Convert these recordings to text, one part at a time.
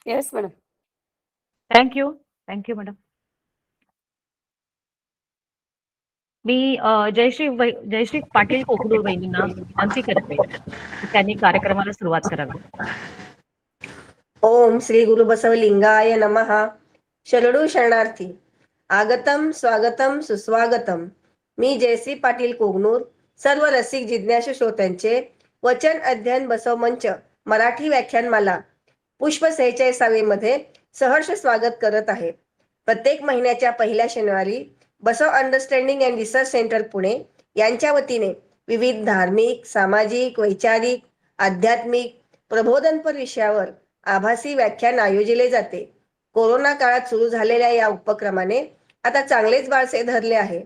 Yes madam. Thank you. Thank you madam. मी जयश्री पाटील कोकडूर वहिनींना विनंती करते की त्यांनी कार्यक्रमाला सुरुवात करावी. ओम श्री गुरु बसवलिंगाय नमः. शरणू शरणार्थी, आगतम स्वागतम सुस्वागतम. मी जयश्री पाटील कोगनूर सर्व रसिक जिज्ञासू श्रोत्यांचे वचन अध्ययन बसव मंच मराठी व्याख्यानमाला पुष्प 46 मध्ये सहर्ष स्वागत करत आहे. प्रत्येक महिन्याच्या पहिल्या शनिवारी Basava understanding and research centre Pune यांच्या वतीने विविध धार्मिक, सामाजिक, वैचारिक, आध्यात्मिक, प्रबोधनपर विषयावर आभासी व्याख्यान आयोजिले जाते. कोरोना काळात सुरू झालेल्या या उपक्रमाने आता चांगलेच बाळसे धरले आहे.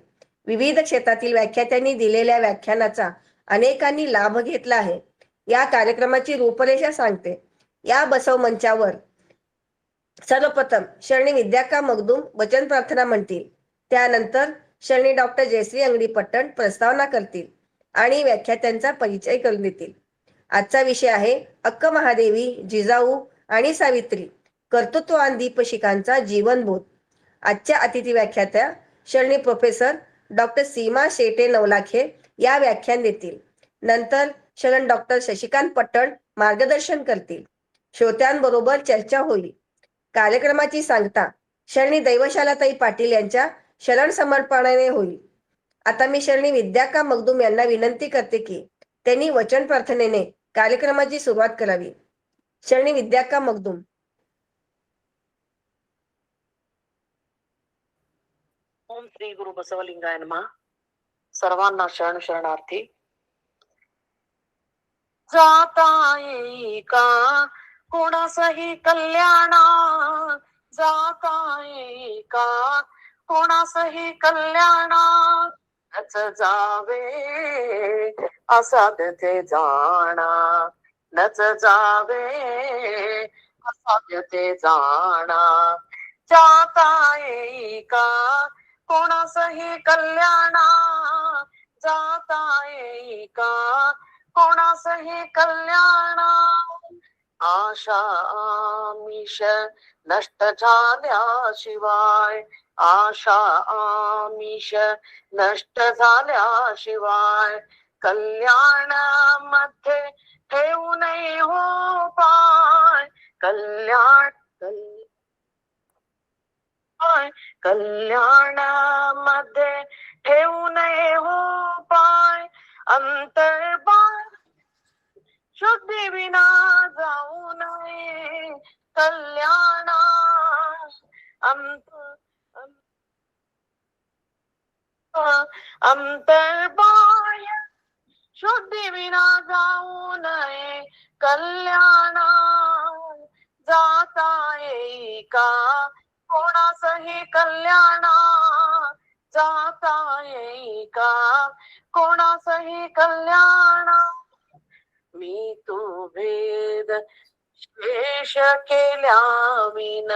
विविध क्षेत्रातील व्याख्यात्यांनी दिलेल्या व्याख्यानाचा अनेकांनी लाभ घेतला आहे. या कार्यक्रमाची रूपरेषा सांगते. या बसव मंचावर सर्वप्रथम शरणी विद्याका मगदूम वचन प्रार्थना म्हणतील. त्यानंतर शरणी डॉक्टर जयश्री अंगडी पट्टण प्रस्तावना करतील आणि व्याख्यात्यांचा परिचय करून देतील. आजचा विषय आहे अक्क महादेवी, जिजाऊ आणि सावित्री, कर्तृत्ववान दीपशिखांचा जीवनबोध. आजच्या अतिथी व्याख्यात्या शरणी प्रोफेसर डॉक्टर सीमा शेटे नवलाखे या व्याख्यान देतील. नंतर शरण डॉक्टर शशिकांत पट्टण मार्गदर्शन करतील. श्रोत्यांबरोबर चर्चा होईल. कार्यक्रमाची सांगता शरणी दैवशालाताई पाटील यांच्या शरण समर्पणाने होईल. आता मी शरणी विद्याका मगदूम यांना विनंती करते की त्यांनी वचन प्रार्थनेने कार्यक्रमाची सुरुवात करावी. शरणी विद्याका मगदूम. ओम श्री गुरु बसवलिंगाय नमः. सर्वांना शरण शरणार्थी. जाता येई का कोणासही कल्याणा, जाता येई का कोणासही कल्याणा, नच जावे असा तेथे जाणा, नच जावे असा तेथे जाणा. जाता येई का कोणासही कल्याणा, जाता येई का कोणासही कल्याणा. आशा आमिष नष्ट झाल्याशिवाय, आशा आमिष नष्ट झाल्याशिवाय, कल्याण मध्ये ठेवू नये हो पाय, कल्याण कल्याण मध्ये ठेवू नये हो पाय. अंतर्बाण शुद्धी विना जाऊ नये कल्याणा, अंतर्बाह्य शुद्धी विना जाऊ नये कल्याणा. जाता येई का कोणासही कल्याणा, जाता येई का कोणासही कल्याणा. मी तू भेद शेष केल्या विन,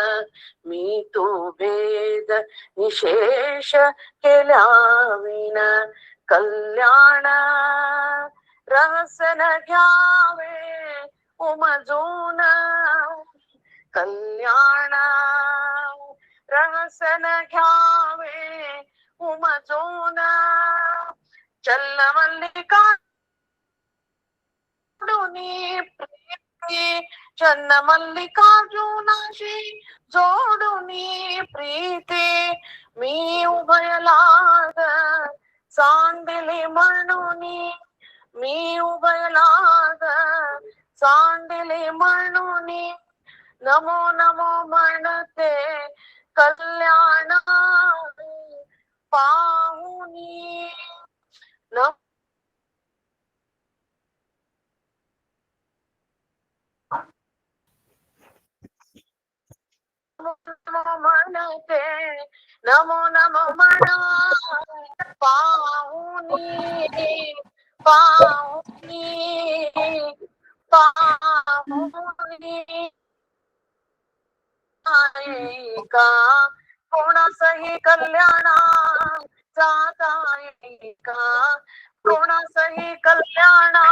मी तू भेद निशेष केल्या विन, कल्याण रहस्य न घ्यावे उमजून, कल्याण रहस्य न घ्यावे उमजून. चल मल्लिका प्रीती, चन्न मल्लिकार्जुनाशी जोडुनी प्रीती, मी उभयलाग सांडिले म्हणूनी, मी उभयलाग सांडिले म्हणूनी, नमो नमो म्हणते कल्याण पाहुनी. म्हणते नमो नमो म्हणा पाहुनी, पाहुनी, पाहुनी. का कोणासही कल्याणा, जाता येई का कोणासही कल्याणा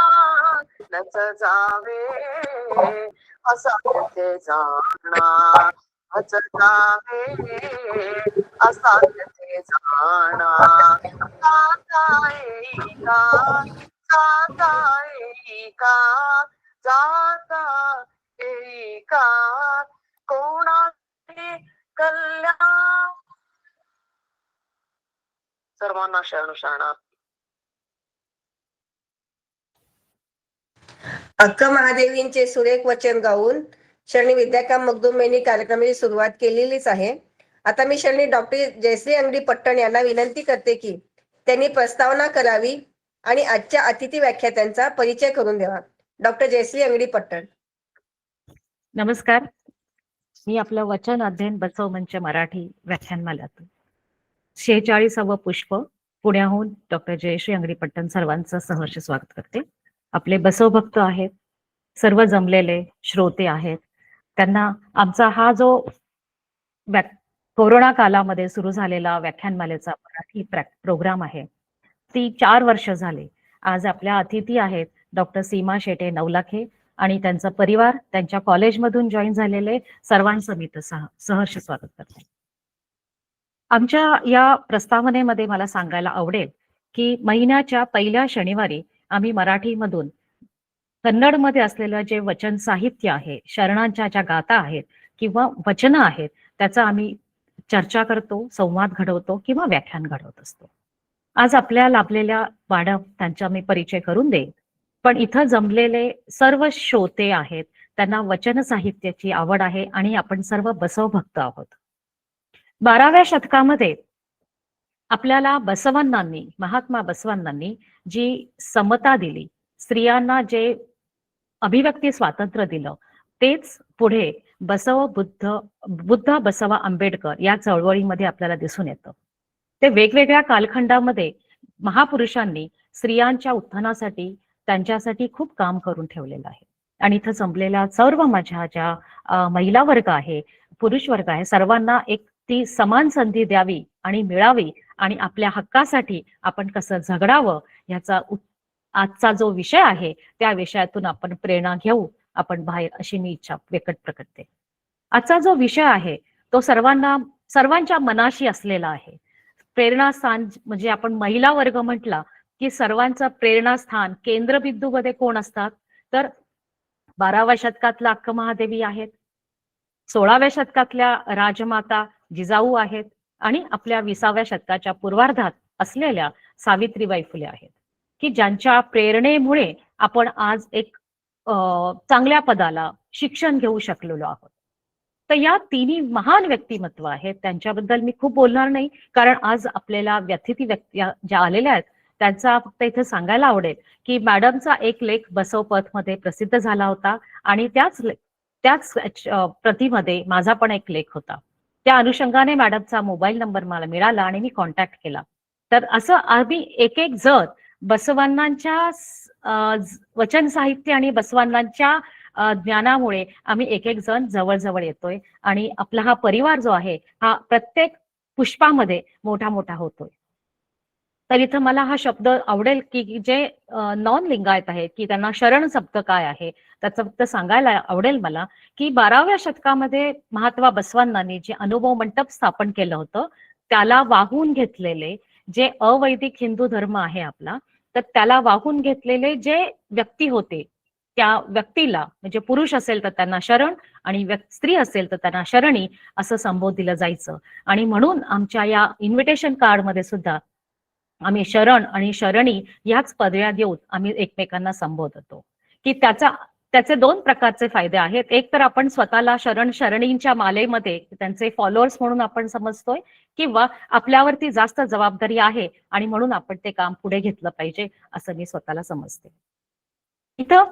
नच जावे असा तेथे जाणा अच जावे असा तेथे जाणा जाता येई का जाता येई का जाता येई का कोणाचे कल्याण. सर्वांना शरणू शरणार्थ. अक्क महादेवींचे सुरेख वचन गाऊन शरणी विद्याकाम मगदूम यांनी कार्यक्रमाची सुरुवात केलेलीच आहे. आता मी शरणी डॉक्टर जयश्री अंगडी पट्टण यांना विनंती करते की त्यांनी प्रस्तावना करावी आणि आजच्या अतिथी व्याख्यात्यांचा परिचय करून द्यावा. डॉक्टर जयश्री अंगडी पट्टण. नमस्कार. मी आपलं वचन अध्ययन बसव मंच मराठी व्याख्यानमालातून 46व पुष्प पुण्याहून डॉक्टर जयश्री अंगडी पट्टण सर्वांचं सहर्ष स्वागत करते. आपले बसव भक्त आहेत, सर्व जमलेले श्रोते आहेत, त्यांना आमचा हा जो कोरोना कालामध्ये सुरू झालेला व्याख्यानमालेचा मराठी प्रोग्राम आहे ती 4 वर्ष झाले. आज आपल्या अतिथी आहेत डॉक्टर सीमा शेटे नवलाखे आणि त्यांचा परिवार, त्यांच्या कॉलेजमधून जॉईन झालेले सर्वांचं मी सहर्ष स्वागत करते. आमच्या या प्रस्तावनेमध्ये मला सांगायला आवडेल की महिन्याच्या पहिल्या शनिवारी आम्ही मराठीमधून कन्नडमध्ये असलेलं जे वचन साहित्य आहे, शरणांच्या ज्या गाथा आहेत किंवा वचनं आहेत, त्याचा आम्ही चर्चा करतो, संवाद घडवतो किंवा व्याख्यान घडवत असतो. आज आपल्या लाभलेल्या मॅडम त्यांचा मी परिचय करून देईन, पण इथं जमलेले सर्व श्रोते आहेत, त्यांना वचन साहित्याची आवड आहे आणि आपण सर्व बसव भक्त आहोत. 12व्या शतकामध्ये आपल्याला बसवांनांनी, महात्मा बसवांनांनी जी समता दिली, स्त्रियांना जे अभिव्यक्ती स्वातंत्र्य दिलं, तेच पुढे बुद्ध बसवा आंबेडकर या चळवळीमध्ये आपल्याला दिसून येतं. ते वेगवेगळ्या कालखंडामध्ये महापुरुषांनी स्त्रियांच्या उत्थानासाठी त्यांच्यासाठी खूप काम करून ठेवलेलं आहे. आणि इथं जमलेल्या सर्व माझ्या ज्या महिला वर्ग आहे, पुरुष वर्ग आहे, सर्वांना एक ती समान संधी द्यावी आणि मिळावी आणि आपल्या हक्कासाठी आपण कसं झगडावं याचा आजचा जो विषय आहे त्या विषयातून आपण प्रेरणा घेऊ आपण बाहेर, अशी मी इच्छा प्रकट करते. आजचा जो विषय आहे तो सर्वांच्या मनाशी असलेला आहे. प्रेरणास्थान म्हणजे आपण महिला वर्ग म्हटला की सर्वांचं प्रेरणास्थान केंद्रबिंदूमध्ये कोण असतात, तर 12व्या शतकातल्या अक्क महादेवी आहेत, 16व्या शतकातल्या राजमाता जिजाऊ आहेत आणि आपल्या 20व्या शतकाच्या पूर्वार्धात असलेल्या सावित्रीबाई फुले आहेत, की ज्यांच्या प्रेरणेमुळे आपण आज एक चांगल्या पदाला शिक्षण घेऊ शकलेलो आहोत. तर या तिन्ही महान व्यक्तिमत्व आहेत, त्यांच्याबद्दल मी खूप बोलणार नाही, कारण आज आपल्याला अतिथी व्यक्ती ज्या आलेल्या आहेत त्यांचा फक्त इथे सांगायला आवडेल की मॅडमचा एक लेख बसवपथ मध्ये प्रसिद्ध झाला होता आणि त्याच प्रतीमध्ये माझा पण एक लेख होता. त्या अनुषंगाने मॅडमचा मोबाईल नंबर मला मिळाला आणि मी कॉन्टॅक्ट केला. तर असं आम्ही एक जण बसवांनांच्या वचन साहित्य आणि बसवांनांच्या ज्ञानामुळे आम्ही एक जण जवळ येतोय आणि आपला हा परिवार जो आहे हा प्रत्येक पुष्पामध्ये मोठा मोठा होतोय. तर इथं मला हा शब्द आवडेल की जे नॉन लिंगायत आहेत की त्यांना शरण शब्द काय आहे त्याचं फक्त सांगायला आवडेल मला की 12व्या शतकामध्ये महात्मा बसवांनांनी जे अनुभव मंडप स्थापन केलं होतं त्याला वाहून घेतलेले जे अवैदिक हिंदू धर्म आहे आपला, तर त्याला वाहून घेतलेले जे व्यक्ती होते त्या व्यक्तीला, म्हणजे पुरुष असेल तर त्यांना शरण आणि स्त्री असेल तर त्यांना शरणी असं संबोधलं जायचं. आणि म्हणून आमच्या या इन्व्हिटेशन कार्डमध्ये सुद्धा आम्ही शरण आणि शरणी याच पदव्या देऊन आम्ही एकमेकांना संबोधतो. की त्याचे 2 प्रकारचे फायदे आहेत. एक तर आपण स्वतःला शरण शरणींच्या मालेमध्ये त्यांचे फॉलोअर्स म्हणून आपण समजतोय, किंवा आपल्यावरती जास्त जबाबदारी आहे आणि म्हणून आपण ते काम पुढे घेतलं पाहिजे असं मी स्वतःला समजते. इथं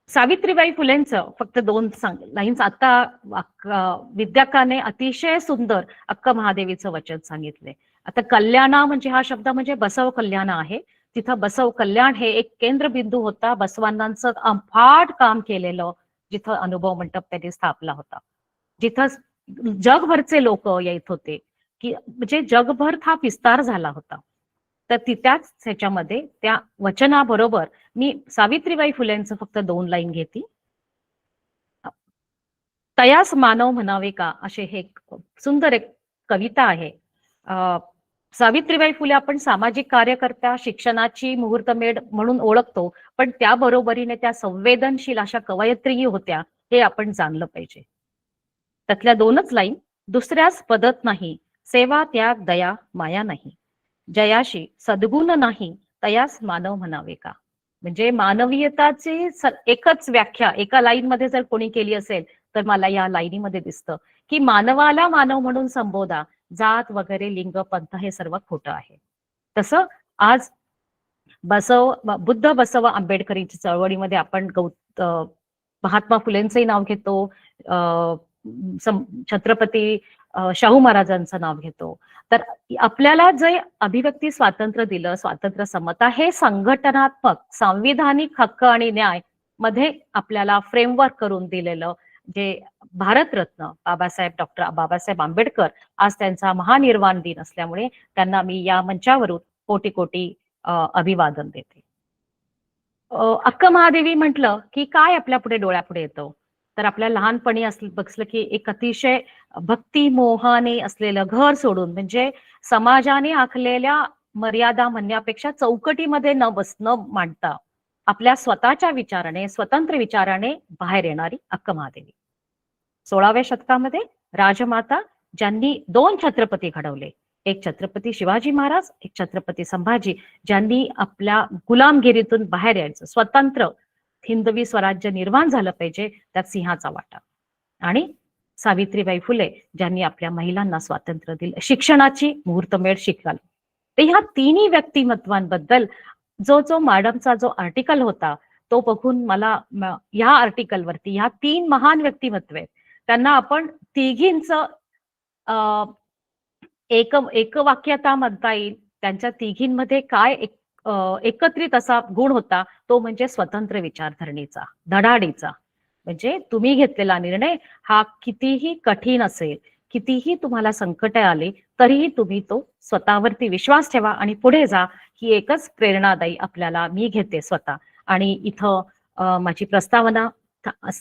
सावित्रीबाई फुलेंचं फक्त 2 लाईन्स आता विद्याकाने अतिशय सुंदर अक्क महादेवीचं वचन सांगितले. आता कल्याणा म्हणजे हा शब्द म्हणजे बसव कल्याण आहे. तिथं बसव कल्याण हे एक केंद्रबिंदू होता. बसवांनांचं अफाट काम केलेलं जिथं अनुभव मंडप त्यांनी स्थापला होता, जिथं जगभरचे लोक येत होते की म्हणजे जगभर हा विस्तार झाला होता. तर त्याच ह्याच्यामध्ये त्या वचनाबरोबर मी सावित्रीबाई फुलेंचं फक्त 2 लाईन घेते. तयास मानव म्हणावे का, असे हे एक सुंदर एक कविता आहे. सावित्रीबाई फुले आपण सामाजिक कार्यकर्त्या, शिक्षणाची मुहूर्तमेढ म्हणून ओळखतो, पण त्याबरोबरीने त्या संवेदनशील अशा कवयित्रीही होत्या, हे आपण जाणलं पाहिजे. त्यातल्या 2च लाईन. दुसऱ्यास पदत नाही, सेवा त्याग दया माया नाही, जयाशी सद्गुण नाही, तयास मानव म्हणावे का. म्हणजे मानवीयताची एकच व्याख्या एका लाईन मध्ये जर कोणी केली असेल तर मला या लाईनीमध्ये दिसतं की मानवाला मानव म्हणून संबोधा, जात वगैरे लिंग पंथ हे सर्व खोटं आहे. तसं आज बुद्ध बसव आंबेडकरीची चळवळीमध्ये आपण महात्मा फुलेंचंही नाव घेतो, छत्रपती शाहू महाराजांचं नाव घेतो. तर आपल्याला जे अभिव्यक्ती स्वातंत्र्य दिलं, स्वातंत्र्य समता, हे संघटनात्मक सांविधानिक हक्क आणि न्याय मध्ये आपल्याला फ्रेमवर्क करून दिलेलं जे भारतरत्न डॉक्टर बाबासाहेब आंबेडकर, आज त्यांचा महानिर्वाण दिन असल्यामुळे त्यांना मी या मंचावरून कोटी कोटी अभिवादन देते. अक्क महादेवी म्हटलं की काय आपल्या पुढे डोळ्यापुढे येतं, तर आपल्या लहानपणी बघलं की एक अतिशय भक्ती मोहाने असलेलं घर सोडून, म्हणजे समाजाने आखलेल्या मर्यादा म्हणण्यापेक्षा चौकटीमध्ये न मांडता आपल्या स्वतःच्या विचाराने, स्वतंत्र विचाराने बाहेर येणारी अक्क महादेवी. 16व्या शतकामध्ये राजमाता, ज्यांनी 2 छत्रपती घडवले, एक छत्रपती शिवाजी महाराज, एक छत्रपती संभाजी, ज्यांनी आपल्या गुलामगिरीतून बाहेर यायचं, स्वतंत्र हिंदवी स्वराज्य निर्माण झालं पाहिजे, त्यात सिंहाचा वाटा. आणि सावित्रीबाई फुले, ज्यांनी आपल्या महिलांना स्वातंत्र्य दिलं, शिक्षणाची मुहूर्तमेढ शिकवली. तर ह्या तिन्ही व्यक्तिमत्वांबद्दल जो मॅडमचा जो आर्टिकल होता, तो बघून मला ह्या आर्टिकलवरती ह्या 3 महान व्यक्तिमत्व आहेत, त्यांना आपण तिघींचं एकवाक्यता म्हणता येईल. त्यांच्या तिघींमध्ये काय एकत्रित असा गुण होता, तो म्हणजे स्वतंत्र विचारधरणीचा, धडाडीचा. म्हणजे तुम्ही घेतलेला निर्णय हा कितीही कठीण असेल, कितीही तुम्हाला संकट आले, तरीही तुम्ही तो स्वतःवरती विश्वास ठेवा आणि पुढे जा, ही एकच प्रेरणादायी आपल्याला मी घेते स्वतः. आणि इथं माझी प्रस्तावना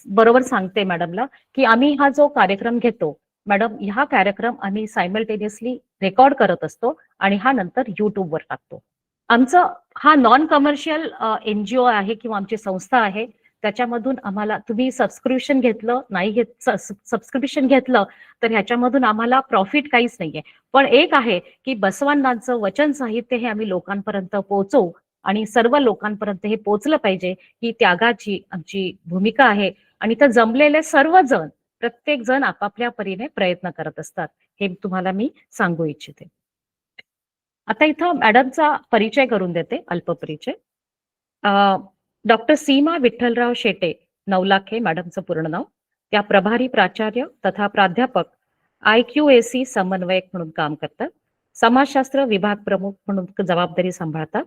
बरोबर सांगते मॅडमला की आम्ही हा जो कार्यक्रम घेतो, मॅडम, हा कार्यक्रम आम्ही सायमल्टेनियसली रेकॉर्ड करत असतो आणि हा नंतर युट्यूबवर टाकतो. आमचं हा नॉन कमर्शियल NGO आहे किंवा आमची संस्था आहे. त्याच्यामधून आम्हाला तुम्ही सबस्क्रिप्शन घेतलं नाही सबस्क्रिप्शन घेतलं तर ह्याच्यामधून आम्हाला प्रॉफिट काहीच नाहीये. पण एक आहे की बसवांनांचं वचन साहित्य हे आम्ही लोकांपर्यंत पोहोचवू आणि सर्व लोकांपर्यंत हे पोहोचलं पाहिजे, ही त्यागाची आमची भूमिका आहे. आणि तर जमलेले सर्वजण, प्रत्येक जण आपापल्या परीने प्रयत्न करत असतात, हे तुम्हाला मी सांगू इच्छिते. आता इथं मॅडमचा परिचय करून देते, अल्पपरिचय. डॉक्टर सीमा विठ्ठलराव शेटे नवलाखे मॅडमचं पूर्ण नाव. त्या प्रभारी प्राचार्य तथा प्राध्यापक IQAC समन्वयक म्हणून काम करतात. समाजशास्त्र विभाग प्रमुख म्हणून जबाबदारी सांभाळतात.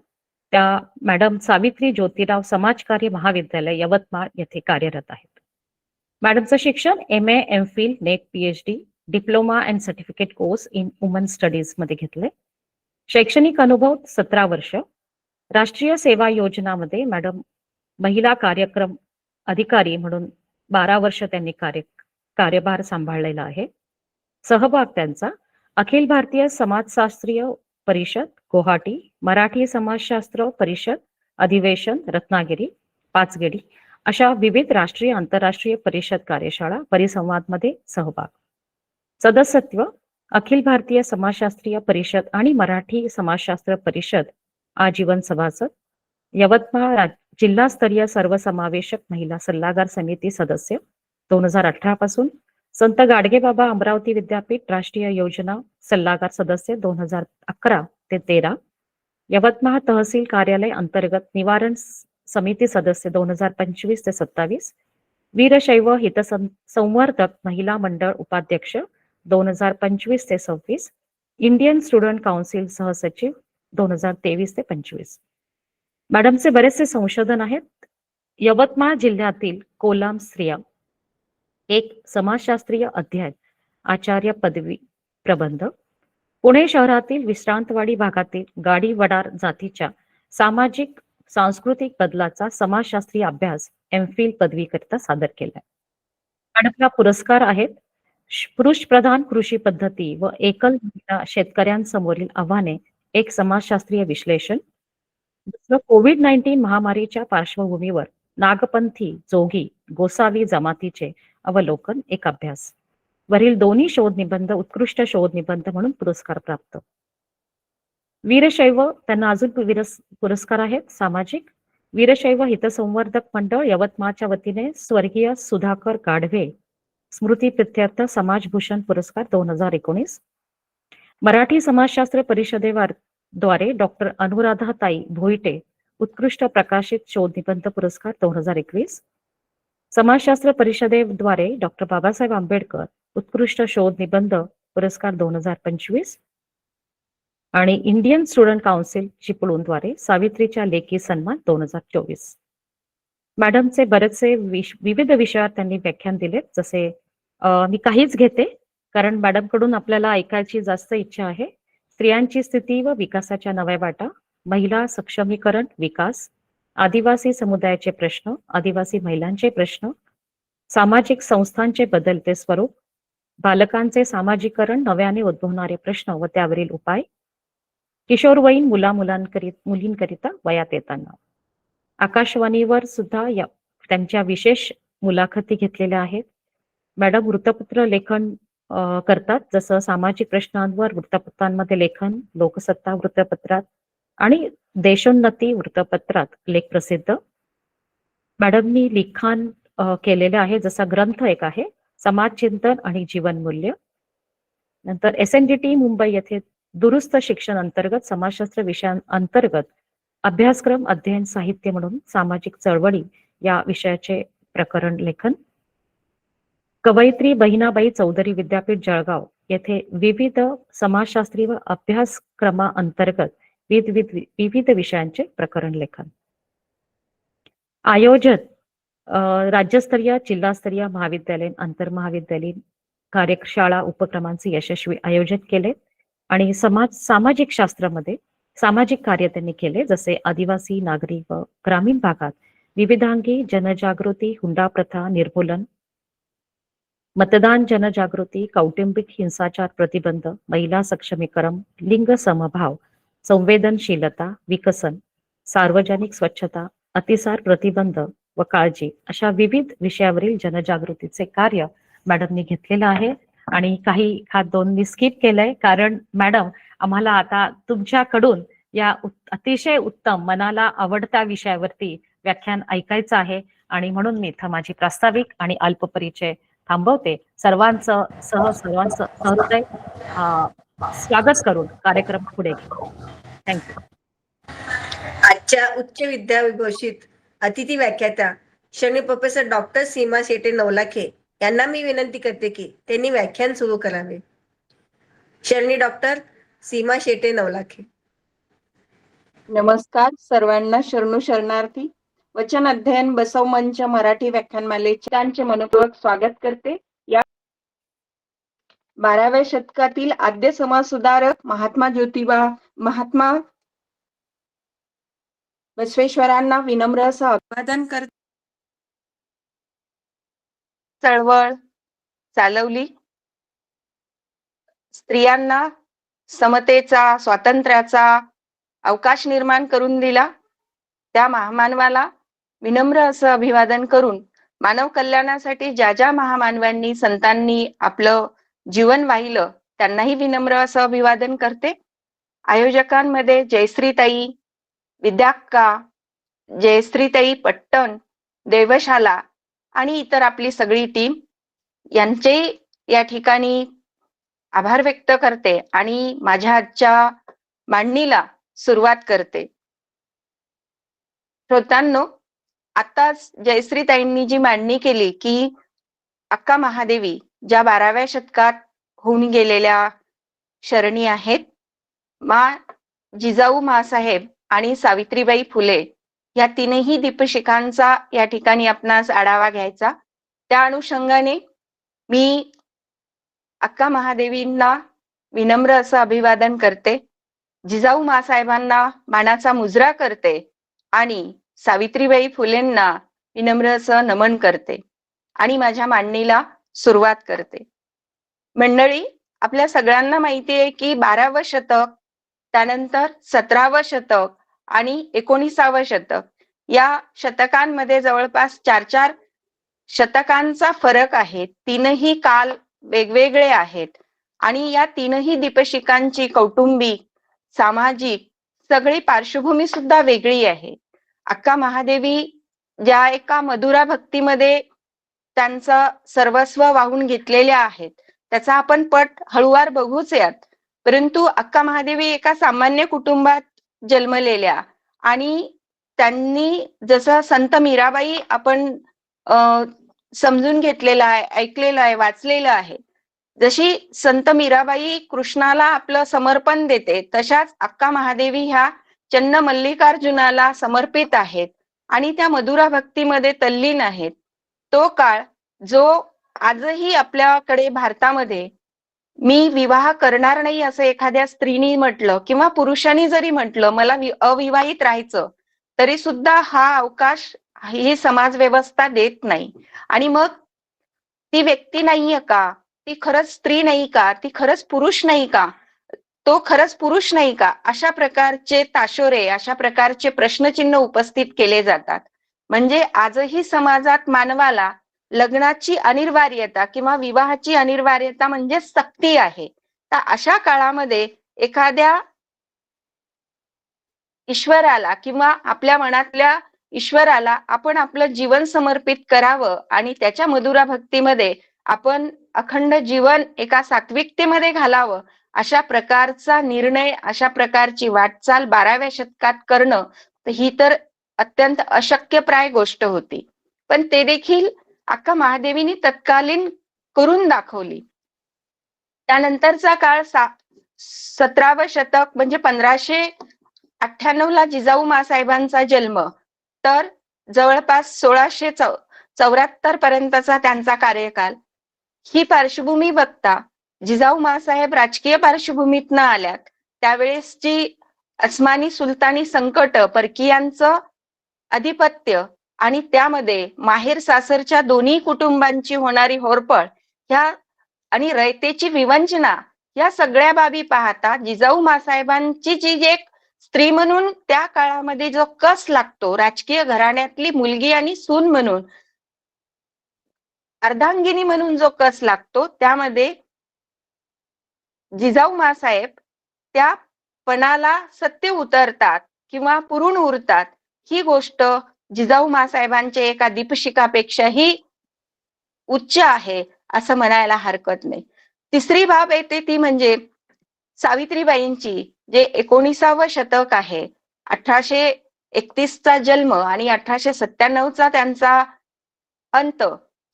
त्या मॅडम सावित्री ज्योतिराव समाजकार्य महाविद्यालय यवतमाळ येथे कार्यरत आहेत. मॅडमचं शिक्षण MA, MPhil, NET, PhD, diploma and certificate course in woman studies मध्ये घेतले. शैक्षणिक अनुभव 17 वर्ष. राष्ट्रीय सेवा योजनामध्ये मॅडम महिला कार्यक्रम अधिकारी म्हणून 12 वर्ष त्यांनी कार्यभार सांभाळलेला आहे. सहभाग त्यांचा अखिल भारतीय समाजशास्त्रीय परिषद गुवाहाटी, मराठी समाजशास्त्र परिषद अधिवेशन रत्नागिरी, पाचगणी अशा विविध राष्ट्रीय आंतरराष्ट्रीय परिषद कार्यशाळा परिसंवादमध्ये सहभाग. सदस्यत्व अखिल भारतीय समाजशास्त्रीय परिषद आणि मराठी समाजशास्त्र परिषद आजीवन सभासद. यवतमाळ जिल्हास्तरीय सर्वसमावेशक महिला सल्लागार समिती सदस्य 2018 पासून. संत गाडगेबाबा अमरावती विद्यापीठ राष्ट्रीय योजना सल्लागार सदस्य 2011 ते 13. यवतमाळ तहसील कार्यालय अंतर्गत निवारण समिती सदस्य 2025 ते 27. वीरशैव हितसंवर्धक महिला मंडळ उपाध्यक्ष 2025 ते 26. इंडियन स्टुडंट काउन्सिल सहसचिव 2023 ते 25. मॅडमचे बरेचसे संशोधन आहेत. यवतमाळ जिल्ह्यातील कोलाम स्त्रिया एक समाजशास्त्रीय अध्याय आचार्य पदवी प्रबंध. पुणे शहरातील विश्रांतवाडी भागातील गाडी वडार जातीच्या सामाजिक सांस्कृतिक बदलाचा समाजशास्त्रीय अभ्यास एमफिल पदवीकरिता सादर केलाय. मॅडमला पुरस्कार आहेत पुरुष प्रधान कृषी पद्धती व एकल महिला शेतकऱ्यांसमोरील आव्हाने, एक समाजशास्त्रीय विश्लेषण. दुसरं, कोविड-19 महामारीच्या पार्श्वभूमीवर नागपंथी, जोगी, गोसावी जमातीचे अवलोकन, एक अभ्यास. वरील दोन्ही शोध निबंध उत्कृष्ट शोध निबंध म्हणून पुरस्कार प्राप्त. वीरशैव, त्यांना अजून पुरस्कार आहेत सामाजिक. वीरशैव हितसंवर्धक मंडळ यवतमाळच्या वतीने स्वर्गीय सुधाकर गाढवे स्मृती प्रित्यर्थ समाजभूषण पुरस्कार 2019. मराठी समाजशास्त्र परिषदेद्वारे डॉक्टर अनुराधाताई भोईटे उत्कृष्ट प्रकाशित शोध निबंध पुरस्कार 2021. समाजशास्त्र परिषदेद्वारे डॉक्टर बाबासाहेब आंबेडकर उत्कृष्ट शोध निबंध पुरस्कार 2025. आणि इंडियन स्टुडंट काउन्सिल चिपळूणद्वारे सावित्रीच्या लेखी सन्मान 2024. मॅडमचे बरेचसे विविध विषयावर त्यांनी व्याख्यान दिलेत. जसे मी काहीच घेते कारण मॅडमकडून आपल्याला ऐकायची जास्त इच्छा आहे. स्त्रियांची स्थिती व विकासाच्या नव्या वाटा, महिला सक्षमीकरण विकास, आदिवासी समुदायाचे प्रश्न, आदिवासी महिलांचे प्रश्न, सामाजिक संस्थांचे बदलते स्वरूप, बालकांचे सामाजिकरण, नव्याने उद्भवणारे प्रश्न व त्यावरील उपाय, किशोरवयीन मुलींकरिता वयात येताना. आकाशवाणीवर सुद्धा त्यांच्या विशेष मुलाखती घेतलेल्या आहेत. मॅडम वृत्तपत्र लेखन करतात, जसं सामाजिक प्रश्नांवर वृत्तपत्रांमध्ये लेखन, लोकसत्ता वृत्तपत्रात आणि देशोन्नती वृत्तपत्रात लेख प्रसिद्ध. मॅडमनी लिखाण केलेले आहे, जसा ग्रंथ एक आहे समाजचिंतन आणि जीवनमूल्य. नंतर SNDT मुंबई येथे दुरुस्त शिक्षण अंतर्गत समाजशास्त्र विषयांअंतर्गत अभ्यासक्रम अध्ययन साहित्य म्हणून सामाजिक चळवळी या विषयाचे प्रकरण लेखन. कवयित्री बहिणाबाई चौधरी विद्यापीठ जळगाव येथे विविध समाजशास्त्री व अभ्यासक्रमाअंतर्गत विविध विषयांचे प्रकरण लेखन. आयोजक राज्यस्तरीय जिल्हास्तरीय महाविद्यालयीन आंतरमहाविद्यालयीन कार्यशाळा उपक्रमांचे यशस्वी आयोजन केले आणि सामाजिक शास्त्रामध्ये सामाजिक कार्य त्यांनी केले, जसे आदिवासी नागरी व ग्रामीण भागात विविधांगी जनजागृती, हुंडा प्रथा निर्मूलन, मतदान जनजागृती, कौटुंबिक हिंसाचार प्रतिबंध, महिला सक्षमीकरण, लिंग समभाव, संवेदनशीलता विकसन, सार्वजनिक स्वच्छता, अतिसार प्रतिबंध व काळजी अशा विविध विषयावरील जनजागृतीचे कार्य मॅडमनी घेतलेलं आहे. आणि काही हा 2 मी स्किप केलंय कारण मॅडम आम्हाला आता तुमच्याकडून या अतिशय उत्तम मनाला आवडत्या विषयावरती व्याख्यान ऐकायचं आहे आणि म्हणून मी इथं माझी प्रास्ताविक आणि अल्प परिचय थांबवते. सर्वांचं सहृदय स्वागत करून कार्यक्रम पुढे घेऊ. थँक्यू. आजच्या उच्च विद्याविभूषित अतिथी व्याख्याता श्री प्रोफेसर डॉक्टर सीमा शेटे नवलाखे यांना मी विनंती करते की त्यांनी व्याख्यान सुरू करावे. शरणी डॉक्टर सीमा शेटे नवलाखे. नमस्कार सर्वांना. शरणू शरणार्थी. वचन अध्ययन बसव मंच मराठी व्याख्यानमालेचे त्यांचे मनपूर्वक स्वागत करते. या 12व्या शतकातील आद्य समाज सुधारक महात्मा बसवेश्वरांना विनम्र असं अभिवादन करते. चळवळ चालवली, स्त्रियांना समतेचा, स्वातंत्र्याचा अवकाश निर्माण करून दिला. त्या महामानवाला विनम्र असं अभिवादन करून मानव कल्याणासाठी ज्या महामानवांनी संतांनी आपलं जीवन वाहिलं त्यांनाही विनम्र असं अभिवादन करते. आयोजकांमध्ये जयश्रीताई विद्याक्का, जयश्रीताई पट्टण, देवशाला आणि इतर आपली सगळी टीम यांचे या ठिकाणी आभार व्यक्त करते आणि माझ्या आजच्या मांडणीला सुरुवात करते. श्रोतांनो, आताच जयश्रीताईंनी जी मांडणी केली की अक्का महादेवी ज्या 12व्या शतकात होऊन गेलेल्या शरणी आहेत, जिजाऊ माँसाहेब आणि सावित्रीबाई फुले या तीनही दीपशिखांचा या ठिकाणी आपणास आढावा घ्यायचा. त्या अनुषंगाने मी अक्का महादेवींना विनम्र असं अभिवादन करते. जिजाऊ मासाहेबांना मानाचा मुजरा करते आणि सावित्रीबाई फुलेंना विनम्र असं नमन करते आणि माझ्या मांडणीला सुरुवात करते. मंडळी, आपल्या सगळ्यांना माहिती आहे की 12वं शतक, त्यानंतर 17वं शतक आणि 19वं शतक या शतकांमध्ये जवळपास 4 शतकांचा फरक आहे. तीनही काल वेगवेगळे आहेत आणि या तीनही दीपशिखांची कौटुंबिक, सामाजिक सगळी पार्श्वभूमी सुद्धा वेगळी आहे. अक्का महादेवी ज्या एका मधुरा भक्तीमध्ये त्यांचं सर्वस्व वाहून घेतलेल्या आहेत, त्याचा आपण पट हळूवार बघूच यात. परंतु अक्का महादेवी एका सामान्य कुटुंबात जन्मलेल्या आणि त्यांनी जसं संत मीराबाई आपण समजून घेतलेलं आहे, ऐकलेलं आहे, वाचलेलं आहे. जशी संत मीराबाई कृष्णाला आपलं समर्पण देते, तशाच अक्का महादेवी ह्या चन्न मल्लिकार्जुनाला समर्पित आहेत आणि त्या मधुरा भक्तीमध्ये तल्लीन आहेत. तो काळ जो आजही आपल्याकडे भारतामध्ये मी विवाह करणार नाही असं एखाद्या स्त्रीनी म्हटलं किंवा पुरुषांनी जरी म्हटलं मला अविवाहित राहायचं, तरी सुद्धा हा अवकाश ही समाज व्यवस्था देत नाही. आणि मग ती व्यक्ती नाहीये का, ती खरंच स्त्री नाही का, ती खरंच पुरुष नाही का, तो खरंच पुरुष नाही का, अशा प्रकारचे ताशोरे, अशा प्रकारचे प्रश्नचिन्ह उपस्थित केले जातात. म्हणजे आजही समाजात मानवाला लग्नाची अनिवार्यता किंवा विवाहाची अनिवार्यता म्हणजे सक्ती आहे. तर अशा काळामध्ये एखाद्या ईश्वराला किंवा आपल्या मनातल्या ईश्वराला आपण आपलं जीवन समर्पित करावं आणि त्याच्या मधुरा भक्तीमध्ये आपण अखंड जीवन एका सात्विकतेमध्ये घालावं, अशा प्रकारचा निर्णय, अशा प्रकारची वाटचाल 12व्या शतकात करणं ही तर अत्यंत अशक्यप्राय गोष्ट होती. पण ते देखील अक्का महादेवीनी तत्कालीन करून दाखवली. त्यानंतरचा काळ 17वं शतक म्हणजे 1598ला जिजाऊ मासाहेबांचा जन्म, तर जवळपास 1674 पर्यंतचा त्यांचा कार्यकाल. ही पार्श्वभूमी बघता जिजाऊ मासाहेब राजकीय पार्श्वभूमीतनं आल्यात. त्यावेळेसची अस्मानी सुलतानी संकट, परकीयांचं अधिपत्य आणि त्यामध्ये माहेर सासरच्या दोन्ही कुटुंबांची होणारी होरपळ ह्या आणि रयतेची विवंचना, या सगळ्या बाबी पाहता जिजाऊ मासाहेबांची जी एक स्त्री म्हणून त्या काळामध्ये जो कस लागतो, राजकीय घराण्यातली मुलगी आणि सून म्हणून, अर्धांगिनी म्हणून जो कस लागतो, त्यामध्ये जिजाऊ मासाहेब त्या पणाला सत्य उतरतात किंवा पुरून उरतात. ही गोष्ट जिजाऊ मासाहेबांच्या एका दीपशिखापेक्षाही उच्च आहे असं म्हणायला हरकत नाही. तिसरी बाब येते ती म्हणजे सावित्रीबाईंची, जे 19वं शतक आहे, 1831चा जन्म आणि 1897चा त्यांचा अंत,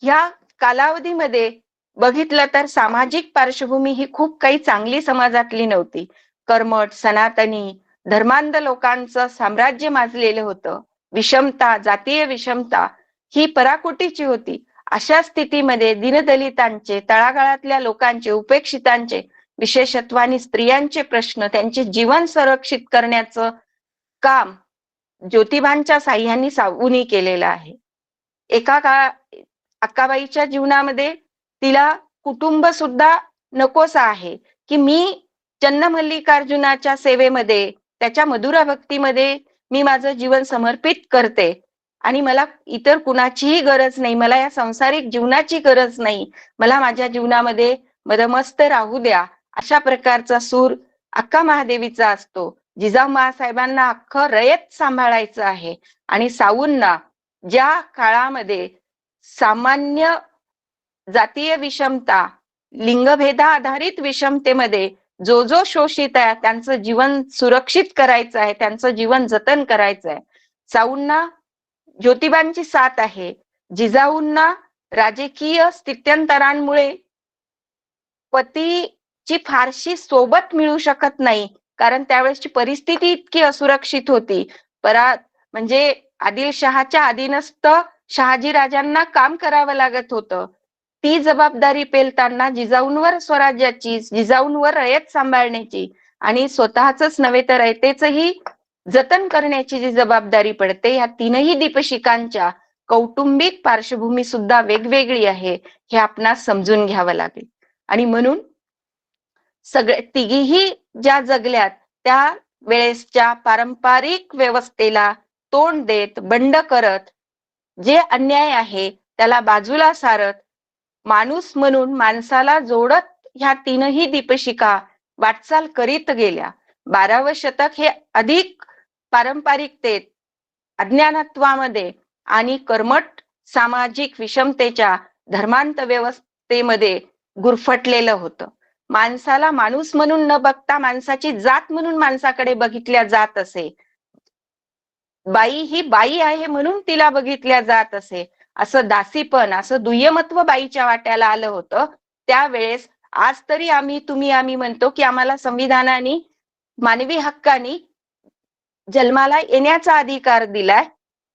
ह्या कालावधीमध्ये बघितलं तर सामाजिक पार्श्वभूमी ही खूप काही चांगली समाजातली नव्हती. कर्मठ, सनातनी, धर्मांध लोकांचं साम्राज्य माजलेलं होतं. विषमता, जातीय विषमता ही पराकोटीची होती. अशा स्थितीमध्ये दीनदलितांचे, तळागाळातल्या लोकांचे, उपेक्षितांचे, विशेषत्वाने स्त्रियांचे प्रश्न, त्यांचे जीवन संरक्षित करण्याचं काम ज्योतिबांच्या साह्याने सावूनी केलेलं आहे. एका काळ अक्काबाईच्या जीवनामध्ये तिला कुटुंब सुद्धा नकोसा आहे, की मी चन्न मल्लिकार्जुनाच्या सेवेमध्ये, त्याच्या मधुरा भक्तीमध्ये मी माझं जीवन समर्पित करते आणि मला इतर कुणाचीही गरज नाही, मला या सांसारिक जीवनाची गरज नाही, मला माझ्या जीवनामध्ये मदमस्त राहू द्या, अशा प्रकारचा सूर अक्का महादेवीचा असतो. जिजाऊ मासाहेबांना अख्खं रयत सांभाळायचं आहे आणि साऊंना ज्या काळामध्ये सामान्य जातीय विषमता, लिंगभेदा आधारित विषमतेमध्ये जो जो शोषित आहे त्यांचं जीवन सुरक्षित करायचं आहे, त्यांचं जीवन जतन करायचं आहे. साऊंना ज्योतिबांची साथ आहे. जिजाऊंना राजकीय स्थित्यंतरांमुळे पतीची फारशी सोबत मिळू शकत नाही, कारण त्यावेळेसची परिस्थिती इतकी असुरक्षित होती. म्हणजे आदिलशहाच्या अधीनस्थ शहाजी राजांना काम करावं लागत होतं. ती जबाबदारी पेलताना जिजाऊंवर स्वराज्याची, जिजाऊंवर रयत सांभाळण्याची आणि स्वतःच नव्हे तर रयतेचही जतन करण्याची जी जबाबदारी पडते, या तीनही दीपशिखांच्या कौटुंबिक पार्श्वभूमी सुद्धा वेगवेगळी आहे हे आपणास समजून घ्यावं लागेल. आणि म्हणून तिघीही ज्या जगल्यात त्या वेळेसच्या पारंपरिक व्यवस्थेला तोंड देत, बंड करत, जे अन्याय आहे त्याला बाजूला सारत, माणूस म्हणून माणसाला जोडत ह्या तीनही दीपशिखा वाटचाल करीत गेल्या. 12वे शतक हे अधिक पारंपरिकतेत, अज्ञानत्वामध्ये आणि कर्मठ सामाजिक विषमतेच्या धर्मांत व्यवस्थेमध्ये गुरफटलेलं होतं. माणसाला माणूस म्हणून न बघता माणसाची जात म्हणून माणसाकडे बघितल्या जात असे. बाई ही बाई आहे म्हणून तिला बघितल्या जात असे. असं दासीपण, असं दुय्यमत्व बाईच्या वाट्याला आलं होतं. त्यावेळेस आज तरी आम्ही म्हणतो की आम्हाला संविधानाने मानवी हक्काने जन्माला येण्याचा अधिकार दिलाय.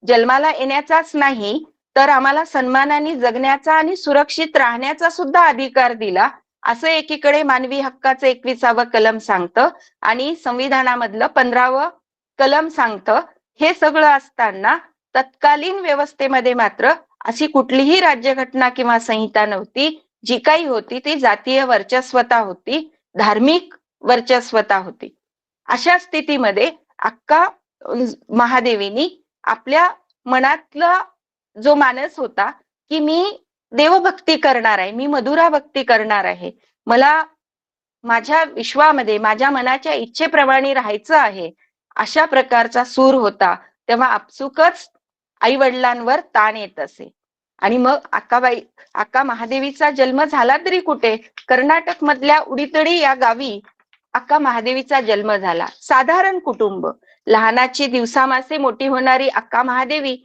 जन्माला येण्याचाच नाही तर आम्हाला सन्मानाने जगण्याचा आणि सुरक्षित राहण्याचा सुद्धा अधिकार दिला, असं एकीकडे मानवी हक्काचं 21वा कलम सांगतं आणि संविधानामधलं 15वं कलम सांगतं. हे सगळं असताना तत्कालीन व्यवस्थेमध्ये मात्र अशी कुठलीही राज्यघटना किंवा संहिता नव्हती. जी काही होती ती जातीय वर्चस्वता होती, धार्मिक वर्चस्वता होती. अशा स्थितीमध्ये अक्का महादेवीनी आपल्या मनातला जो मानस होता की मी देवभक्ती करणार आहे, मी मधुरा भक्ती करणार आहे, मला माझ्या विश्वामध्ये माझ्या मनाच्या इच्छेप्रमाणे राहायचं आहे, अशा प्रकारचा सूर होता. तेव्हा आपसुकच आई वडिलांवर ताण येत असे. आणि मग अक्का महादेवीचा जन्म झाला तरी कुठे? कर्नाटक मधल्या उडीतडी या गावी अक्का महादेवीचा जन्म झाला. साधारण कुटुंब, लहानाची दिवसामासे मोठी होणारी अक्का महादेवी.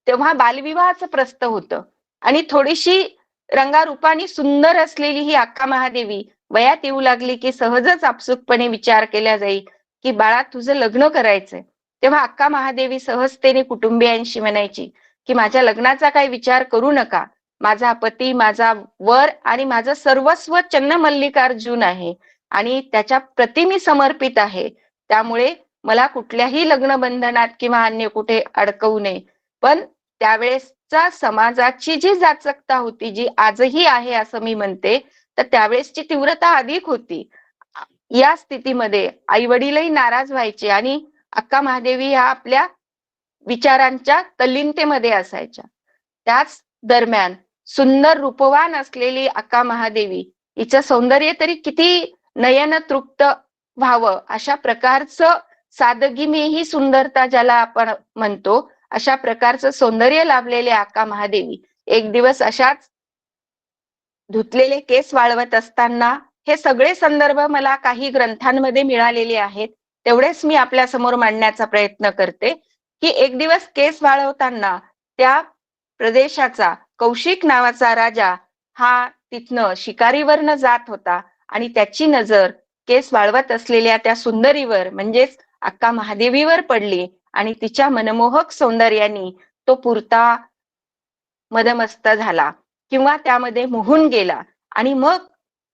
तेव्हा बालविवाहाचं प्रस्थ होतं आणि थोडीशी रंगारूपाने सुंदर असलेली ही अक्का महादेवी वयात येऊ लागली की सहजच आपसुकपणे विचार केला जाईल की बाळा तुझं लग्न करायचंय. तेव्हा अक्का महादेवी सहजतेने कुटुंबियांशी म्हणायची की माझ्या लग्नाचा काही विचार करू नका, माझा पती, माझा वर आणि माझं सर्वस्व चन्नमल्लिकार्जुन आहे आणि त्याच्या प्रति मी समर्पित आहे. त्यामुळे मला कुठल्याही लग्न बंधनात किंवा अन्य कुठे अडकवू नये. पण त्यावेळेसचा समाजाची जी जाचकता होती, जी आजही आहे असं मी म्हणते, तर त्यावेळेसची तीव्रता अधिक होती. या स्थितीमध्ये आई वडीलही नाराज व्हायचे आणि अक्का महादेवी ह्या आपल्या विचारांच्या तल्लीनतेमध्ये असायच्या. त्याच दरम्यान सुंदर रूपवान असलेली अक्का महादेवी, हिचं सौंदर्य तरी किती नयनतृप्त व्हावं अशा प्रकारचं सादगीमे ही सुंदरता ज्याला आपण म्हणतो, अशा प्रकारचं सौंदर्य लाभलेल्या अक्का महादेवी एक दिवस अशाच धुतलेले केस वाळवत असताना, हे सगळे संदर्भ मला काही ग्रंथांमध्ये मिळालेले आहेत, तेवढेच मी आपल्या समोर मांडण्याचा प्रयत्न करते. की एक दिवस केस वाळवताना त्या प्रदेशाचा कौशिक नावाचा राजा हा तिथनं शिकारीवरनं जात होता आणि त्याची नजर केस वाळवत असलेल्या त्या सुंदरीवर म्हणजेच अक्का महादेवीवर पडली आणि तिच्या मनमोहक सौंदर्याने तो पुरता मदमस्त झाला किंवा त्यामध्ये मोहून गेला. आणि मग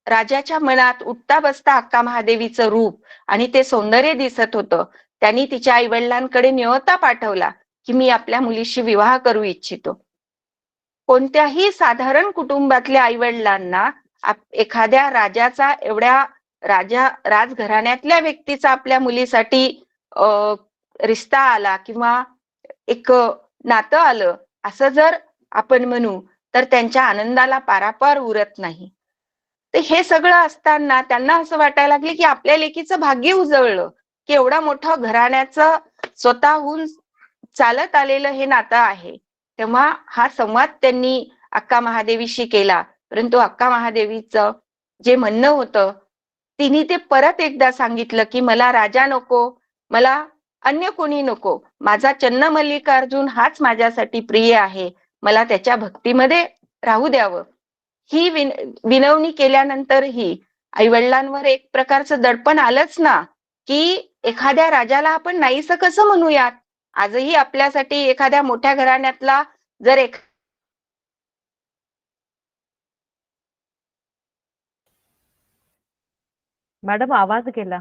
राजाच्या मनात उठता बसता अक्का महादेवीचं रूप आणि ते सौंदर्य दिसत होतं. त्यांनी तिच्या आई वडिलांकडे न्योता पाठवला की मी आपल्या मुलीशी विवाह करू इच्छितो. कोणत्याही साधारण कुटुंबातल्या आई वडिलांना एखाद्या राजाचा, एवढ्या राजघराण्यातल्या व्यक्तीचा आपल्या मुलीसाठी रिश्ता आला किंवा एक नातं आलं असं जर आपण म्हणू तर त्यांच्या आनंदाला पारापार उरत नाही. तर हे सगळं असताना त्यांना असं वाटायला लागले की आपल्या लेकीचं भाग्य उजळलं की एवढा मोठा घराण्याचं स्वतःहून चालत आलेलं हे नातं आहे. तेव्हा हा संवाद त्यांनी अक्का महादेवीशी केला. परंतु अक्का महादेवीचं जे म्हणणं होतं, तिने ते परत एकदा सांगितलं की मला राजा नको, मला अन्य कोणी नको, माझा चन्नमल्लिकार्जुन हाच माझ्यासाठी प्रिय आहे, मला त्याच्या भक्तीमध्ये राहू द्यावं. ही विनवणी केल्यानंतरही आई वडिलांवर एक प्रकारचं दडपण आलंच ना की एखाद्या राजाला आपण नाहीसं कसं म्हणूयात. आजही आपल्यासाठी एखाद्या मोठ्या घराण्यातला जर मॅडम आवाज गेला.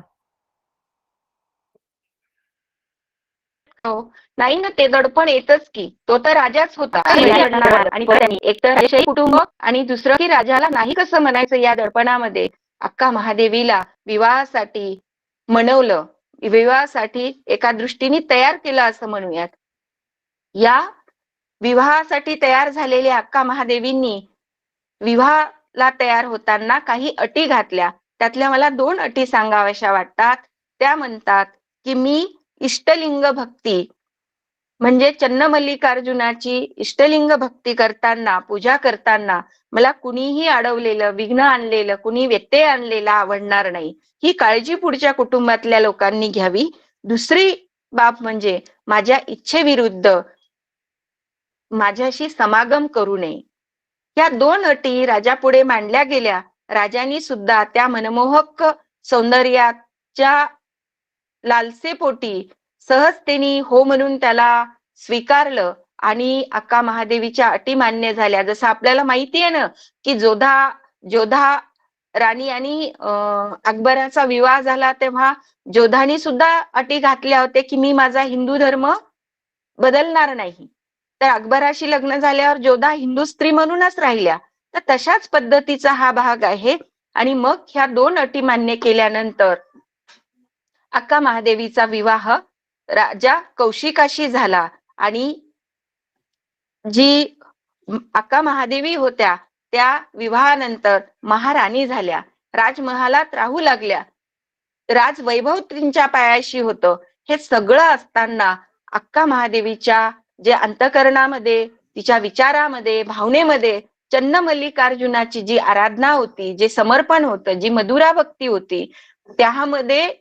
हो. नाही ना, ते दडपण येतच की. तो तर राजाच होता. आणि त्यांनी एकतर राजेशाही कुटुंब आणि दुसरं की राजाला नाही कसं म्हणायचं या दडपणामध्ये अक्का महादेवीला विवाहासाठी मनवलं. विवाहासाठी एका दृष्टीने तयार केलं असं म्हणूयात. या विवाहासाठी तयार झालेल्या अक्का महादेवींनी विवाहाला तयार होताना काही अटी घातल्या. त्यातल्या मला 2 अटी सांगाव्याशा वाटतात. त्या म्हणतात की मी इष्टलिंग भक्ती म्हणजे चन्नमल्लिकार्जुनाची इष्टलिंग भक्ती करताना, पूजा करताना मला कुणीही अडवलेलं, विघ्न आणलेलं, कुणी व्यत्यय आणलेला आवडणार नाही. ही काळजी पुढच्या कुटुंबातल्या लोकांनी घ्यावी. दुसरी बाब म्हणजे माझ्या इच्छेविरुद्ध माझ्याशी समागम करू नये. या 2 अटी राजापुढे मांडल्या गेल्या. राजांनी सुद्धा त्या मनमोहक सौंदर्याच्या लालसेपोटी सहजतेने हो म्हणून त्याला स्वीकारलं आणि अक्का महादेवीच्या अटी मान्य झाल्या. जसं आपल्याला माहिती आहे ना, की जोधा राणी आणि अकबराचा विवाह झाला तेव्हा जोधाने सुद्धा अटी घातल्या होत्या, की मी माझा हिंदू धर्म बदलणार नाही. तर अकबराशी लग्न झाल्यावर जोधा हिंदू स्त्री म्हणूनच राहिल्या. तर तशाच पद्धतीचा हा भाग आहे. आणि मग ह्या 2 अटी मान्य केल्यानंतर अक्का महादेवीचा विवाह राजा कौशिकाशी झाला आणि जी अक्का महादेवी होत्या त्या विवाहानंतर महाराणी झाल्या, राजमहालात राहू लागल्या. राजवैभव त्यांच्या पायाशी होतं. हे सगळं असताना अक्का महादेवीच्या जे अंतःकरणामध्ये, तिच्या विचारामध्ये, भावनेमध्ये चन्नमल्लिकार्जुनाची जी आराधना होती, जे समर्पण होतं, जी मधुरा भक्ती होती, त्यामध्ये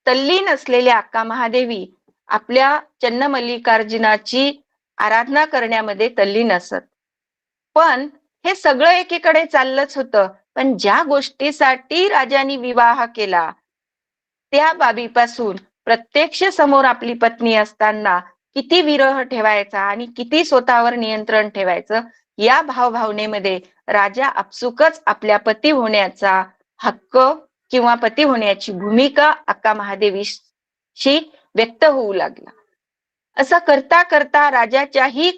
तल्लीन असलेल्या अक्का महादेवी आपल्या चन्नमल्लिकार्जुनाची आराधना करण्यामध्ये तल्लीन असत. पण हे सगळं एकीकडे चाललंच होतं. पण ज्या गोष्टीसाठी राजांनी विवाह केला त्या बाबीपासून प्रत्यक्ष समोर आपली पत्नी असताना किती विरह ठेवायचा आणि किती स्वतःवर नियंत्रण ठेवायचं या भावभावनेमध्ये राजा आपसुकच आपल्या पती होण्याचा हक्क किंवा पती होण्याची भूमिका अक्का महादेवीशी व्यक्त होऊ लागला. असं करता करता राजाच्याही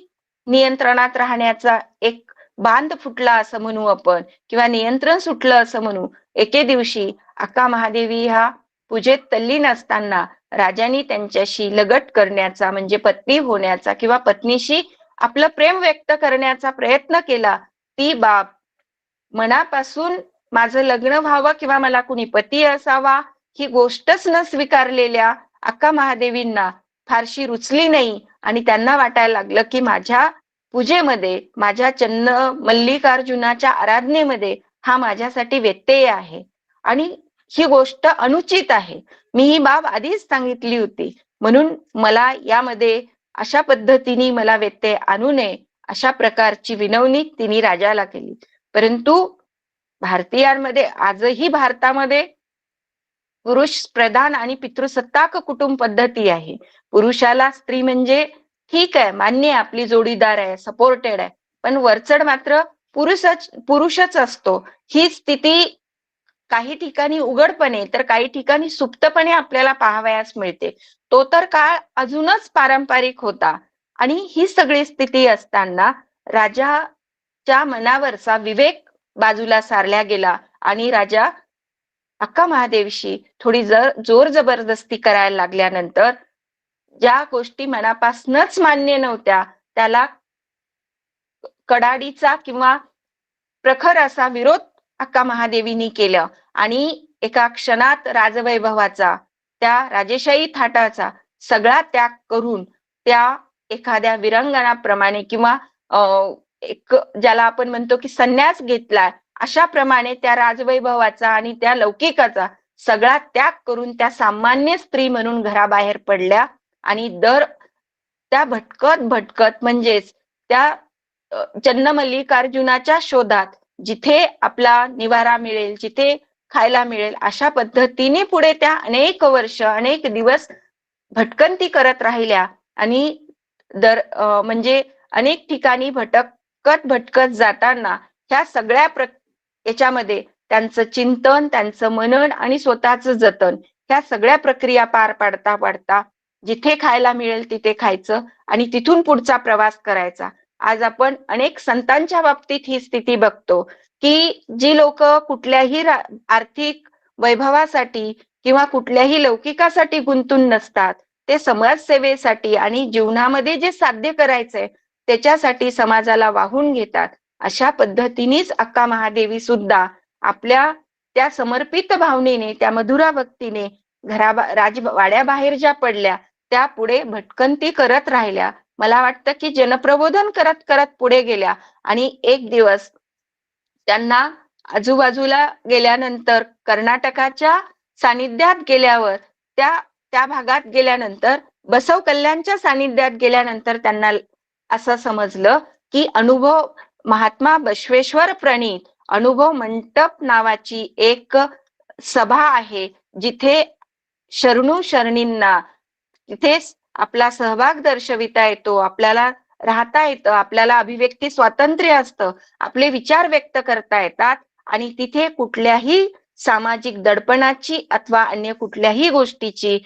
नियंत्रणात राहण्याचा एक बांध फुटला असं म्हणू आपण, किंवा नियंत्रण सुटलं असं म्हणू. एके दिवशी अक्का महादेवी ह्या पूजेत तल्लीन असताना राजांनी त्यांच्याशी लगट करण्याचा म्हणजे पत्नी होण्याचा किंवा पत्नीशी आपलं प्रेम व्यक्त करण्याचा प्रयत्न केला. ती बाब मनापासून माझं लग्न व्हावं किंवा मला कुणी पती असावा ही गोष्टच न स्वीकारलेल्या अक्का महादेवींना फारशी रुचली नाही आणि त्यांना वाटायला लागलं की माझ्या पूजेमध्ये, माझ्या मल्लिकार्जुनाच्या आराधनेमध्ये हा माझ्यासाठी व्यत्यय आहे आणि ही गोष्ट अनुचित आहे. मी ही बाब आधीच सांगितली होती. म्हणून मला यामध्ये अशा पद्धतीने मला व्यत्यय आणू नये अशा प्रकारची विनवणी तिने राजाला केली. परंतु भारतीयांमध्ये आजही भारतामध्ये पुरुष प्रधान आणि पितृसत्ताक कुटुंब पद्धती आहे. पुरुषाला स्त्री म्हणजे ठीक आहे, मान्य आहे, आपली जोडीदार आहे, सपोर्टेड आहे, पण वरचढ मात्र पुरुषच असतो. ही स्थिती काही ठिकाणी उघडपणे तर काही ठिकाणी सुप्तपणे आपल्याला पाहावयास मिळते. तो तर काळ अजूनच पारंपरिक होता आणि ही सगळी स्थिती असताना राजाच्या मनावरचा विवेक बाजूला सारला गेला आणि राजा अक्का महादेवीशी थोडी जोर जबरदस्ती करायला लागल्यानंतर ज्या गोष्टी मनापासूनच मान्य नव्हत्या त्याला कडाडीचा किंवा प्रखर असा विरोध अक्का महादेवीनी केला आणि एका क्षणात राजवैभवाचा, त्या राजेशाही थाटाचा सगळा त्याग करून त्या एखाद्या विरंगणाप्रमाणे किंवा एक ज्याला आपण म्हणतो की संन्यास घेतला अशा प्रमाणे त्या राजवैभवाचा आणि त्या लौकिकाचा सगळा त्याग करून त्या सामान्य स्त्री म्हणून घराबाहेर पडल्या आणि त्या भटकत भटकत म्हणजेच त्या चन्नमल्लिकार्जुनाच्या शोधात जिथे आपला निवारा मिळेल, जिथे खायला मिळेल अशा पद्धतीने पुढे त्या अनेक वर्ष, अनेक दिवस भटकंती करत राहिल्या आणि म्हणजे अनेक ठिकाणी भटकत भटकत जाताना ह्या सगळ्या याच्यामध्ये त्यांचं चिंतन, त्यांचं मनन आणि स्वतःचं जतन ह्या सगळ्या प्रक्रिया पार पाडता पाडता जिथे खायला मिळेल तिथे खायचं आणि तिथून पुढचा प्रवास करायचा. आज आपण अनेक संतांच्या बाबतीत ही स्थिती बघतो की जी लोक कुठल्याही आर्थिक वैभवासाठी किंवा कुठल्याही लौकिकासाठी गुंतून नसतात, ते समाजसेवेसाठी आणि जीवनामध्ये जे साध्य करायचंय त्याच्यासाठी समाजाला वाहून घेतात. अशा पद्धतीनेच अक्का महादेवी सुद्धा आपल्या त्या समर्पित भावनेने, त्या मधुरा भक्तीने वाड्याबाहेर ज्या पडल्या त्या पुढे भटकंती करत राहिल्या. मला वाटतं की जनप्रबोधन करत करत पुढे गेल्या आणि एक दिवस त्यांना आजूबाजूला गेल्यानंतर, कर्नाटकाच्या सानिध्यात गेल्यावर, त्या भागात गेल्यानंतर, बसव कल्याणच्या सानिध्यात गेल्यानंतर त्यांना असं समजलं की अनुभव महात्मा बसवेश्वर प्रणीत अनुभव मंटप नावाची एक सभा आहे, जिथे शरणू शरणींना तिथे आपला सहभाग दर्शविता येतो, आपल्याला राहता येतं, आपल्याला अभिव्यक्ती स्वातंत्र्य असतं, आपले विचार व्यक्त करता येतात आणि तिथे कुठल्याही सामाजिक दडपणाची अथवा अन्य कुठल्याही गोष्टीची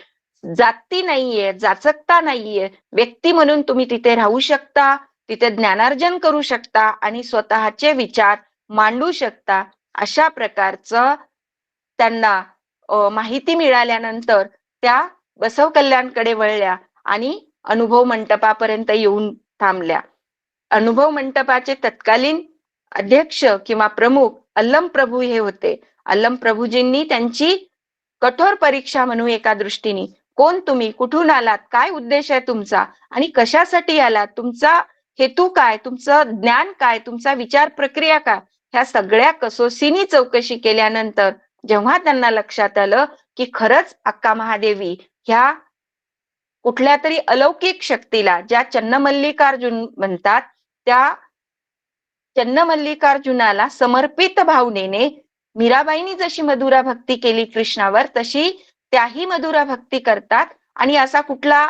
जाती नाहीये, जाचकता नाहीये. व्यक्ती म्हणून तुम्ही तिथे राहू शकता, तिथे ज्ञानार्जन करू शकता आणि स्वतःचे विचार मांडू शकता. अशा प्रकारचं त्यांना माहिती मिळाल्यानंतर त्या बसव कल्याणकडे वळल्या आणि अनुभव मंटपापर्यंत येऊन थांबल्या. अनुभव मंटपाचे तत्कालीन अध्यक्ष किंवा प्रमुख अल्लम प्रभू हे होते. अल्लम प्रभूजींनी त्यांची कठोर परीक्षा म्हणून एका दृष्टीने, कोण तुम्ही, कुठून आलात, काय उद्देश आहे तुमचा आणि कशासाठी आलात, तुमचा हेतू काय, तुमचं ज्ञान काय, तुमचा विचार प्रक्रिया काय, ह्या सगळ्या कसोशीने चौकशी केल्यानंतर जेव्हा त्यांना लक्षात आलं की खरंच अक्का महादेवी ह्या कुठल्या तरी अलौकिक शक्तीला, ज्या चन्नमल्लिकार्जुन म्हणतात, त्या चन्नमल्लिकार्जुनाला समर्पित भावनेने मीराबाईंनी जशी मधुरा भक्ती केली कृष्णावर, तशी त्याही मधुरा भक्ती करतात. आणि असा कुठला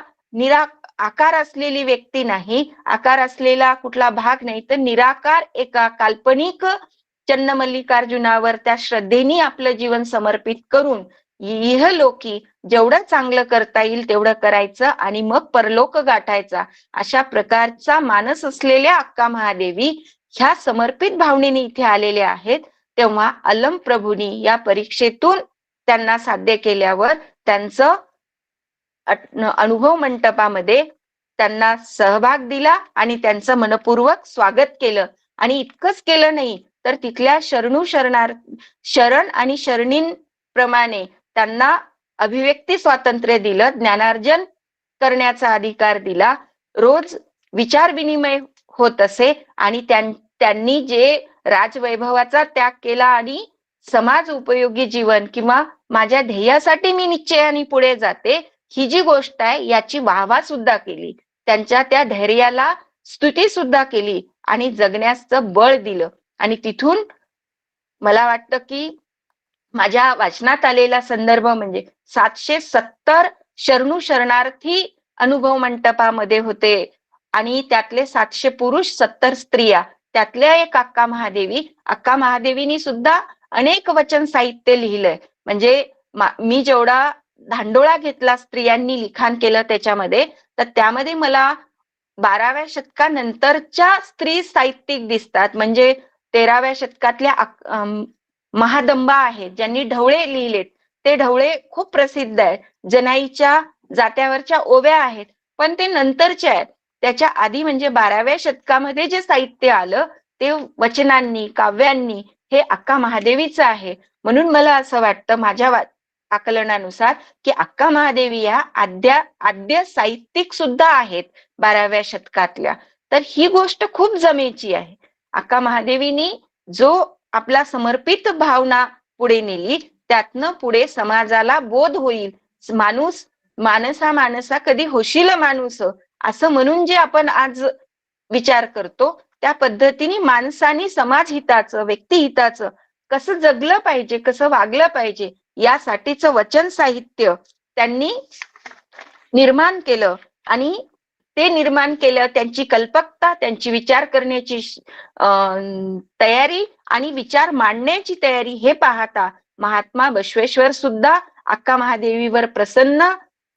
आकार असलेली व्यक्ती नाही, आकार असलेला कुठला भाग नाही, तर निराकार एका काल्पनिक चन्नमल्लिकार्जुनावर त्या श्रद्धेने आपलं जीवन समर्पित करून इहलोकी जेवढं चांगलं करता येईल तेवढं करायचं आणि मग परलोक गाठायचा, अशा प्रकारचा मानस असलेल्या अक्का महादेवी ह्या समर्पित भावनेने इथे आलेल्या आहेत. तेव्हा अल्लम प्रभूंनी या परीक्षेतून त्यांना साध्य केल्यावर त्यांचं अनुभव मंटपामध्ये त्यांना सहभाग दिला आणि त्यांचं मनपूर्वक स्वागत केलं. आणि इतकंच केलं नाही तर तिथल्या शरण आणि शरणींप्रमाणे त्यांना अभिव्यक्ती स्वातंत्र्य दिलं, ज्ञानार्जन करण्याचा अधिकार दिला, रोज विचार विनिमय होत असे आणि त्यांनी जे राजवैभवाचा त्याग केला आणि समाज उपयोगी जीवन किंवा माझ्या ध्येयासाठी मी निश्चयाने पुढे जाते, ही जी गोष्ट आहे याची वाहवा सुद्धा केली, त्यांच्या त्या धैर्याला स्तुती सुद्धा केली आणि जगण्याचं बळ दिलं. आणि तिथून मला वाटतं की माझ्या वाचनात आलेला संदर्भ म्हणजे 770 शरणू शरणार्थी अनुभव मंटपामध्ये होते आणि त्यातले 700 पुरुष, 70 स्त्रिया, त्यातल्या एक अक्का महादेवीनी सुद्धा अनेक वचन साहित्य लिहिलंय. म्हणजे मी जेवढा धांडोळा घेतला स्त्रियांनी लिखाण केलं त्याच्यामध्ये, तर त्यामध्ये मला 12व्या शतकानंतरच्या स्त्री साहित्यिक दिसतात. म्हणजे 13व्या शतकातल्या महादंबा आहेत ज्यांनी ढवळे लिहिलेत, ते ढवळे खूप प्रसिद्ध आहेत. जनाईच्या जात्यावरच्या ओव्या आहेत, पण ते नंतरच्या आहेत. त्याच्या आधी म्हणजे 12व्या शतकामध्ये जे साहित्य आलं ते वचनांनी, काव्यांनी हे अक्का महादेवीचं आहे. म्हणून मला असं वाटतं माझ्या आकलनानुसार की अक्का महादेवी या आद्य साहित्यिक सुद्धा आहेत 12व्या शतकातल्या. तर ही गोष्ट खूप जमेची आहे. अक्का महादेवीनी जो आपला समर्पित भावना पुढे नेली, त्यातनं पुढे समाजाला बोध होईल. माणसा कधी होशील माणूस असं म्हणून जे आपण आज विचार करतो, त्या पद्धतीने माणसानी समाज हिताचं, व्यक्ती हिताचं कसं जगलं पाहिजे, कसं वागलं पाहिजे, यासाठीचं वचन साहित्य त्यांनी निर्माण केलं. आणि ते निर्माण केलं. त्यांची कल्पकता, त्यांची विचार करण्याची तयारी आणि विचार मांडण्याची तयारी हे पाहता महात्मा बसवेश्वर सुद्धा अक्का महादेवीवर प्रसन्न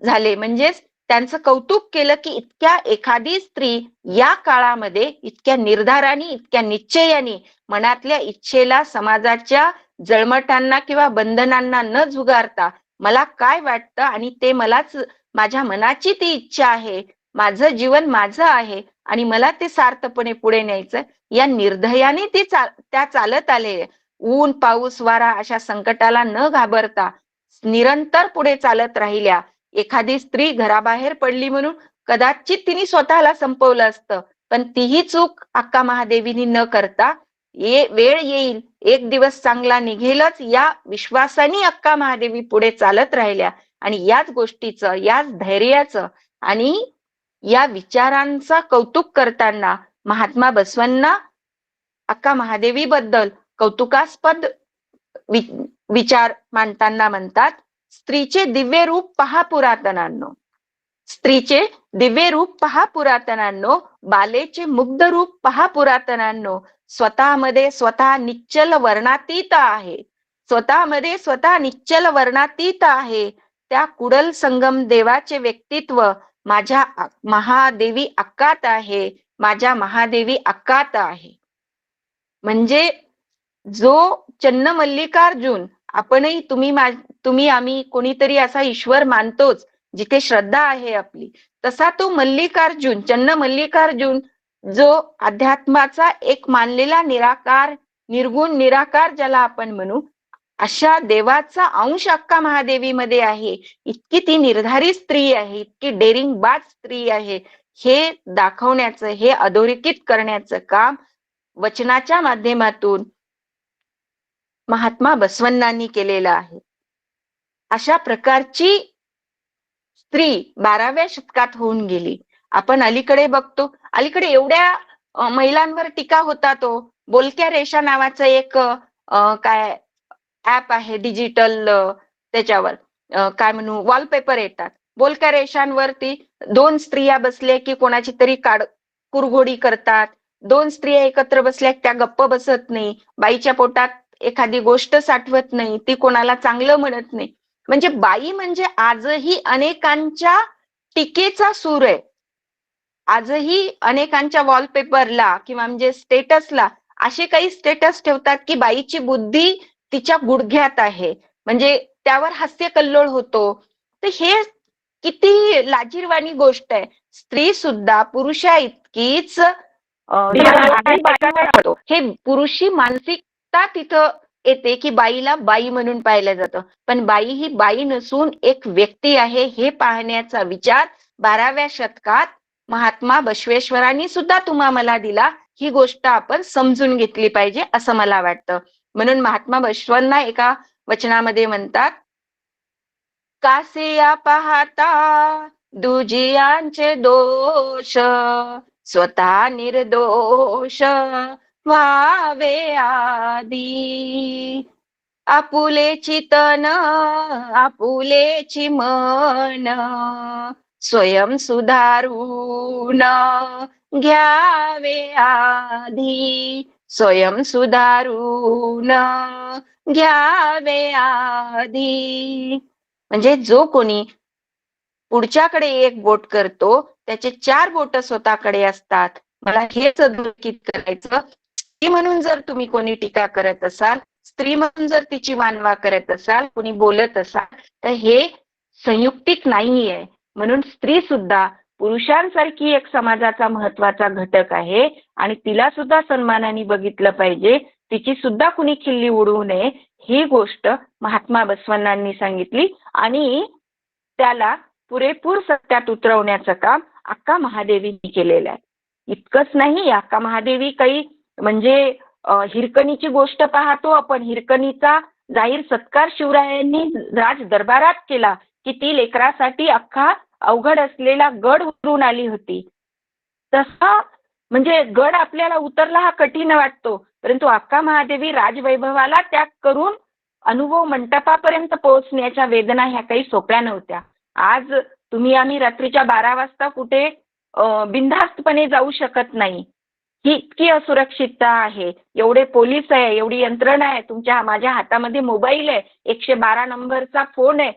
झाले. म्हणजेच त्यांचं कौतुक केलं की इतक्या एखादी स्त्री या काळामध्ये इतक्या निर्धाराने, इतक्या निश्चयाने मनातल्या इच्छेला, समाजाच्या जळमटांना किंवा बंधनांना न झुगारता मला काय वाटतं आणि ते मलाच, माझ्या मनाची ती इच्छा आहे, माझं जीवन माझं आहे आणि मला ते सार्थपणे पुढे न्यायचं, या निर्धयाने त्या चालत आले. ऊन, पाऊस, वारा अशा संकटाला न घाबरता निरंतर पुढे चालत राहिल्या. एखादी स्त्री घराबाहेर पडली म्हणून कदाचित तिने स्वतःला संपवलं असतं, पण तीही चूक अक्का महादेवीनी न करता वेळ येईल, एक दिवस चांगला निघेलच या विश्वासाने अक्का महादेवी पुढे चालत राहिल्या. आणि याच गोष्टीचं, याच धैर्याचं आणि या विचारांचा कौतुक करताना महात्मा बसवांना अक्का महादेवी बद्दल कौतुकास्पद विचार मांडताना म्हणतात, स्त्रीचे दिव्य रूप पहा पुरातनांनो, स्त्रीचे दिव्य रूप पहा पुरातनांनो, बालेचे मुग्ध रूप पहा पुरातनांनो, स्वतःमध्ये स्वतः निश्चल वर्णातीत आहे, स्वतःमध्ये स्वतः निश्चल वर्णातीत आहे. त्या कुडल संगम देवाचे व्यक्तित्व माझ्या महादेवी अक्कात आहे, माझ्या महादेवी अक्कात आहे. म्हणजे जो चन्न मल्लिकार्जुन, आपणही तुम्ही आम्ही कोणीतरी असा ईश्वर मानतोच जिथे श्रद्धा आहे आपली, तसा तो मल्लिकार्जुन, चन्न मल्लिकार्जुन जो अध्यात्माचा एक मानलेला निराकार, निर्गुण निराकार ज्याला आपण म्हणू, अशा देवाचा अंश अक्का महादेवीमध्ये आहे. इतकी ती निर्धारी स्त्री आहे, इतकी डेरिंग बाज स्त्री आहे, हे दाखवण्याचं, हे अधोरेखित करण्याचं काम वचनाच्या माध्यमातून महात्मा बसवण्णांनी केलेलं आहे. अशा प्रकारची स्त्री 12व्या शतकात होऊन गेली. आपण अलीकडे बघतो, अलीकडे एवढ्या महिलांवर टीका होता. तो बोलक्या रेषा नावाचं एक काय ऍप आहे डिजिटल, त्याच्यावर काय म्हणू वॉलपेपर येतात. बोलक्या रेषांवरती 2 स्त्रिया बसल्या की कोणाची तरी कुरघोडी करतात, 2 स्त्रिया एकत्र बसल्या त्या गप्प बसत नाही, बाईच्या पोटात एखादी गोष्ट साठवत नाही, ती कोणाला चांगलं म्हणत नाही. म्हणजे बाई म्हणजे आजही अनेकांच्या टीकेचा सूर आहे. आजही अनेकांच्या वॉलपेपरला किंवा म्हणजे स्टेटसला असे काही स्टेटस ठेवतात की बाईची बुद्धी तिच्या गुडघ्यात आहे, म्हणजे त्यावर हास्य कल्लोळ होतो. तर हे किती लाजिरवाणी गोष्ट आहे. स्त्री सुद्धा पुरुषा इतकीच हे पुरुषी मानसिकता तिथं येते की बाईला बाई म्हणून पाहिलं जातं, पण बाई ही बाई नसून एक व्यक्ती आहे हे पाहण्याचा विचार 12व्या शतकात महात्मा बसवेश्वरांनी सुद्धा तुम्हा मला दिला. ही गोष्ट आपण समजून घेतली पाहिजे असं मला वाटतं. म्हणून महात्मा बसवांना एका वचनामध्ये म्हणतात, कासिया पाहता दुजियांचे दोष, स्वतः निर्दोष व्हावे आधी. आपुलेची तन आपुलेची मन, स्वयं सुधारून घ्यावे आधी, स्वयं सुधारून घ्यावे आधी. म्हणजे जो कोणी पुढच्याकडे एक बोट करतो त्याचे 4 बोट स्वतःकडे असतात. मला हेच अधोरेखित करायचं. स्त्री म्हणून जर तुम्ही कोणी टीका करत असाल, स्त्री म्हणून जर तिची वानवा करत असाल, कोणी बोलत असाल, तर हे संयुक्तिक नाहीये. म्हणून स्त्री सुद्धा पुरुषांसारखी एक समाजाचा महत्वाचा घटक आहे आणि तिला सुद्धा सन्मानाने बघितलं पाहिजे, तिची सुद्धा कुणी खिल्ली उडवू नये, ही गोष्ट महात्मा बसवण्णांनी सांगितली आणि त्याला पुरेपूर सत्यात उतरवण्याचं काम अक्का महादेवींनी केलेलं आहे. इतकंच नाही, अक्का महादेवी काही म्हणजे हिरकणीची गोष्ट पाहतो आपण, हिरकणीचा जाहीर सत्कार शिवरायांनी राज दरबारात केला की ती लेकरासाठी अख्खा अवघड असलेला गड उतरून आली होती. तसा म्हणजे गड आपल्याला उतरला हा कठीण वाटतो, परंतु अक्का महादेवी राजवैभवाला त्याग करून अनुभव मंटपापर्यंत पोहोचण्याच्या वेदना ह्या काही सोप्या नव्हत्या. आज तुम्ही आम्ही रात्रीच्या 12 वाजता कुठे बिनधास्तपणे जाऊ शकत नाही. ही इतकी असुरक्षितता आहे. एवढे पोलीस आहे, एवढी यंत्रणा आहे, माझ्या हातामध्ये मोबाईल आहे, 112 नंबरचा फोन आहे,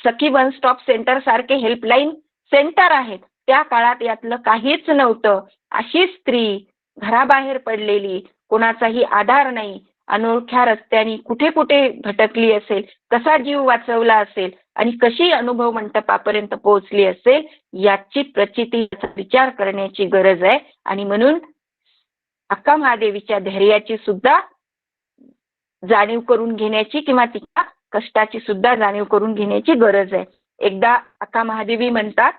सखी वन स्टॉप सेंटर सारखे हेल्पलाईन सेंटर आहेत. त्या काळात यातलं काहीच नव्हतं. अशी स्त्री घराबाहेर पडलेली, कोणाचाही आधार नाही, अनोळख्या रस्त्याने कुठे कुठे भटकली असेल, कसा जीव वाचवला असेल आणि कशी अनुभव मंटपापर्यंत पोहोचली असेल, याची प्रचिती, याचा विचार करण्याची गरज आहे. आणि म्हणून अक्का महादेवीच्या धैर्याची सुद्धा जाणीव करून घेण्याची किंवा तिच्या कष्टाची सुद्धा जाणीव करून घेण्याची गरज आहे. एकदा अक्का महादेवी म्हणतात,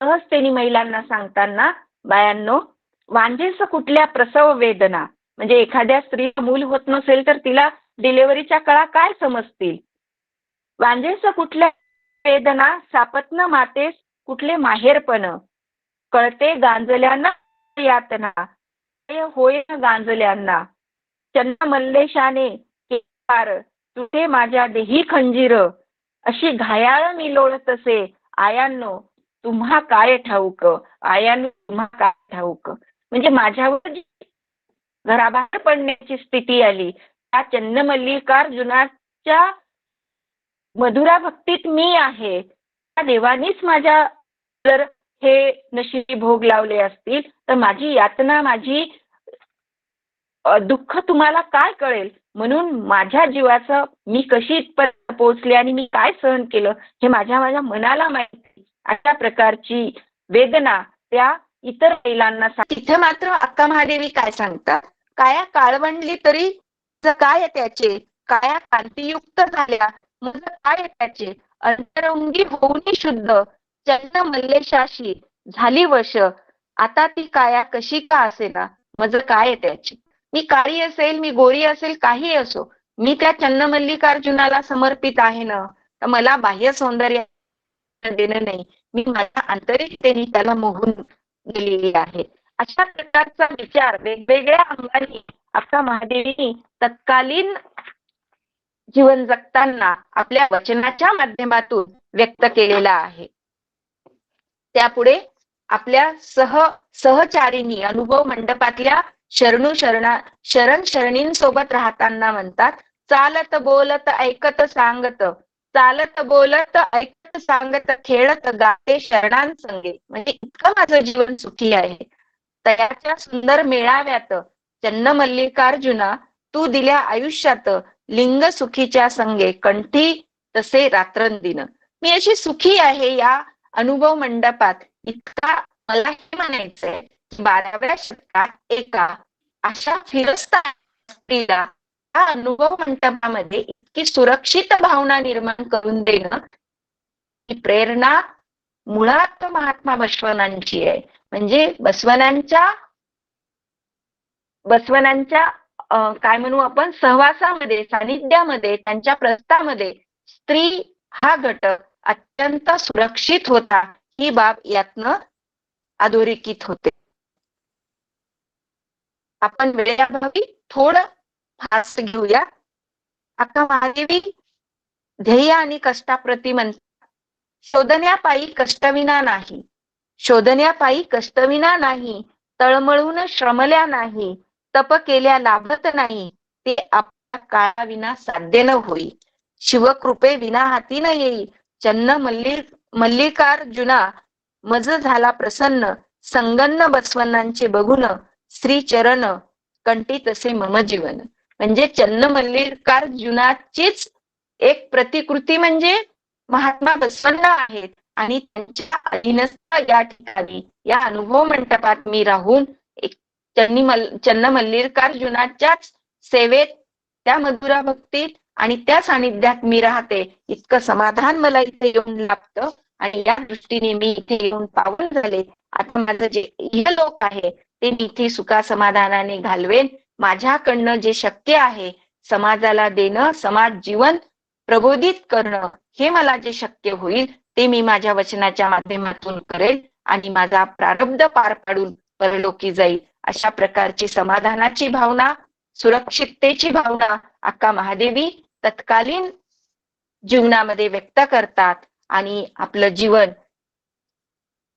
सहजतेने महिलांना सांगताना, बायांनो, वांझेस कुठल्या प्रसव वेदना, म्हणजे एखाद्या स्त्रीला मूल होत नसेल तर तिला डिलिव्हरीच्या कळा काय समजतील. वांझेस कुठल्या वेदना, सापत्न मातेस कुठले माहेरपण, कळते गांजल्यांना यातना, होय गांजल्यांना, चन्ना मल्लेशाने केकार, तुझे माझ्या देही खंजीर, अशी घायाळ मी लोळत असे, आयांनो तुम्हा काय ठाऊक, आयांनो तुम्हा काय ठाऊक. म्हणजे माझ्यावर जी घराबाहेर पडण्याची स्थिती आली, त्या चन्नमल्लिकार्जुनाच्या मधुरा भक्तीत मी आहे. त्या देवानीच माझ्या जर हे नशिबी भोग लावले असतील तर माझी यातना, माझी दुःख तुम्हाला काय कळेल. म्हणून माझ्या जीवाचं मी कशी इथपर्यंत पोहोचले आणि मी काय सहन केलं हे माझ्या मनाला माहिती. अशा प्रकारची वेदना त्या इतर महिलांना तिथे मात्र अक्का महादेवी काय सांगतात, काया काळवंडली तरी काय त्याचे, काया कांतीयुक्त झाल्या मग काय त्याचे, अंतरंगी होऊनी शुद्ध, चन्न मल्लेशाशी झाली वश, आता ती काया कशी का असेना, मज काय त्याची. मी काळी असेल, मी गोरी असेल, काही असो, मी त्या चन्नमल्लिकार्जुनाला समर्पित आहे ना, तर मला बाह्य सौंदर्य देणं नाही, मी माझ्या आंतरिकतेने त्याला मोहून गेलेली आहे. अशा प्रकारचा विचार वेगवेगळ्या अंगाने अक्का महादेवीनी तत्कालीन जीवन जगताना आपल्या वचनाच्या माध्यमातून व्यक्त केलेला आहे. त्यापुढे आपल्या सहचारिणी अनुभव मंडपातल्या शरण शरणींसोबत राहताना म्हणतात, चालत बोलत ऐकत सांगत, चालत बोलत ऐकत सांगत, खेळत गाते शरणांसंगे. म्हणजे इतकं माझं जीवन सुखी आहे. तयाच्या सुंदर मेळाव्यात चन्नमल्लिकार्जुना तू दिल्या आयुष्यात, लिंग सुखीच्या संगे कंठी तसे रात्रंदिन. मी अशी सुखी आहे या अनुभव मंडपात. इतका मला हे म्हणायचंय, 12व्या शतकात एका अशा फिरस्ता स्त्रीला या अनुभव मंडपामध्ये इतकी सुरक्षित भावना निर्माण करून देणं, ही प्रेरणा मुळात महात्मा बसवण्णांची आहे. म्हणजे बसवण्णांच्या काय म्हणू आपण, सहवासामध्ये, सानिध्यामध्ये, त्यांच्या प्रस्थामध्ये स्त्री हा घटक अत्यंत सुरक्षित होता. ही बाब यातनं अधोरेखित होते. आपण वेळेअभावी थोडं फास घेऊया. अक्का महादेवी ध्येय आणि कष्टाप्रती म्हणतात, शोधण्यापायी कष्टविना नाही, शोधण्यापायी कष्टविना नाही, तळमळून श्रमल्या नाही, तप केल्या लाभत नाही, ते आपल्या काळाविना साध्य न होई, शिवकृपे विना हाती न येई, चन्न मल्लिकार्जुना मज झाला प्रसन्न, संगन्न बसवण्णांचे बघून, श्री चरण कंठी तसे मम जीवन. म्हणजे चन्न मल्लिकार्जुनाचीच एक प्रतिकृती म्हणजे महात्मा बसवण्ण आहेत आणि त्यांच्या अधीनस्थ या ठिकाणी या अनुभव मंडपात मी राहून चन्न मल्लिकार्जुनाच्याच सेवेत, त्या मधुरा भक्तीत आणि त्या सानिध्यात मी राहते. इतकं समाधान मला इथे येऊन लाभतं आणि या दृष्टीने मी इथे येऊन पावन झाले. आता माझं जे इहलोक आहे ते मी इथे सुखा समाधानाने घालवेन. माझ्याकडनं जे शक्य आहे समाजाला देणं, समाज जीवन प्रबोधित करणं, हे मला जे शक्य होईल ते मी माझ्या वचनाच्या माध्यमातून करेल आणि माझा प्रारब्ध पार पाडून परलोकी जाईल. अशा प्रकारची समाधानाची भावना, सुरक्षिततेची भावना अक्का महादेवी तत्कालीन जीवनामध्ये व्यक्त करतात आणि आपलं जीवन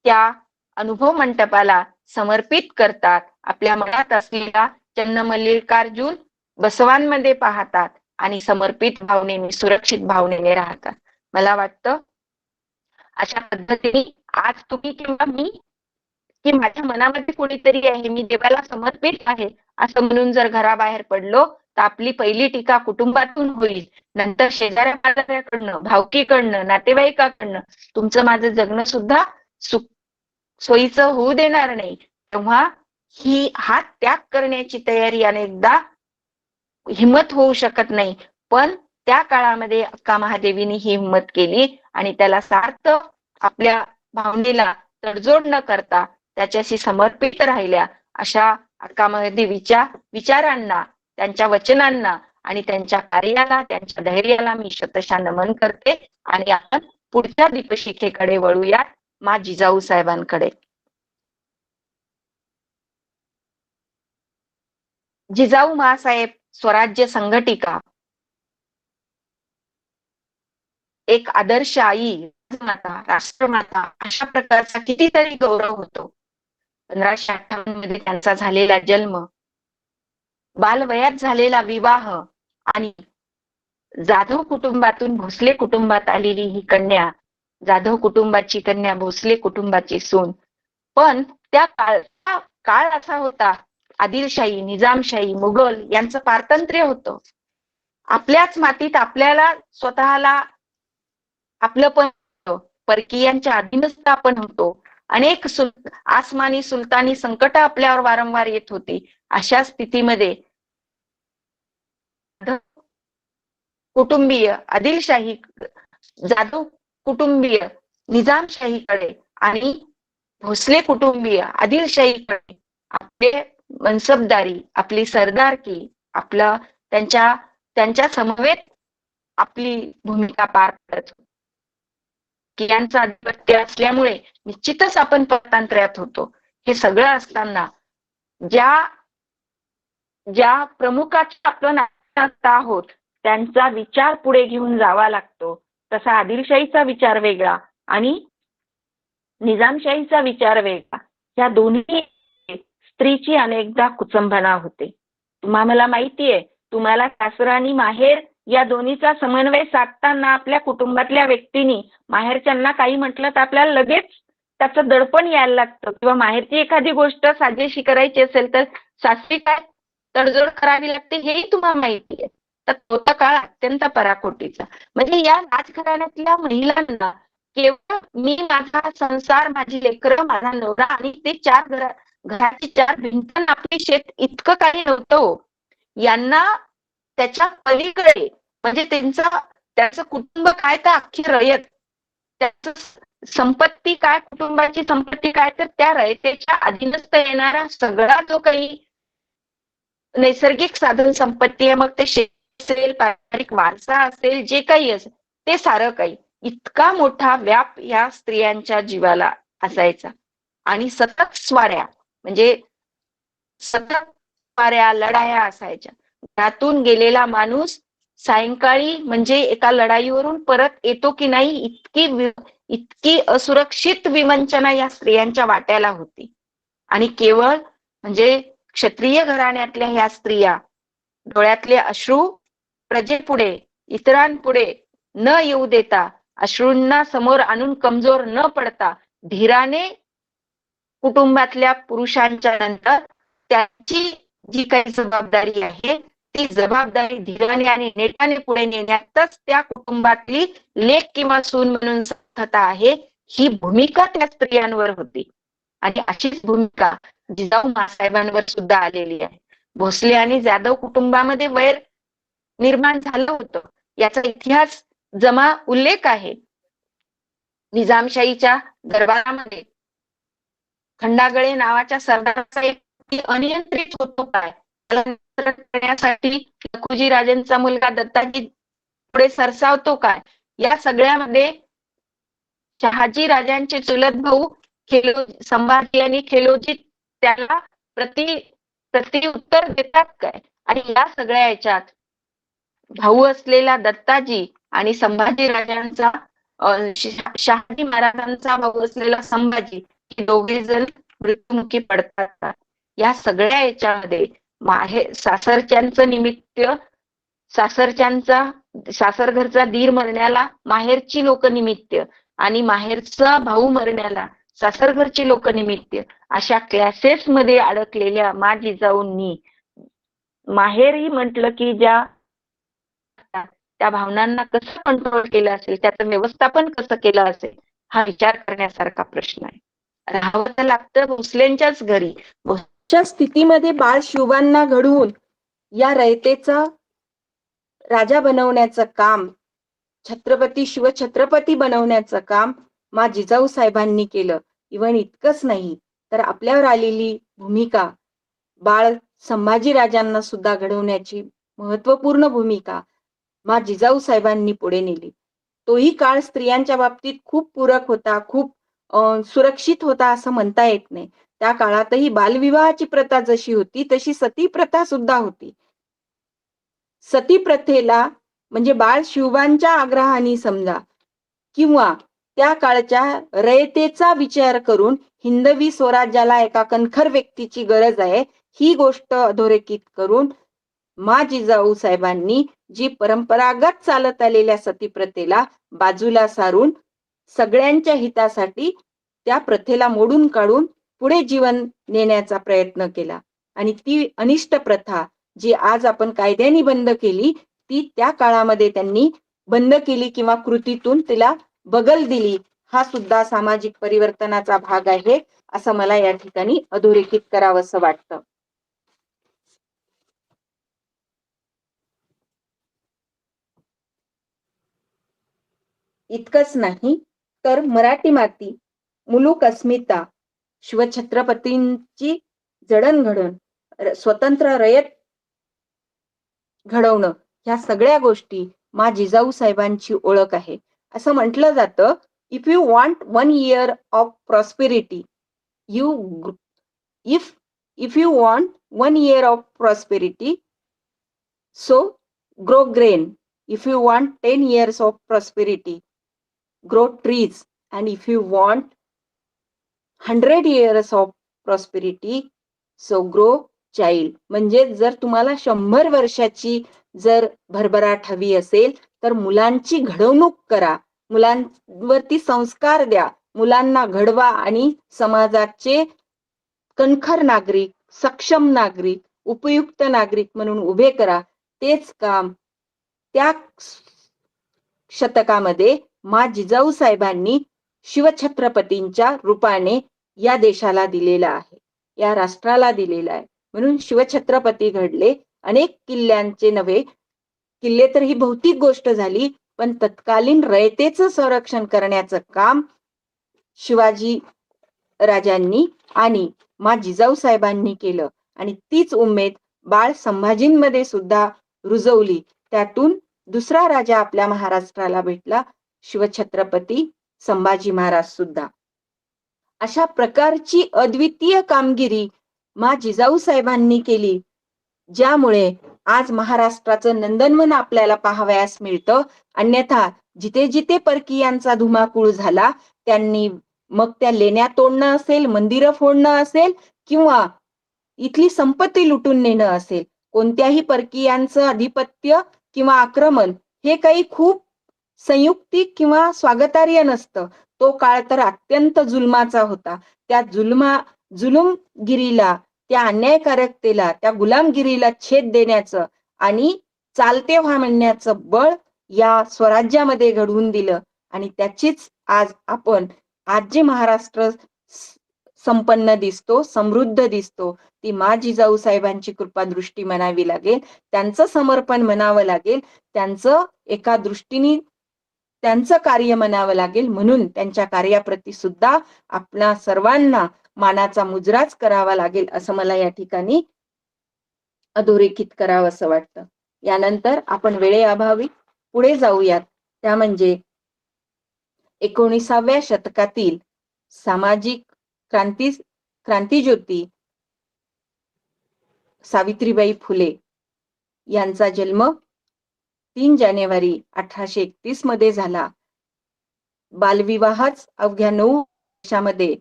त्या अनुभव मंडपाला समर्पित करतात. आपल्या मनात असलेला चन्नमल्लिकार्जुन बसवांमध्ये पाहतात आणि समर्पित भावनेने, सुरक्षित भावनेने राहतात. मला वाटतं अशा पद्धतीने आज तुम्ही किंवा मी की माझ्या मनामध्ये कोणीतरी आहे, मी देवाला समर्पित आहे असं म्हणून जर घराबाहेर पडलो तर आपली पहिली टीका कुटुंबातून होईल, नंतर शेजाऱ्या पाजाऱ्याकडनं, भावकीकडनं, नातेवाईकाकडनं. तुमचं माझं जगणं सुद्धा सोयीचं होऊ देणार नाही. तेव्हा हा त्याग करण्याची तयारी अनेकदा हिम्मत होऊ शकत नाही, पण त्या काळामध्ये अक्का महादेवीने ही हिम्मत केली आणि त्याला सार्थ आपल्या भावनेला तडजोड न करता त्याच्याशी समर्पित राहिल्या. अशा अक्का महादेवीच्या विचारांना, त्यांच्या वचनांना आणि त्यांच्या कार्याला, त्यांच्या धैर्याला मी शतशः नमन करते. आणि आपण पुढच्या दीपशिखेकडे वळूया, मा जिजाऊ साहेबांकडे. जिजाऊ मासाहेब स्वराज्य संघटिका, एक आदर्श आई, माता, राष्ट्रमाता, अशा प्रकारचा कितीतरी गौरव होतो. 1558 मध्ये त्यांचा झालेला जन्म, बालवयात झालेला विवाह आणि जाधव कुटुंबातून भोसले कुटुंबात आलेली ही कन्या, जाधव कुटुंबाची कन्या, भोसले कुटुंबाची सून. पण त्या काळ असा होता, आदिलशाही, निजामशाही, मुघल यांचं पारतंत्र्य होतं. आपल्याच मातीत आपल्याला स्वतःला आपलं पण परकीयांच्या अधीनस्थ आपण होतो. अनेक आसमानी सुलतानी संकट आपल्यावर वारंवार येत होती. अशा स्थितीमध्ये कुटुंबीय आदिलशाही, जाधव कुटुंबीय निजामशाहीकडे आणि भोसले कुटुंबीय आदिलशाहीकडे आपले मनसबदारी, आपली सरदारकी, आपलं त्यांच्या समवेत आपली भूमिका पार पडत. यांचं आधिपत्य असल्यामुळे निश्चितच आपण पारतंत्र्यात होतो. हे सगळं असताना ज्या प्रमुखाच्या आपण आहोत त्यांचा विचार पुढे घेऊन जावा लागतो. तसा आदिलशाहीचा विचार वेगळा आणि निजामशाहीचा विचार वेगळा. या दोन्ही स्त्रीची अनेकदा कुचंबना होते. मला माहितीये, तुम्हाला सासर आणि माहेर या दोन्हीचा समन्वय साधताना आपल्या कुटुंबातल्या व्यक्तींनी माहेरच्यांना काही म्हटलं तर आपल्याला लगेच त्याचं दडपण यायला लागतं. किंवा माहेरची एखादी गोष्ट साजेशी करायची असेल तर सासरी काय तडजोड करावी लागते हेही तुम्हाला माहिती आहे. तर तो काळ अत्यंत पराकोटीचा. म्हणजे या राजघराण्यातल्या महिलांना केवळ मी, माझा संसार, माझी लेकरं, माझा नवरा आणि ते घराची चार भिंत आपली शेत इतकं काही नव्हतं हो. यांना त्याच्या पलीकडे म्हणजे त्याचं कुटुंब काय तर अख्खी रयत, त्याचं संपत्ती काय, कुटुंबाची संपत्ती काय, तर त्या रयतेच्या अधीनस्थ येणारा सगळा जो काही नैसर्गिक साधन संपत्ती आहे, मग ते शेत असेल, पारंपरिक वारसा असेल, जे काही असेल ते सारं काही, इतका मोठा व्याप या स्त्रियांच्या जीवाला असायचा. आणि सतत स्वाऱ्या, म्हणजे सतत स्वाऱ्या, लढाया असायच्या. त्यातून गेलेला माणूस सायंकाळी म्हणजे एका लढाईवरून परत येतो की नाही इतकी असुरक्षित विवंचना या स्त्रियांच्या वाट्याला होती. आणि केवळ म्हणजे क्षत्रिय घराण्यातल्या ह्या स्त्रिया डोळ्यातले अश्रू प्रजेपुढे, इतरांपुढे न येऊ देता, अश्रूंना समोर आणून कमजोर न पडता, धीराने कुटुंबातल्या पुरुषांच्या नंतर त्यांची जी काही जबाबदारी आहे ती जबाबदारी धीराने आणि नेटाने पुढे नेण्यातच त्या कुटुंबातली लेक किंवा सून म्हणून सार्थकता आहे, ही भूमिका त्या स्त्रियांवर होती. आणि अशीच भूमिका जिजाऊ मासाहेबांवर सुद्धा आलेली आहे. भोसले आणि जाधव कुटुंबामध्ये वैर निर्माण झालं होतं, याचा इतिहास उल्लेख आहे. निजामशाहीच्या दरबारामध्ये खंडागळे नावाच्या सरदाराचा एक अनियंत्रित होतो काय, करण्यासाठी लखुजी राजेंचा मुलगा दत्ताजी पुढे सरसावतो काय, या सगळ्यामध्ये शहाजी राजांचे चुलत भाऊ संभाजी आणि खेलोजी त्याला प्रति उत्तर देतात काय. आणि या सगळ्या याच्यात भाऊ असलेला दत्ताजी आणि संभाजी राजांचा शहाजी महाराजांचा भाऊ असलेला संभाजी, हे दोघे जण मृत्युमुखी पडतात. या सगळ्या याच्यामध्ये सासरच्यांचं निमित्त, सासर घरचा दीर मरण्याला माहेरची लोक निमित्त आणि माहेरचा भाऊ मरण्याला सासर घरची लोक निमित्त, अशा क्लासेस मध्ये अडकलेल्या मा जिजाऊंनी माहेरही म्हटलं की त्या भावनांना कसं कंट्रोल केलं असेल, त्याचं व्यवस्थापन कसं केलं असेल, हा विचार करण्यासारखा प्रश्न आहे. राहावं तर लागतं भोसलेंच्याच घरी. च्या स्थितीमध्ये बाळ शिवबांना घडवून या रयतेचा राजा बनवण्याचं काम, छत्रपती शिवछत्रपती बनवण्याचं काम मा जिजाऊ साहेबांनी केलं. इव्हन इतकंच नाही तर आपल्यावर आलेली भूमिका बाळ संभाजी राजांना सुद्धा घडवण्याची महत्वपूर्ण भूमिका मा जिजाऊ साहेबांनी पुढे नेली. तोही काळ स्त्रियांच्या बाबतीत खूप पूरक होता, खूप सुरक्षित होता असं म्हणता येत नाही. त्या काळातही बालविवाहाची प्रथा जशी होती तशी सती प्रथा सुद्धा होती. सती प्रथेला म्हणजे बाळ शिवबांच्या आग्रहाने समजा किंवा त्या काळच्या रयतेचा विचार करून हिंदवी स्वराज्याला एका कणखर व्यक्तीची गरज आहे, ही गोष्ट अधोरेखित करून मा जिजाऊ साहेबांनी जी परंपरागत चालत आलेल्या सती प्रथेला बाजूला सारून सगळ्यांच्या हितासाठी त्या प्रथेला मोडून काढून पुढे जीवन नेण्याचा प्रयत्न केला. आणि ती अनिष्ट प्रथा जी आज आपण कायद्याने बंद केली, ती त्या काळामध्ये त्यांनी बंद केली किंवा कृतीतून तिला बगल दिली. हा सुद्धा सामाजिक परिवर्तनाचा भाग आहे असं मला या ठिकाणी अधोरेखित करावंसं वाटतं. इतकंच नाही तर मराठी माती, मुलूक अस्मिता, शिवछत्रपतींची जडणघडण, स्वतंत्र रयत घडवणं, ह्या सगळ्या गोष्टी मा जिजाऊ साहेबांची ओळख आहे. असं म्हटलं जातं, if you want 1 year of prosperity if you want 1 year of prosperity so grow grain. If you want 10 years of prosperity grow trees, and if you want 100 years of prosperity so grow child. म्हणजे जर तुम्हाला 100 वर्षाची जर भरभराट हवी असेल तर मुलांची घडवणूक करा, मुलांवरती संस्कार द्या, मुलांना घडवा आणि समाजाचे कणखर नागरिक, सक्षम नागरिक, उपयुक्त नागरिक म्हणून उभे करा. तेच काम त्या शतकामध्ये मा जिजाऊ साहेबांनी शिवछत्रपतींच्या रूपाने या देशाला दिलेला आहे, या राष्ट्राला दिलेला आहे. म्हणून शिवछत्रपती घडले. अनेक किल्ल्यांचे नव्हे, किल्ले तर ही भौतिक गोष्ट झाली, पण तत्कालीन रयतेचं संरक्षण करण्याचं काम शिवाजी राजांनी आणि मा जिजाऊ साहेबांनी केलं. आणि तीच उमेद बाळ संभाजींमध्ये सुद्धा रुजवली. त्यातून दुसरा राजा आपल्या महाराष्ट्राला भेटला, शिवछत्रपती संभाजी महाराज सुद्धा. अशा प्रकारची अद्वितीय कामगिरी मा जिजाऊ साहेबांनी केली, ज्यामुळे आज महाराष्ट्राचं नंदनवन आपल्याला पाहावयास मिळतं. अन्यथा जिथे जिथे परकीयांचा धुमाकूळ झाला, त्यांनी मग त्या लेण्या तोडणं असेल, मंदिरं फोडणं असेल किंवा इथली संपत्ती लुटून नेणं असेल, कोणत्याही परकीयांचं अधिपत्य किंवा आक्रमण हे काही खूप संयुक्तिक किंवा स्वागतार्ह नसतं. तो काळ तर अत्यंत जुलमाचा होता. त्या जुलुमगिरीला, त्या अन्यायकारकतेला, त्या गुलामगिरीला छेद देण्याचं आणि चालते व्हा म्हणण्याचं बळ या स्वराज्यामध्ये घडवून दिलं. आणि त्याचीच आज आपण जे महाराष्ट्र संपन्न दिसतो, समृद्ध दिसतो, ती मा जिजाऊ साहेबांची कृपा दृष्टी म्हणावी लागेल, त्यांचं समर्पण म्हणावं लागेल, त्यांचं एका दृष्टीने त्यांचं कार्य म्हणावं लागेल. म्हणून त्यांच्या कार्याप्रती सुद्धा आपल्या सर्वांना मानाचा मुजराच करावा लागेल असं मला या ठिकाणी अधोरेखित करावं असं वाटतं. यानंतर आपण वेळेअभावी पुढे जाऊयात. त्या म्हणजे 19व्या शतकातील सामाजिक क्रांतिज्योती सावित्रीबाई फुले यांचा जन्म 3 जानेवारी 1831 मध्ये झाला. बालविवाहच अवघ्या 9 वर्षामध्ये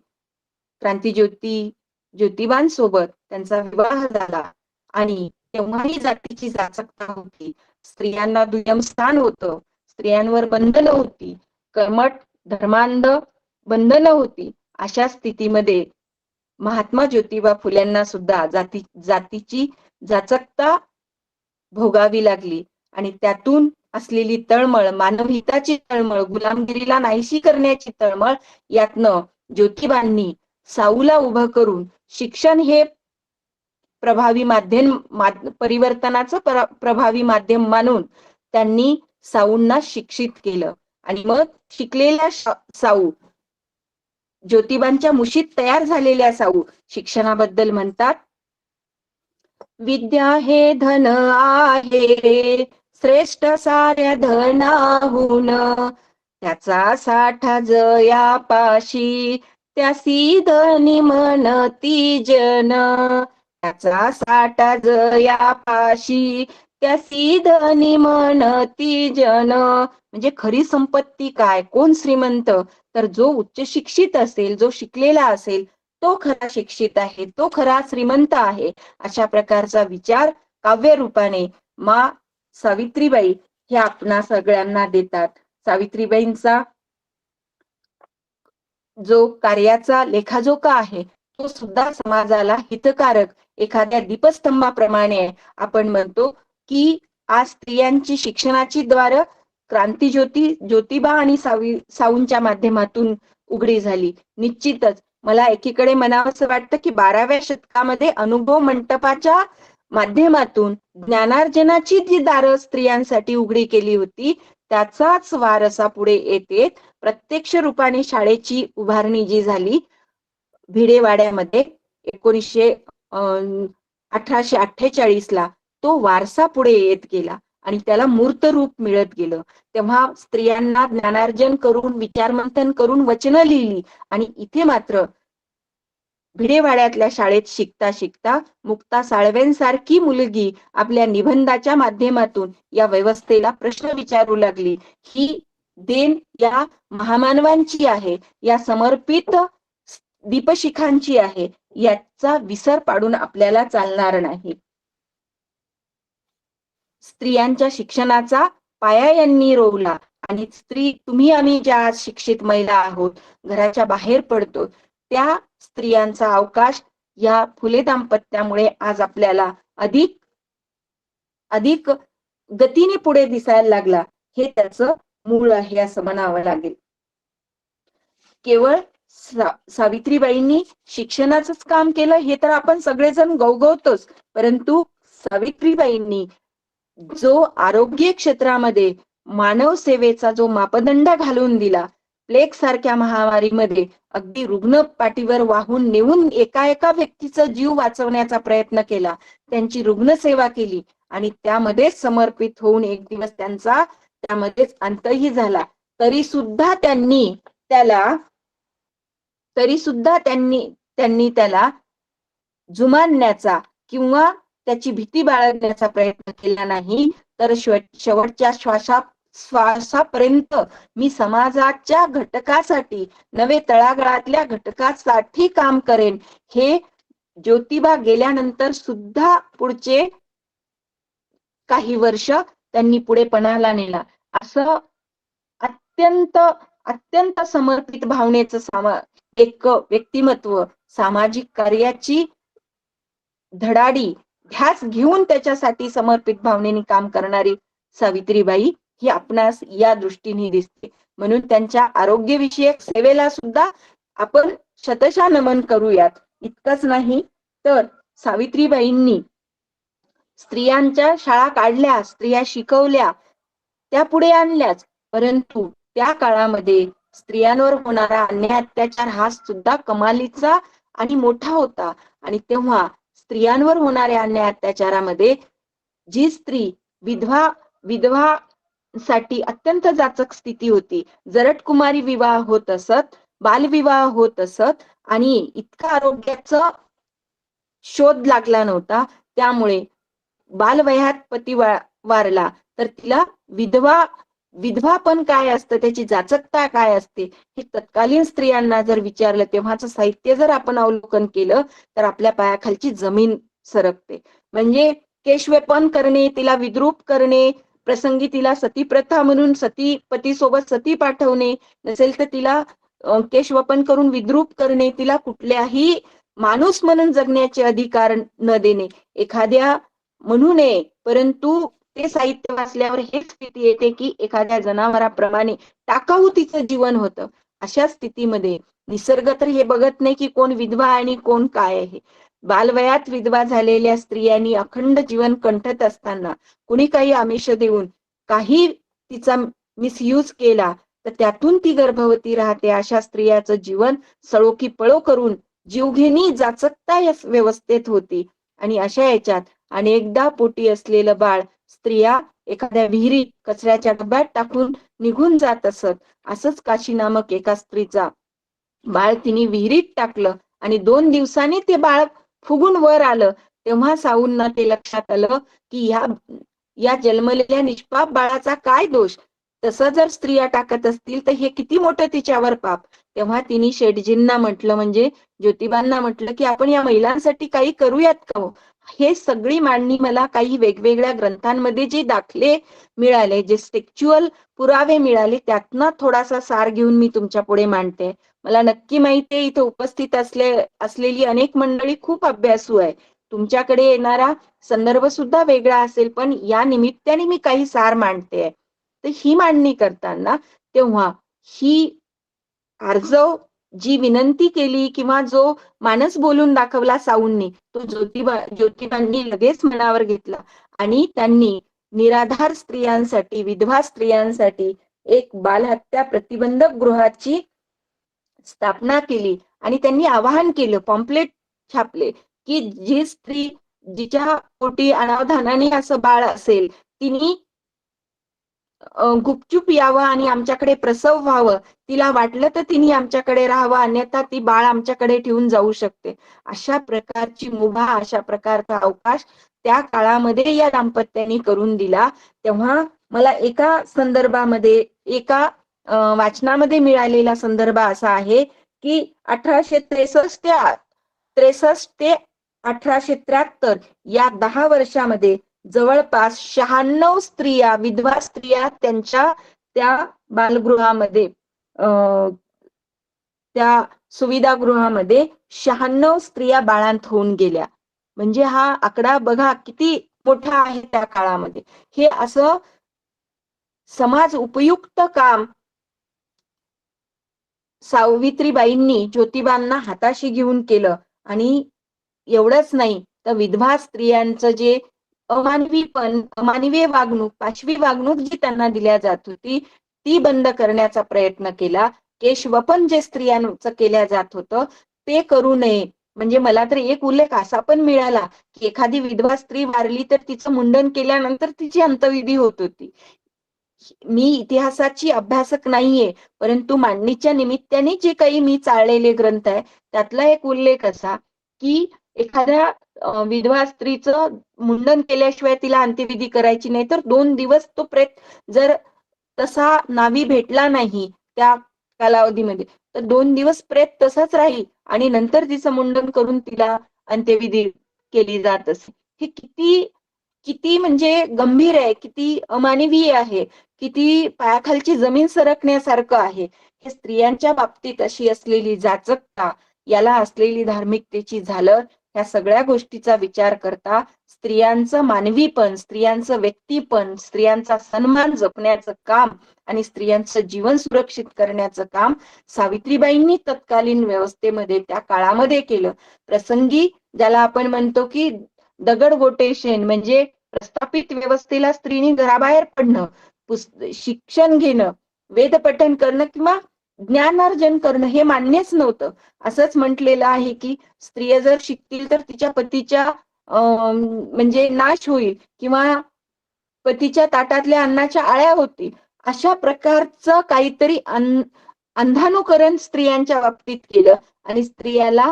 ज्योतिबांसोबत त्यांचा विवाह झाला आणि तेव्हाही जातीची जाचकता होती. स्त्रियांना दुय्यम स्थान होतं. स्त्रियांवर बंधनं होती. कर्मठ धर्मांध बंधनं होती. अशा स्थितीमध्ये महात्मा ज्योतिबा फुल्यांना सुद्धा जातीची जाचकता भोगावी लागली आणि त्यातून असलेली तळमळ, मानवहिताची तळमळ, गुलामगिरीला नाहीशी करण्याची तळमळ, यातनं ज्योतिबांनी साऊला उभं करून शिक्षण हे प्रभावी परिवर्तनाचं प्रभावी माध्यम मानून त्यांनी साऊंना शिक्षित केलं आणि मग शिकलेल्या साऊ, ज्योतिबांच्या मुशीत तयार झालेल्या साऊ शिक्षणाबद्दल म्हणतात, विद्या हे धन आहे श्रेष्ठ साऱ्या धनाहून, त्याचा साठा जयापाशी त्यासी धनी म्हणती जन, त्याचा साठा जयापाशी त्यासी धनी म्हणती जन. म्हणजे खरी संपत्ती काय, कोण श्रीमंत, तर जो उच्च शिक्षित असेल, जो शिकलेला असेल तो खरा शिक्षित आहे, तो खरा श्रीमंत आहे. अशा प्रकारचा विचार काव्य रूपाने मा सावित्रीबाई हे आपणा सगळ्यांना देतात. सावित्रीबाईंचा जो कार्याचा लेखाजोखा आहे तो सुद्धा समाजाला हितकारक एखाद्या दीपस्तंभाप्रमाणे आपण म्हणतो की आज स्त्रियांची शिक्षणाची द्वार क्रांतीज्योती ज्योतिबा आणि साऊंच्या माध्यमातून उघडी झाली. निश्चितच मला एकीकडे म्हणावंसं वाटतं की 12व्या शतकामध्ये अनुभव मंटपाच्या माध्यमातून ज्ञानार्जनाची जी दारं स्त्रियांसाठी उघडी केली होती त्याचाच वारसा पुढे येते. प्रत्यक्ष रूपाने शाळेची उभारणी जी झाली भिडेवाड्यामध्ये 1848 ला, तो वारसा पुढे येत गेला आणि त्याला मूर्त रूप मिळत गेलं. तेव्हा स्त्रियांना ज्ञानार्जन करून, विचारमंथन करून वचनं लिहिली आणि इथे मात्र भिडेवाड्यातल्या शाळेत शिकता शिकता मुक्ता साळवेंसारखी मुलगी आपल्या निबंधाच्या माध्यमातून या व्यवस्थेला प्रश्न विचारू लागली. ही देण या महामानवांची आहे, या समर्पित दीपशिखांची आहे, याचा विसर पाडून आपल्याला चालणार नाही. स्त्रियांच्या शिक्षणाचा पाया यांनी रोवला आणि तुम्ही आम्ही ज्या शिक्षित महिला आहोत, घराच्या बाहेर पडतो, त्या स्त्रियांचा अवकाश या फुले दाम्पत्यामुळे आज आपल्याला अधिक गतीने पुढे दिसायला लागला. हे त्याचं मूळ आहे असं म्हणावं लागेल. केवळ सावित्रीबाईंनी शिक्षणाचंच काम केलं हे तर आपण सगळेजण गवगवतोच, परंतु सावित्रीबाईंनी जो आरोग्य क्षेत्रामध्ये मानव सेवेचा जो मापदंड घालून दिला, प्लेग सारख्या महामारीमध्ये अगदी रुग्ण पाठीवर वाहून नेऊन एका व्यक्तीचा जीव वाचवण्याचा प्रयत्न केला, त्यांची रुग्णसेवा केली आणि त्यामध्येच समर्पित होऊन एक दिवस त्यांचा त्यामध्येच अंतही झाला. तरी सुद्धा त्यांनी त्याला जुमानण्याचा किंवा त्याची भीती बाळगण्याचा प्रयत्न केला नाही, तर शेवटच्या श्वासापर्यंत मी समाजाच्या घटकासाठी, नवे तळागाळातल्या घटकासाठी काम करेन, हे ज्योतिबा गेल्यानंतर सुद्धा पुढचे काही वर्ष त्यांनी पुढे पणाला नेला. असं अत्यंत समर्पित भावनेचं एक व्यक्तिमत्व, सामाजिक कार्याची धडाडी ध्यास घेऊन त्याच्यासाठी समर्पित भावनेने काम करणारी सावित्रीबाई ही आपणास या दृष्टीने दिसते. म्हणून त्यांच्या आरोग्यविषयक सेवेला सुद्धा आपण शतशः नमन करूयात. इतकंच नाही तर सावित्रीबाईंनी स्त्रियांच्या शाळा काढल्या, स्त्रिया शिकवल्या, त्या पुढे आणल्याच, परंतु त्या काळामध्ये स्त्रियांवर होणारा अन्याय अत्याचार हा सुद्धा कमालीचा आणि मोठा होता. आणि तेव्हा स्त्रियांवर होणाऱ्या अन्याय अत्याचारामध्ये जी स्त्री विधवा साठी अत्यंत जाचक स्थिती होती, जरटकुमारी विवाह होत असत, बालविवाह होत असत आणि इतका आरोग्याचा शोध लागला नव्हता, त्यामुळे बालवयात पती वारला तर तिला विधवा विधवापण काय असतं, त्याची जाचकता काय असते, हे तत्कालीन स्त्रियांना जर विचारलं, तेव्हाचं साहित्य जर आपण अवलोकन केलं तर आपल्या पायाखालची जमीन सरकते. म्हणजे केशवेपण करणे, तिला विद्रूप करणे, प्रसंगी तिला सतीप्रथा म्हणून सती पतीसोबत सती पाठवणे, नसेल तर तिला केशवपन करून विद्रूप करणे, तिला कुठल्याही माणूस म्हणून जगण्याचे अधिकार न देणे. एखाद्या म्हणू नये, परंतु ते साहित्य वाचल्यावर हेच स्थिती येते की एखाद्या जनावराप्रमाणे टाकाऊ तिचं जीवन होतं. अशा स्थितीमध्ये निसर्ग तर हे बघत नाही की कोण विधवा आणि कोण काय आहे. बालवयात विधवा झालेल्या स्त्रियांनी अखंड जीवन कंठत असताना कुणी काही आमिष देऊन काही तिचा मिसयूज केला तर त्यातून ती गर्भवती राहते. अशा स्त्रियाचं जीवन सळो की पळो करून जीवघेणी जाचकता या व्यवस्थेत होती. आणि अशा याच्यात अनेकदा पोटी असलेलं बाळ स्त्रिया एखाद्या विहिरीत कचऱ्याच्या डब्यात टाकून निघून जात असत. असंच काशी नामक एका स्त्रीचा बाळ तिने विहिरीत टाकलं आणि 2 दिवसांनी ते बाळ फुगून वर आलं. तेव्हा साऊंना ते लक्षात आलं की या जन्मलेल्या निष्पाप बाळाचा काय दोष. तसं जर स्त्रिया टाकत असतील तर हे किती मोठं तिच्यावर पाप. तेव्हा तिने शेठजींना म्हटलं, म्हणजे ज्योतिबांना म्हटलं की आपण या महिलांसाठी काही करूयात का हो. हे सगळी मांडणी मला काही वेगवेगळ्या ग्रंथांमध्ये जे दाखले मिळाले, जे स्टेक्च्युअल पुरावे मिळाले, त्यातनं थोडासा सार घेऊन मी तुमच्या पुढे मांडते. मला नक्की माहिती आहे इथे उपस्थित असलेली अनेक मंडळी खूप अभ्यासू आहे. तुमच्याकडे येणारा संदर्भ सुद्धा वेगळा असेल, पण या निमित्ताने मी काही सार मांडते. तर ही मांडणी करताना तेव्हा ही आर्जव जी विनंती केली किंवा जो मानस बोलून दाखवला साऊंनी, तो ज्योतिबांनी लगेच मनावर घेतला आणि त्यांनी निराधार स्त्रियांसाठी, विधवा स्त्रियांसाठी एक बालहत्या प्रतिबंधक गृहाची स्थापना केली आणि त्यांनी आवाहन केलं, पॉम्पलेट छापले की जी स्त्री जिच्या पोटी अनावधानाने असं बाळ असेल तिने गुपचूप यावं आणि आमच्याकडे प्रसव व्हावं. तिला वाटलं तर तिने आमच्याकडे राहावं, अन्यथा ती बाळ आमच्याकडे ठेवून जाऊ शकते. अशा प्रकारची मुभा, अशा प्रकारचा अवकाश त्या काळामध्ये या दाम्पत्याने करून दिला. तेव्हा मला एका संदर्भामध्ये, एका वाचनामध्ये मिळालेला संदर्भ असा आहे की 1863 ते 1873 या 10 वर्षामध्ये जवळपास 96 स्त्रिया, विधवा स्त्रिया त्यांच्या त्या बालगृहामध्ये, त्या सुविधागृहामध्ये 96 स्त्रिया बाळांत होऊन गेल्या. म्हणजे हा आकडा बघा किती मोठा आहे त्या काळामध्ये. हे असं समाज उपयुक्त काम सावित्रीबाईंनी ज्योतिबांना हाताशी घेऊन केलं. आणि एवढंच नाही तर विधवा स्त्रियांचं जे अमानवीय वागणूक, पाशवी वागणूक जी त्यांना दिल्या जात होती ती बंद करण्याचा प्रयत्न केला. केशवपन जे स्त्रियांचं केल्या जात होतं ते करू नये. म्हणजे मला तर एक उल्लेख असा पण मिळाला की एखादी विधवा स्त्री वारली तर तिचं मुंडन केल्यानंतर तिची अंत्यविधी होत होती. मी इतिहासाची अभ्यासक नाहीये, परंतु मांडणीच्या निमित्ताने जे काही मी चाळलेले ग्रंथ आहे त्यातला एक उल्लेख असा की एखाद्या विधवा स्त्रीचं मुंडन केल्याशिवाय तिला अंत्यविधी करायची नाही, तर 2 दिवस तो प्रेत जर तसा नावी भेटला नाही त्या कालावधीमध्ये तर 2 दिवस प्रेत तसाच राहील आणि नंतर तिचं मुंडन करून तिला अंत्यविधी केली जात असे. हे किती किती म्हणजे गंभीर आहे, किती अमानवीय आहे, किती पायाखालची जमीन सरकण्यासारखं आहे. हे स्त्रियांच्या बाबतीत अशी असलेली जाचकता, याला असलेली धार्मिकतेची झालर, या सगळ्या गोष्टीचा विचार करता स्त्रियांचं मानवीपण, स्त्रियांचं व्यक्तीपण, स्त्रियांचा सन्मान जपण्याचं काम आणि स्त्रियांचं जीवन सुरक्षित करण्याचं काम सावित्रीबाईंनी तत्कालीन व्यवस्थेमध्ये त्या काळामध्ये केलं. प्रसंगी ज्याला आपण म्हणतो की दगडगोटे शेण, म्हणजे प्रस्थापित व्यवस्थेला स्त्रीनी घराबाहेर पडणं, शिक्षण घेणं, वेदपठण करणं किंवा ज्ञानार्जन करणं हे मान्यच नव्हतं. असंच म्हटलेलं आहे की स्त्रिया जर शिकतील तर तिच्या पतीच्या म्हणजे नाश होईल किंवा पतीच्या ताटातल्या अन्नाच्या आळ्या होतील. अशा प्रकारचं काहीतरी अंधानुकरण स्त्रियांच्या बाबतीत केलं आणि स्त्रियाला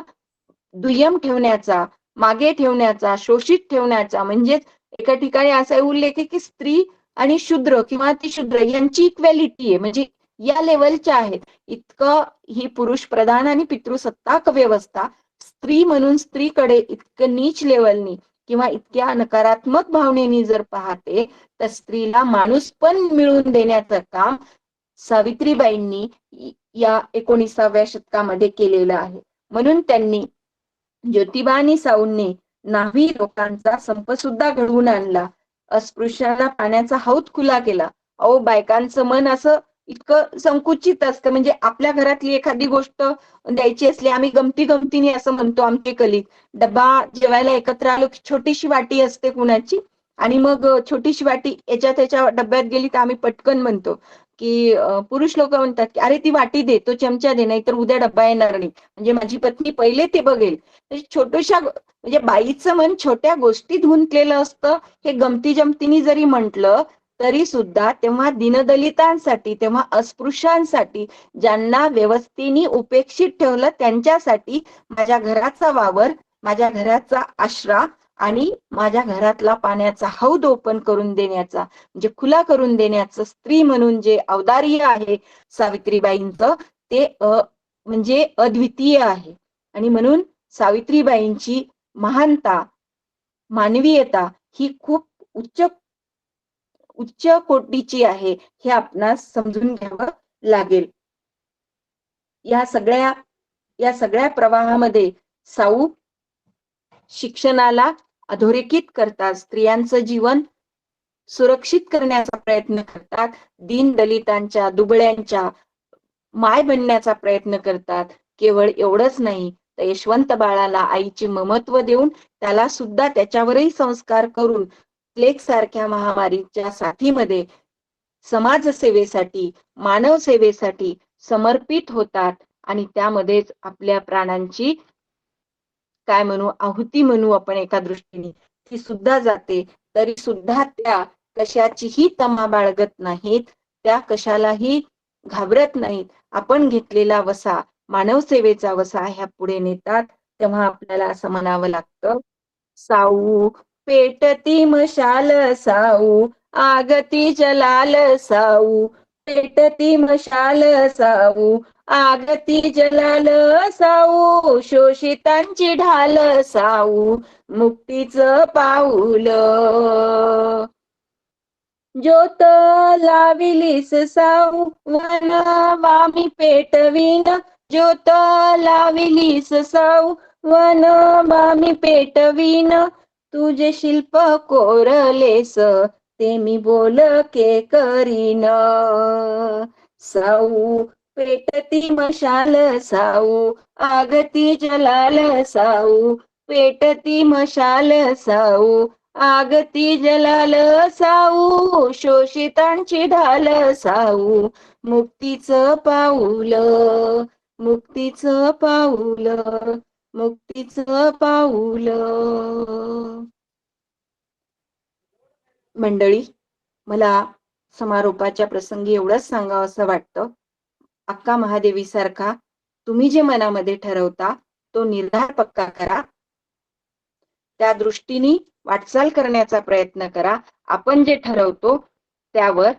दुय्यम ठेवण्याचा, मागे ठेवण्याचा, शोषित ठेवण्याचा, म्हणजेच एका ठिकाणी असा उल्लेख आहे की स्त्री आणि शूद्र किंवा अतिशूद्र यांची इक्वॅलिटी आहे, म्हणजे या लेवलच्या आहेत. इतकं ही पुरुष प्रधान आणि पितृसत्ताक व्यवस्था स्त्री म्हणून स्त्रीकडे इतकं नीच लेवलनी किंवा इतक्या नकारात्मक भावनेनी जर पाहते, तर स्त्रीला माणूस पण मिळवून देण्याचं काम सावित्रीबाईंनी या 19व्या शतकामध्ये केलेलं आहे. म्हणून त्यांनी ज्योतिबा आणि साऊंनी न्हावी लोकांचा संप सुद्धा घडवून आणला. अस्पृश्याला पाण्याचा हौद खुला केला. अहो, बायकांचं मन असं इतकं संकुचित असतं, म्हणजे आपल्या घरातली एखादी गोष्ट द्यायची असली, आम्ही गमती गमतीने असं म्हणतो, आमचे कलिग डब्बा जेवायला एकत्र आलो की छोटीशी वाटी असते कुणाची, आणि मग छोटीशी वाटी याच्या त्याच्या डब्यात गेली तर आम्ही पटकन म्हणतो की पुरुष लोक म्हणतात की अरे ती वाटी दे, तो चमचा दे, नाही तर उद्या डब्बा येणार नाही, म्हणजे माझी पत्नी पहिले ते बघेल. छोट्याशा म्हणजे बाईचं मन छोट्या गोष्टीत गुंतलेलं असतं. हे गमती जमतीने जरी म्हटलं तरी सुद्धा तेव्हा दीनदलितांसाठी, तेव्हा अस्पृश्यांसाठी, ज्यांना व्यवस्थेने उपेक्षित ठेवलं त्यांच्यासाठी माझ्या घराचा वावर, माझ्या घराचा आश्रा आणि माझ्या घरातला पाण्याचा हौद ओपन करून देण्याचा, म्हणजे खुला करून देण्याचं स्त्री म्हणून जे औदार्य आहे सावित्रीबाईंचं, ते म्हणजे अद्वितीय आहे. आणि म्हणून सावित्रीबाईंची महानता, मानवीयता ही खूप उच्च कोटीची आहे, हे आपणास समजून घ्यावं लागेल. या सगळ्या प्रवाहामध्ये साऊ शिक्षणाला अधोरेखित करतात, स्त्रियांचं जीवन सुरक्षित करण्याचा प्रयत्न करतात, दीन दलितांच्या दुबळ्यांच्या माय बनण्याचा प्रयत्न करतात. केवळ एवढंच नाही तर यशवंत बाळाला आईचे ममत्व देऊन त्याला सुद्धा त्याच्यावरही संस्कार करून प्लेग सारख्या महामारीच्या साथीमध्ये समाजसेवेसाठी, मानव सेवेसाठी समर्पित होतात आणि त्यामध्येच आपल्या प्राणांची काय म्हणू, आहुती म्हणू आपण एका दृष्टीने, ती सुद्धा जाते. तरी सुद्धा त्या कशाचीही तमा बाळगत नाहीत, त्या कशालाही घाबरत नाहीत. आपण घेतलेला वसा, मानव सेवेचा वसा ह्या पुढे नेतात. तेव्हा आपल्याला असं म्हणावं लागतं, साऊ पेटती मशाल साऊ, आगती जलाल साऊ, पेटती मशाल साऊ, आगती जलाल साऊ, शोषितांची ढाल साऊ, मुक्तीचं पाऊल. ज्योत लाविलीस साऊ, वन वामी पेटवीन, ज्योत लाविलीस साऊ, वन वामी पेटवीन, तुझे शिल्प कोरलेस, ते मी बोल के करीन. साऊ पेटती मशाल साऊ, आगती जलाल साऊ, पेटती मशाल साऊ, आगती जलाल साऊ, शोषितांची ढाल साऊ, मुक्तीचं पाऊल, मुक्तीचं पाऊल, मुक्तीचं पाऊल. मंडळी, मला समारोपाच्या प्रसंगी एवढंच सांगावं असं वाटतं, अक्का महादेवी सारखा तुम्ही जे मनामध्ये ठरवता तो निर्धार पक्का करा, त्या दृष्टीने वाटचाल करण्याचा प्रयत्न करा. आपण जे ठरवतो त्यावर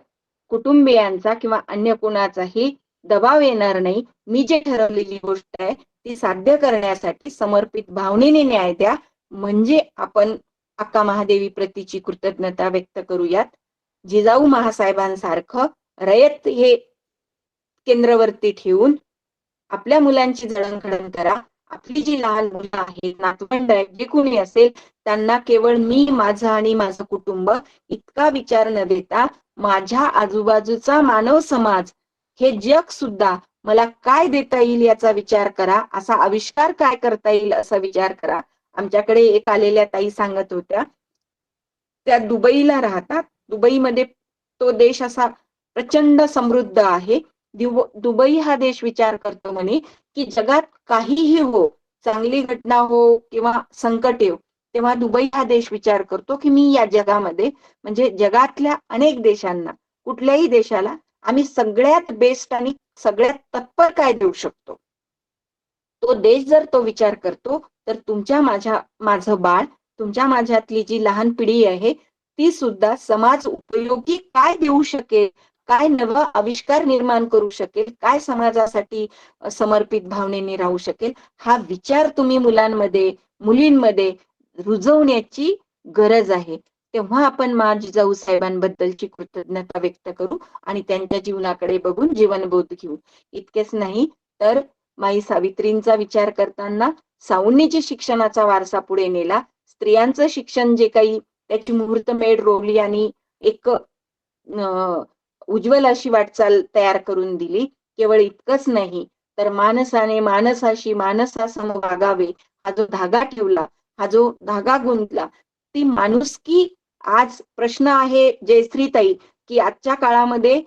कुटुंबियांचा किंवा अन्य कोणाचाही दबाव येणार नाही. मी जे ठरवलेली गोष्ट आहे ती साध्य करण्यासाठी समर्पित भावनेने न्याय द्या, म्हणजे आपण अक्का महादेवी प्रतीची कृतज्ञता व्यक्त करूयात. जिजाऊ महासाहेबांसारखं रयत हे केंद्रवर्ती ठेवून आपल्या मुलांची जडणघडण करा. आपली जी लहान मुलं आहेत, नातवंड आहेत, जे कोणी असेल, त्यांना केवळ मी, माझं आणि माझं कुटुंब इतका विचार न देता माझ्या आजूबाजूचा मानव समाज, हे जग सुद्धा मला काय देता येईल याचा विचार करा, असा आविष्कार काय करता येईल असा विचार करा. आमच्याकडे एक आलेल्या ताई सांगत होत्या, त्या दुबईला राहतात. दुबईमध्ये तो देश असा प्रचंड समृद्ध आहे. दुबई हा देश विचार करतो म्हणे की जगात काहीही हो, चांगली घटना हो किंवा संकट येऊ, तेव्हा दुबई हा देश विचार करतो की मी या जगामध्ये, म्हणजे जगातल्या अनेक देशांना, कुठल्याही देशाला आम्ही सगळ्यात बेस्ट आणि सगळ्यात तत्पर काय देऊ शकतो. तो देश जर तो विचार करतो तर तुमच्या माझं बाळ, तुमच्या माझ्यातली जी लहान पिढी आहे ती सुद्धा समाज उपयोगी काय देऊ शकेल, काय नवा आविष्कार निर्माण करू शकेल, काय समाजासाठी समर्पित भावनेने राहू शकेल, हा विचार तुम्ही मुलांमध्ये मुलींमध्ये रुजवण्याची गरज आहे. तेव्हा आपण मा जिजाऊ साहेबांबद्दलची कृतज्ञता व्यक्त करू आणि त्यांच्या जीवनाकडे बघून जीवनबोध घेऊ. इतकेच नाही तर माई सावित्रींचा विचार करताना साऊंनीची शिक्षणाचा वारसा पुढे नेला. स्त्रियांचं शिक्षण जे काही त्याची मुहूर्तमेढ रोवली आणि एक उज्ज्वल अशी वाटचाल तयार करून दिली. केवळ इतकंच नाही तर माणसाने माणसाशी माणसासम वागावे हा जो धागा ठेवला, हा जो धागा गुंतला, ती माणुसकी. आज प्रश्न आहे जयश्रीताई की आजच्या काळामध्ये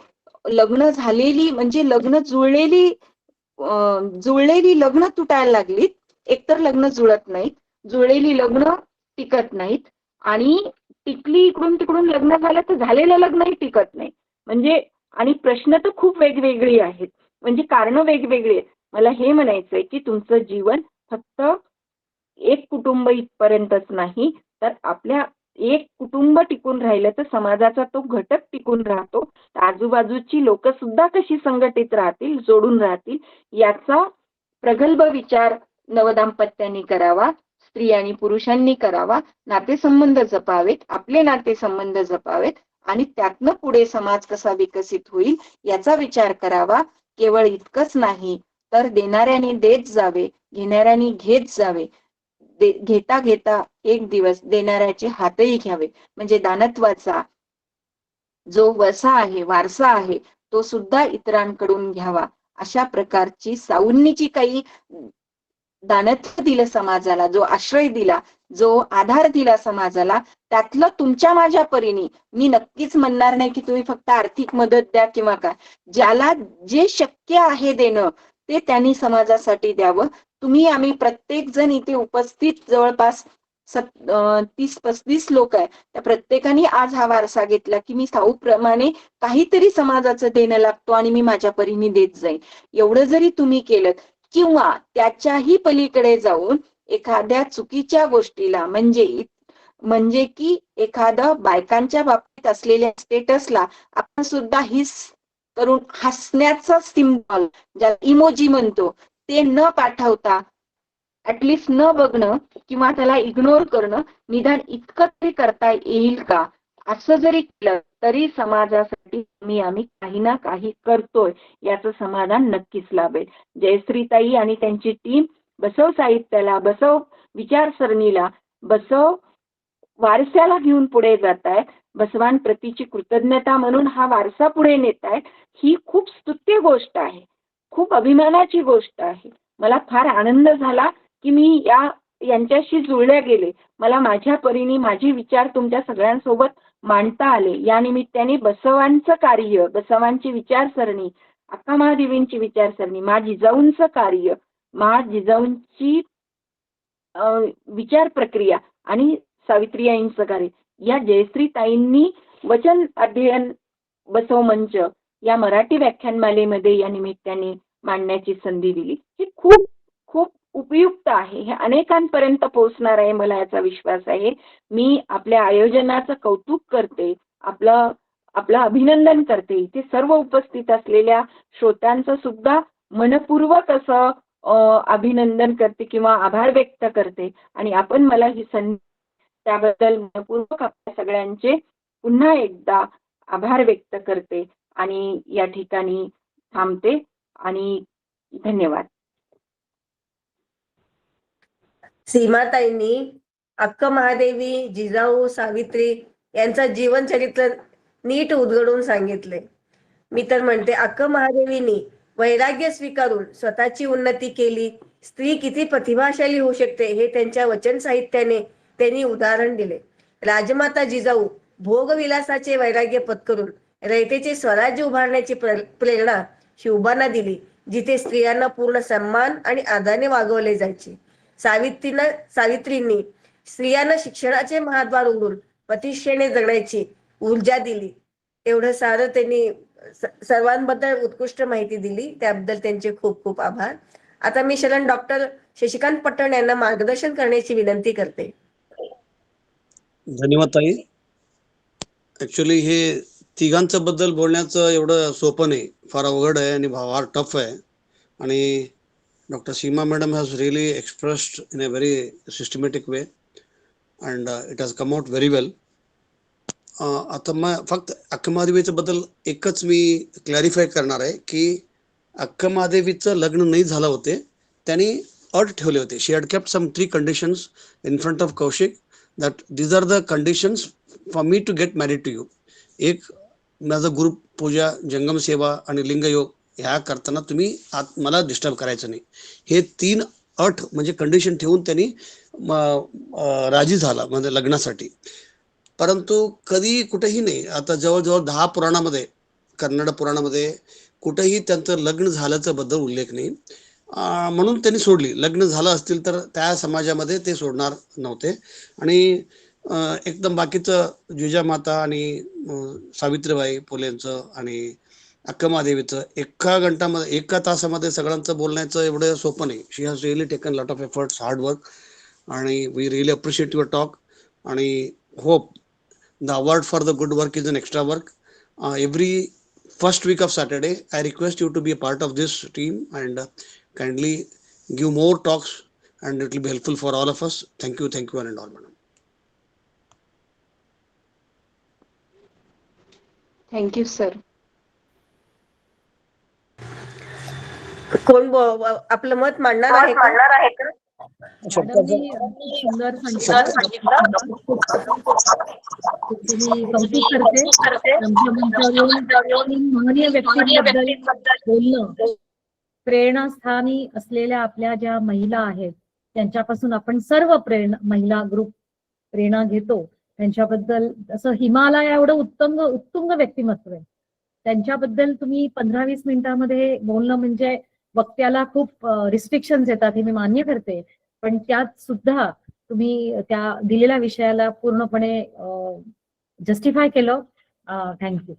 लग्न झालेली म्हणजे लग्न जुळलेली लग्न तुटायला लागलीत. एकतर लग्न जुळत नाहीत, जुळलेली लग्न टिकत नाहीत आणि टिकली इकडून तिकडून लग्न झालं तर झालेलं लग्नही टिकत नाही. म्हणजे आणि प्रश्न तर खूप वेगवेगळे आहेत, म्हणजे कारणं वेगवेगळी आहेत. मला हे म्हणायचंय की तुमचं जीवन फक्त एक कुटुंब इथपर्यंतच नाही तर आपल्या एक कुटुंब टिकून राहिलं तर समाजाचा तो घटक टिकून राहतो. आजूबाजूची लोक सुद्धा कशी संघटित राहतील, जोडून राहतील, याचा प्रगल्भ विचार नवदाम्पत्यांनी करावा, स्त्री आणि पुरुषांनी करावा. नातेसंबंध जपावेत, आपले नातेसंबंध जपावेत आणि त्यातनं पुढे समाज कसा विकसित होईल याचा विचार करावा. केवळ इतकंच नाही तर देणाऱ्याने देत जावे, घेणाऱ्याने घेत जावे. घेता घेता एक दिवस देणाऱ्याचे हातही घ्यावे. म्हणजे दानत्वाचा जो वसा आहे, वारसा आहे, तो सुद्धा इतरांकडून घ्यावा. अशा प्रकारची साऊंनीची काही दानत्व दिलं समाजाला, जो आश्रय दिला, जो आधार दिला समाजाला, त्यातलं तुमच्या माझ्या परीने मी नक्कीच म्हणणार नाही की तुम्ही फक्त आर्थिक मदत द्या किंवा काय, ज्याला जे शक्य आहे देणं ते त्यांनी समाजासाठी द्यावं. तुम्ही आम्ही प्रत्येक जण इथे उपस्थित जवळपास 30-35 लोक आहे, त्या प्रत्येकाने आज हा वारसा घेतला की मी साऊ प्रमाणे काहीतरी समाजाचं देणं लागतो आणि मी माझ्या परीने देत जाईन. एवढं जरी तुम्ही केलं किंवा त्याच्याही पलीकडे जाऊन एखाद्या चुकीच्या गोष्टीला म्हणजे की एखादं बायकांच्या बाबतीत असलेल्या स्टेटसला आपण सुद्धा हिस करून हसण्याचा सिम्बॉल ज्याला इमोजी म्हणतो ते न पाठवता ऍटलिस्ट न बघणं किंवा त्याला इग्नोर करणं, निदान इतकं तरी करता येईल का, असं जरी केलं तरी समाजासाठी आम्ही काही ना काही करतोय याचं समाधान नक्कीच लाभेल. जयश्रीताई आणि त्यांची टीम बसव साहित्याला, बसव विचारसरणीला, बसव वारशाला घेऊन पुढे जात आहेत. बसवांप्रतीची कृतज्ञता म्हणून हा वारसा पुढे नेत आहेत. ही खूप स्तुत्य गोष्ट आहे, खूप अभिमानाची गोष्ट आहे. मला फार आनंद झाला की मी यांच्याशी जुळल्या गेले, मला माझ्या परीने माझे विचार तुमच्या सगळ्यांसोबत मांडता आले. या निमित्ताने बसवांचं कार्य, बसवांची विचारसरणी, अक्का महादेवींची विचारसरणी, मा जिजाऊंचं कार्य, मा जिजाऊंची विचार प्रक्रिया आणि सावित्रीआईंचं कार्य, या जयश्रीताईंनी वचन अध्ययन बसव मंच या मराठी व्याख्यानमालेमध्ये या निमित्ताने मांडण्याची संधी दिली. ही खूप खूप उपयुक्त आहे, हे अनेकांपर्यंत पोहोचणार आहे, मला याचा विश्वास आहे. मी आपल्या आयोजनाचं कौतुक करते, आपलं अभिनंदन करते. इथे सर्व उपस्थित असलेल्या श्रोत्यांचं सुद्धा मनपूर्वक असं अभिनंदन करते किंवा आभार व्यक्त करते आणि आपण मला ही संधी त्याबद्दल मनपूर्वक आपल्या सगळ्यांचे पुन्हा एकदा आभार व्यक्त करते आणि या ठिकाणी थांबते आणि धन्यवाद. सीमाताईंनी अक्का महादेवी, जिजाऊ, सावित्री यांचं जीवन चरित्र नीट उलगडून सांगितले. मी तर म्हणते अक्का महादेवींनी वैराग्य स्वीकारून स्वतःची उन्नती केली. स्त्री किती प्रतिभाशाली होऊ शकते हे त्यांच्या वचन साहित्याने त्यांनी उदाहरण दिले. राजमाता जिजाऊ भोगविलासाचे वैराग्य पत्करून रयतेचे स्वराज्य उभारण्याची प्रेरणा शिवबांना दिली, जिथे स्त्रियांना पूर्ण सन्मान आणि आदराने वागवले जायचे. सावित्रींनी स्त्रियांना शिक्षणाचे महाद्वार उघडून प्रतिष्ठेने जगण्याची ऊर्जा दिली. एवढं सारं त्यांनी सर्वांबद्दल उत्कृष्ट माहिती दिली, त्याबद्दल त्यांचे खूप खूप आभार. आता मी शरण डॉक्टर शशिकांत पटण यांना मार्गदर्शन करण्याची विनंती करते. धन्यवाद ताई. ऍक्च्युली हे तिघांचं बद्दल बोलण्याचं एवढं सोपं नाही, फार अवघड आहे आणि फार टफ आहे. आणि doctor Seema madam has really expressed in a very systematic way and it has come out very well. आता मग फक्त अक्कमहादेवीचं बद्दल एकच मी क्लॅरिफाय करणार आहे की अक्कमहादेवीचं लग्न नाही झालं होते, त्यांनी अट ठेवले होते. She had kept some 3 conditions in front of Kaushik that these are the conditions for me to get married to you. एक, माझं ग्रुप पूजा, जंगम सेवा आणि लिंगयोग ह्या करताना तुम्ही मला डिस्टर्ब करायचं नाही. हे 3 अट म्हणजे कंडिशन ठेवून त्यांनी राजी झाला म्हणजे लग्नासाठी. परंतु कधी कुठेही नाही, आता जवळजवळ 10 पुराणामध्ये, कन्नड पुराणामध्ये कुठेही त्यांचं लग्न झाल्याचं बद्दल उल्लेख नाही. म्हणून त्यांनी सोडली. लग्न झालं असतील तर त्या समाजामध्ये ते सोडणार नव्हते. आणि एकदम बाकीचं जिजामाता आणि सावित्रीबाई फुलेंचं आणि अक्कमहादेवीचं एका तासामध्ये सगळ्यांचं बोलण्याचं एवढं सोपं नाही. She has really taken lot of efforts, hard work, आणि we really appreciate your talk आणि hope the award for the good work is an extra work. Every first week of Saturday, I request you to be a part of this team and kindly give more talks, and it will be helpful for all of us. Thank you one and all, madam. Thank you sir. कोण आपलं मत मांडणार आहे का? मॅडमनी सुंदर सांगितलं. मी कौतुक करते आमच्या मंचावर येऊन महनीय व्यक्तींबद्दल बोलणं. प्रेरणास्थानी असलेल्या आपल्या ज्या महिला आहेत त्यांच्यापासून आपण सर्व महिला ग्रुप प्रेरणा घेतो. त्यांच्याबद्दल असं हिमालया एवढं उत्तुंग व्यक्तिमत्व आहे. त्यांच्याबद्दल तुम्ही 15-20 मिनिटांमध्ये बोलणं म्हणजे वक्त्याला खूप रिस्ट्रिक्शन्स येतात, हे मी मान्य करते. पण त्यात सुद्धा तुम्ही त्या दिलेल्या विषयाला पूर्णपणे जस्टिफाय केलं. थँक्यू.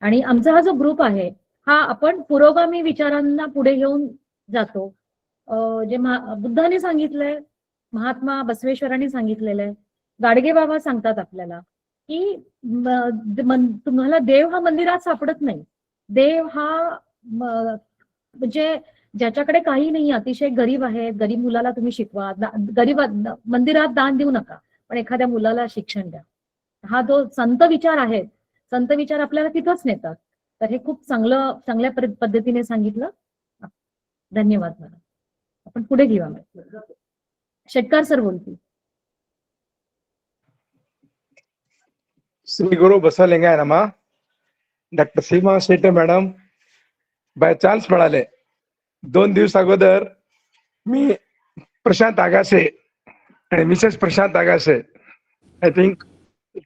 आणि आमचा हा जो ग्रुप आहे हा आपण पुरोगामी विचारांना पुढे घेऊन जातो. जे बुद्धाने सांगितलंय, महात्मा बसवेश्वरांनी सांगितलेलं आहे, गाडगे बाबा सांगतात आपल्याला की तुम्हाला देव हा मंदिरात सापडत नाही. देव हा म्हणजे ज्याच्याकडे काही नाही, अतिशय गरीब आहे, गरीब मुलाला तुम्ही शिकवा, गरीब मंदिरात दान देऊ नका, पण एखाद्या मुलाला शिक्षण द्या. हा जो संत विचार आहे, संत विचार आपल्याला तिथंच नेतात. तर हे खूप चांगल्या पद्धतीने सांगितलं. धन्यवाद मॅडम. आपण पुढे घेऊया. शेटकार सर बोलतील. श्री गुरु बसवलिंगाय नमः. Doctor Seema Shete madam by chance मिळाले. 2 दिवस अगोदर मी प्रशांत आगाशे आणि Mrs Prashant Agashe, I think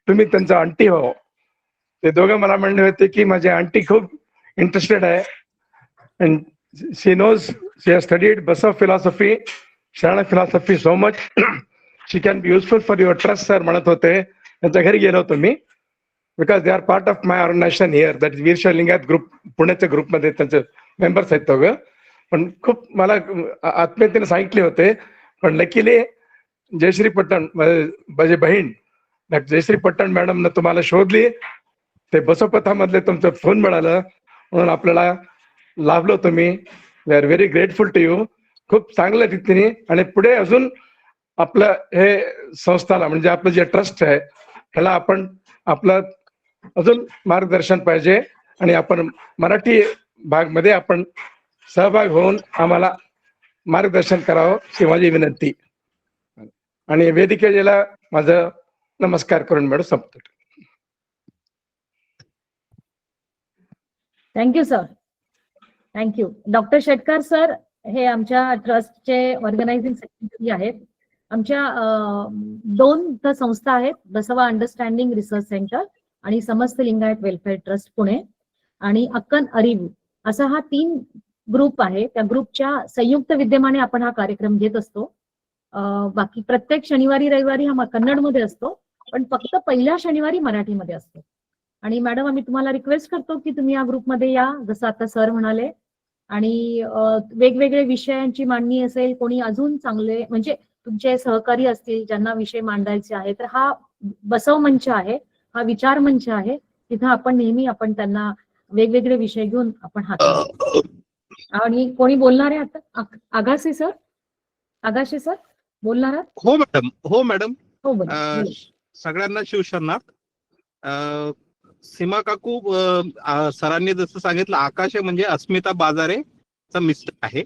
तुम्ही त्यांचा आंटी हो, ते दोघं मला म्हणले होते की माझी आंटी खूप इंटरेस्टेड आहे and she knows, she has studied Basava philosophy, Sharana philosophy so much, she can be useful for your trust sir म्हणत होते. त्यांच्या घरी गेलो होतो मी, because they are part of my organisation here, that Veerashaiva Lingayat group, पुण्याच्या ग्रुपमध्ये त्यांचे मेंबर्स आहेत दोघं. पण खूप मला आत्मीयतेने सांगितले होते. पण लकीली जयश्री पट्टण माझी बहीण जयश्री पट्टण मॅडमनं तुम्हाला शोधली, ते बसवपथामधले तुमचा फोन मिळालं म्हणून आपल्याला लाभलो तुम्ही. We are very grateful to you. खूप चांगल्या रीतीने आणि पुढे अजून आपलं हे संस्थाला म्हणजे आपलं जे ट्रस्ट आहे ह्याला आपण आपलं अजून मार्गदर्शन पाहिजे आणि आपण मराठी भागमध्ये आपण सहभाग होऊन आम्हाला मार्गदर्शन करावं ही माझी विनंती. आणि वेदिकेला माझं नमस्कार करून मॅडम संपतो. Thank you sir. Thank you. Doctor Shetkar sir हे आमच्या ट्रस्टचे ऑर्गनायझिंग सेक्रेटरी आहेत. आमच्या 2 संस्था आहेत, बसवा अंडरस्टँडिंग रिसर्च सेंटर आणि समस्त लिंगायत वेलफेअर ट्रस्ट पुणे आणि अक्कन अरिवू असा हा 3 ग्रुप आहे. त्या ग्रुपच्या संयुक्त विद्यमाने आपण हा कार्यक्रम घेत असतो. बाकी प्रत्येक शनिवारी रविवारी हा कन्नडमध्ये असतो, पण फक्त पहिल्या शनिवारी मराठीमध्ये असतो. आणि मॅडम आम्ही तुम्हाला रिक्वेस्ट करतो की तुम्ही या ग्रुपमध्ये या, जसं आता सर म्हणाले, आणि वेगवेगळे विषयांची मांडणी असेल, कोणी अजून चांगले म्हणजे तुमचे सहकारी असतील ज्यांना विषय मांडायचे आहे, तर हा बसव मंच आहे, हा विचार मंच आहे. तिथं आपण नेहमी आपण त्यांना वेगवेगळे विषय घेऊन आपण हाताळतो. आणि कोणी बोलणार आहे आता? आगासे सर, आगाशे सर बोलणार आहात? हो मॅडम, हो मॅडम. हो बोला, अ, बोला. सगळ्यांना शिवशरणार्थ. सीमा काकू, सरांनी जसं सांगितलं, आकाश म्हणजे अस्मिता बाजारेचा मिस्टर आहे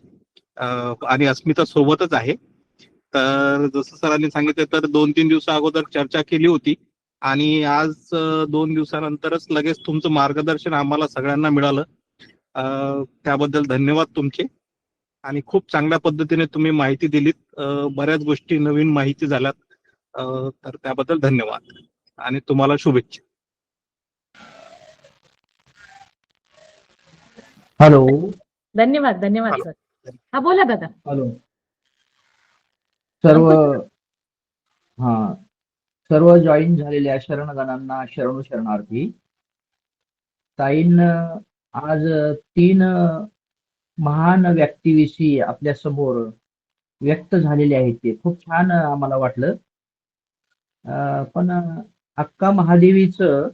आणि अस्मिता सोबतच आहे. तर जसं सरांनी सांगितलं, तर 2-3 दिवसा अगोदर चर्चा केली होती आणि आज 2 दिवसानंतरच लगेच तुमचं मार्गदर्शन आम्हाला सगळ्यांना मिळालं. त्याबद्दल धन्यवाद तुमचे. आणि खूप चांगल्या पद्धतीने तुम्ही माहिती दिलीत. बऱ्याच गोष्टी नवीन माहिती झाल्यात. तर त्याबद्दल धन्यवाद आणि तुम्हाला शुभेच्छा. हॅलो. धन्यवाद, धन्यवाद हॅलो. सर. हा बोला दादा. हॅलो. सर्व हा सर्व जॉईन झालेल्या शरणगणांना शरणू शरणार्थी. ताईन आज 3 महान व्यक्तीविषयी आपल्या समोर व्यक्त झालेले आहेत. ते खूप छान आम्हाला वाटलं. पण अक्का महादेवीचं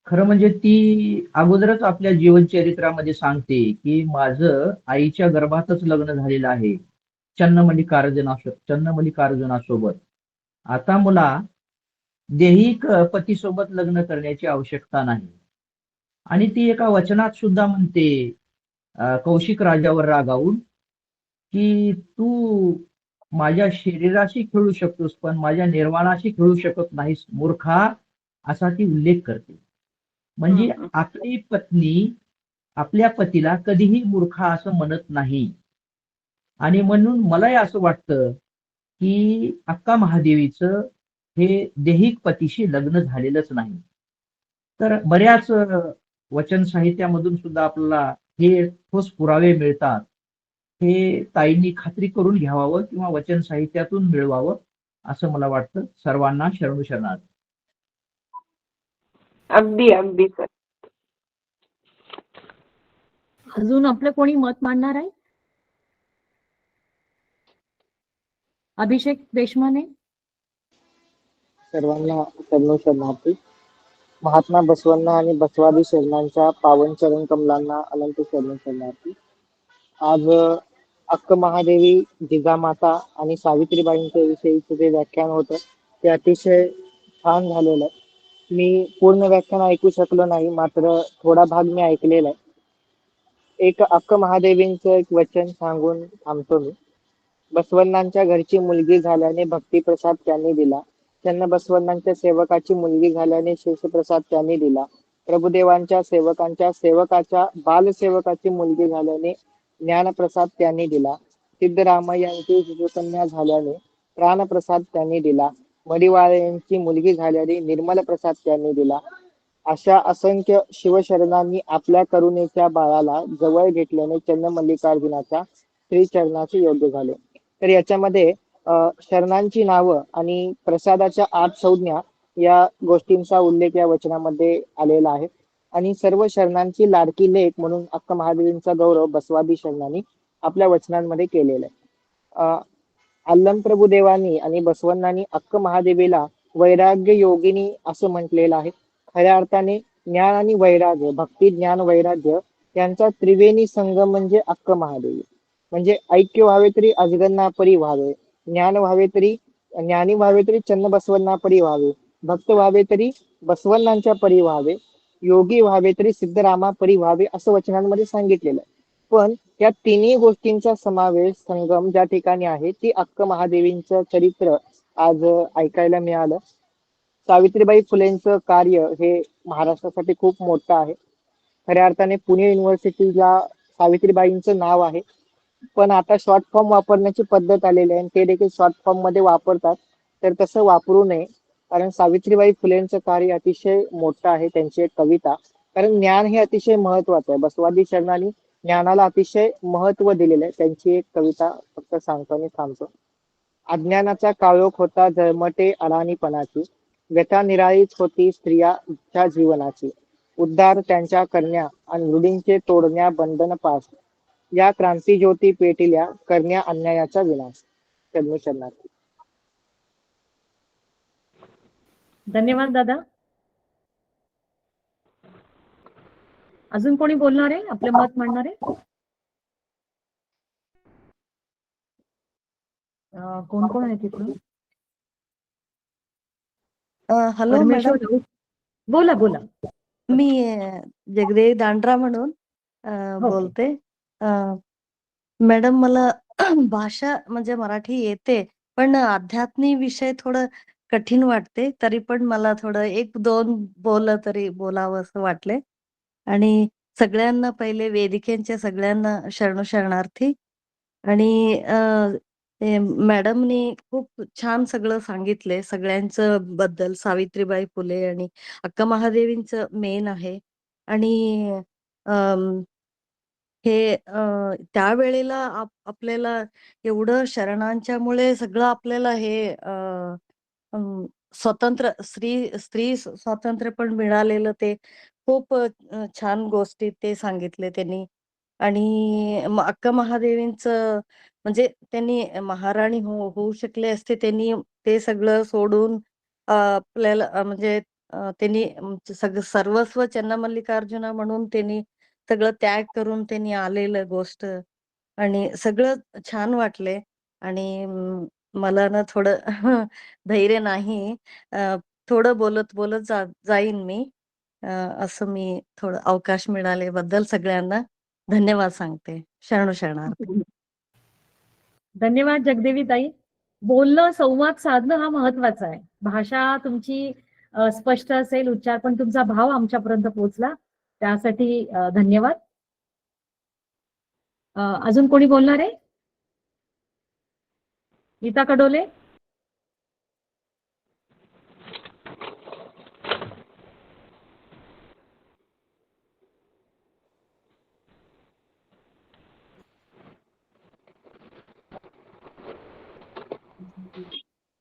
खरं म्हणजे ती अगोदरच आपल्या जीवनचरित्रामध्ये सांगते की माझं आईच्या गर्भातच लग्न झालेलं आहे चन्नमल्लिकार्जुनासोबत. आता मला दैहिक पतीसोबत लग्न करण्याची आवश्यकता नाही. आणि ती एका वचनात सुद्धा म्हणते कौशिक राजावर रागावून की तू माझ्या शरीराशी खेळू शकतोस पण माझ्या निर्वाणाशी खेळू शकत नाहीस मूर्खा, असा ती उल्लेख करते. म्हणजे आपली पत्नी आपल्या पतीला कधीही मूर्खा असं म्हणत नाही. आणि म्हणून मलाही असं वाटतं की अक्का महादेवीचं हे दैहिक पतीशी लग्न झालेलंच नाही. तर बऱ्याच वचन साहित्यामधून सुद्धा आपल्याला हे ठोस पुरावे मिळतात. हे ताईंनी खात्री करून घ्यावावं किंवा वचन साहित्यातून मिळवावं असं मला वाटतं. सर्वांना शरणू शरणार्थ. अगदी अगदी सर. अजून आपलं कोणी मत मांडणार आहे? अभिषेक देशमाने. सर्वांना शरणू शरणार्थी. महात्मा बसवांना आणि बसवादी शरणांच्या पावन चरण कमलांना अनंत शरणू शरणार्थी. आज अक्क महादेवी, जिजामाता आणि सावित्रीबाईंच्या विषयीचं जे व्याख्यान होतं ते अतिशय छान झालेलं आहे. मी पूर्ण व्याख्यान ऐकू शकलो नाही, मात्र थोडा भाग मी ऐकलेला आहे. एक अक्क महादेवींचं एक वचन सांगून थांबतो मी. बसवण्णांच्या घरची मुलगी झाल्याने भक्तिप्रसाद त्यांनी दिला. चन्नबसवण्णांच्या सेवकाची मुलगी झाल्याने शेषप्रसाद त्यांनी दिला. प्रभुदेवांच्या सेवकांच्या सेवकाच्या बालसेवकाची मुलगी झाल्याने ज्ञानप्रसाद त्यांनी दिला. सिद्धरामय्यांची शिशुकन्या झाल्याने प्राणप्रसाद त्यांनी दिला. मडिवाळ्यांची मुलगी झाल्याने निर्मल प्रसाद त्यांनी दिला. अशा असंख्य शिवशरणांनी आपल्या करुणेच्या बाळाला जवळ घेतल्याने चन्नमल्लिकार्जुनाच्या श्रीचरणाचे योग्य झाले. तर याच्यामध्ये शरणांची नावं आणि प्रसादाच्या 8 संज्ञा या गोष्टींचा उल्लेख या वचनामध्ये आलेला आहे. आणि सर्व शरणांची लाडकी लेक म्हणून अक्का महादेवींचा गौरव बसवादी शरणांनी आपल्या वचनांमध्ये केलेला आहे. अल्लम प्रभुदेवानी आणि बसवण्णांनी अक्क महादेवीला वैराग्य योगिनी असं म्हटलेलं आहे. खऱ्या अर्थाने ज्ञान आणि वैराग्य, भक्ती ज्ञान वैराग्य यांचा त्रिवेणी संगम म्हणजे अक्क महादेवी. म्हणजे ऐक्य व्हावे तरी अजगन्ना परी व्हावे, ज्ञान व्हावे तरी ज्ञानी व्हावे तरी चन्नबसवण्णा परी व्हावे, भक्त व्हावे तरी बसवण्णांच्या परी व्हावे, योगी व्हावे तरी सिद्धरामा परी व्हावे असं वचनांमध्ये सांगितलेलं आहे. पण या तिन्ही गोष्टींचा समावेश संगम ज्या ठिकाणी आहे ती अक्क महादेवींचं चरित्र आज ऐकायला मिळालं. सावित्रीबाई फुलेंचं कार्य हे महाराष्ट्रासाठी खूप मोठं आहे. खऱ्या अर्थाने पुणे युनिव्हर्सिटीला सावित्रीबाईंचं नाव आहे, पण आता शॉर्ट फॉर्म वापरण्याची पद्धत आलेली आहे आणि ते देखील शॉर्ट फॉर्म मध्ये वापरतात. तर तसं वापरू नये, कारण सावित्रीबाई फुलेंचं कार्य अतिशय मोठं आहे. त्यांची एक कविता, कारण ज्ञान हे अतिशय महत्वाचं आहे. बसवादी शरणांनी ज्ञानाला अतिशय महत्व दिलेलं आहे. त्यांची एक कविता फक्त सांगतो आणि थांबतो. अज्ञानाचा काळोख होता जळमटे अडाणीपणाची, व्यथा निराळीच होती स्त्रियाच्या जीवनाची, उद्धार त्यांच्या करण्या आणि रूढींचे तोडण्या बंधन पास, या क्रांती ज्योती पेटिल्या करण्या अन्यायाचा विनाश. शरणार्थी. धन्यवाद दादा. अजून कोणी बोलणार आहे, आपलं मत मांडणार आहे? कोण कोण आहे तिथून? हॅलो परमेश्वर मॅडम, राऊत. बोला बोला. मी जगदेवी दांड्रा म्हणून हो. बोलते. मॅडम, मला भाषा म्हणजे मराठी येते, पण अध्यात्मी विषय थोडं कठीण वाटते. तरी पण मला थोडं 1-2 बोललं तरी बोलावं असं वाटले. आणि सगळ्यांना पहिले वेदिकेच्या सगळ्यांना शरणार्थी. आणि मॅडमनी खूप छान सगळं सांगितले सगळ्यांचं बद्दल. सावित्रीबाई फुले आणि अक्का महादेवींचं मेन आहे. आणि अम, हे त्यावेळेला आपल्याला एवढं शरणांच्यामुळे सगळं आपल्याला हे स्वतंत्र स्त्री स्वातंत्र्य पण मिळालेलं, ते खूप छान गोष्टी ते सांगितले त्यांनी. आणि अक्का महादेवींचं म्हणजे त्यांनी महाराणी होऊ शकले असते, त्यांनी ते सगळं सोडून आपल्याला म्हणजे त्यांनी सर्वस्व चन्नमल्लिकार्जुना म्हणून त्यांनी सगळं त्याग करून त्यांनी आलेलं गोष्ट. आणि सगळं छान वाटले. आणि मला ना थोडं धैर्य नाही. थोडं बोलत बोलत जाईन मी. असं मी थोडं अवकाश मिळाल्याबद्दल सगळ्यांना धन्यवाद सांगते. शरणार्थी. धन्यवाद जगदेवी ताई. बोलणं, संवाद साधणं हा महत्वाचा आहे. भाषा तुमची स्पष्ट असेल, उच्चार, पण तुमचा भाव आमच्यापर्यंत पोहोचला, त्यासाठी धन्यवाद. अजून कोणी बोलणार आहे? गीता कडोले.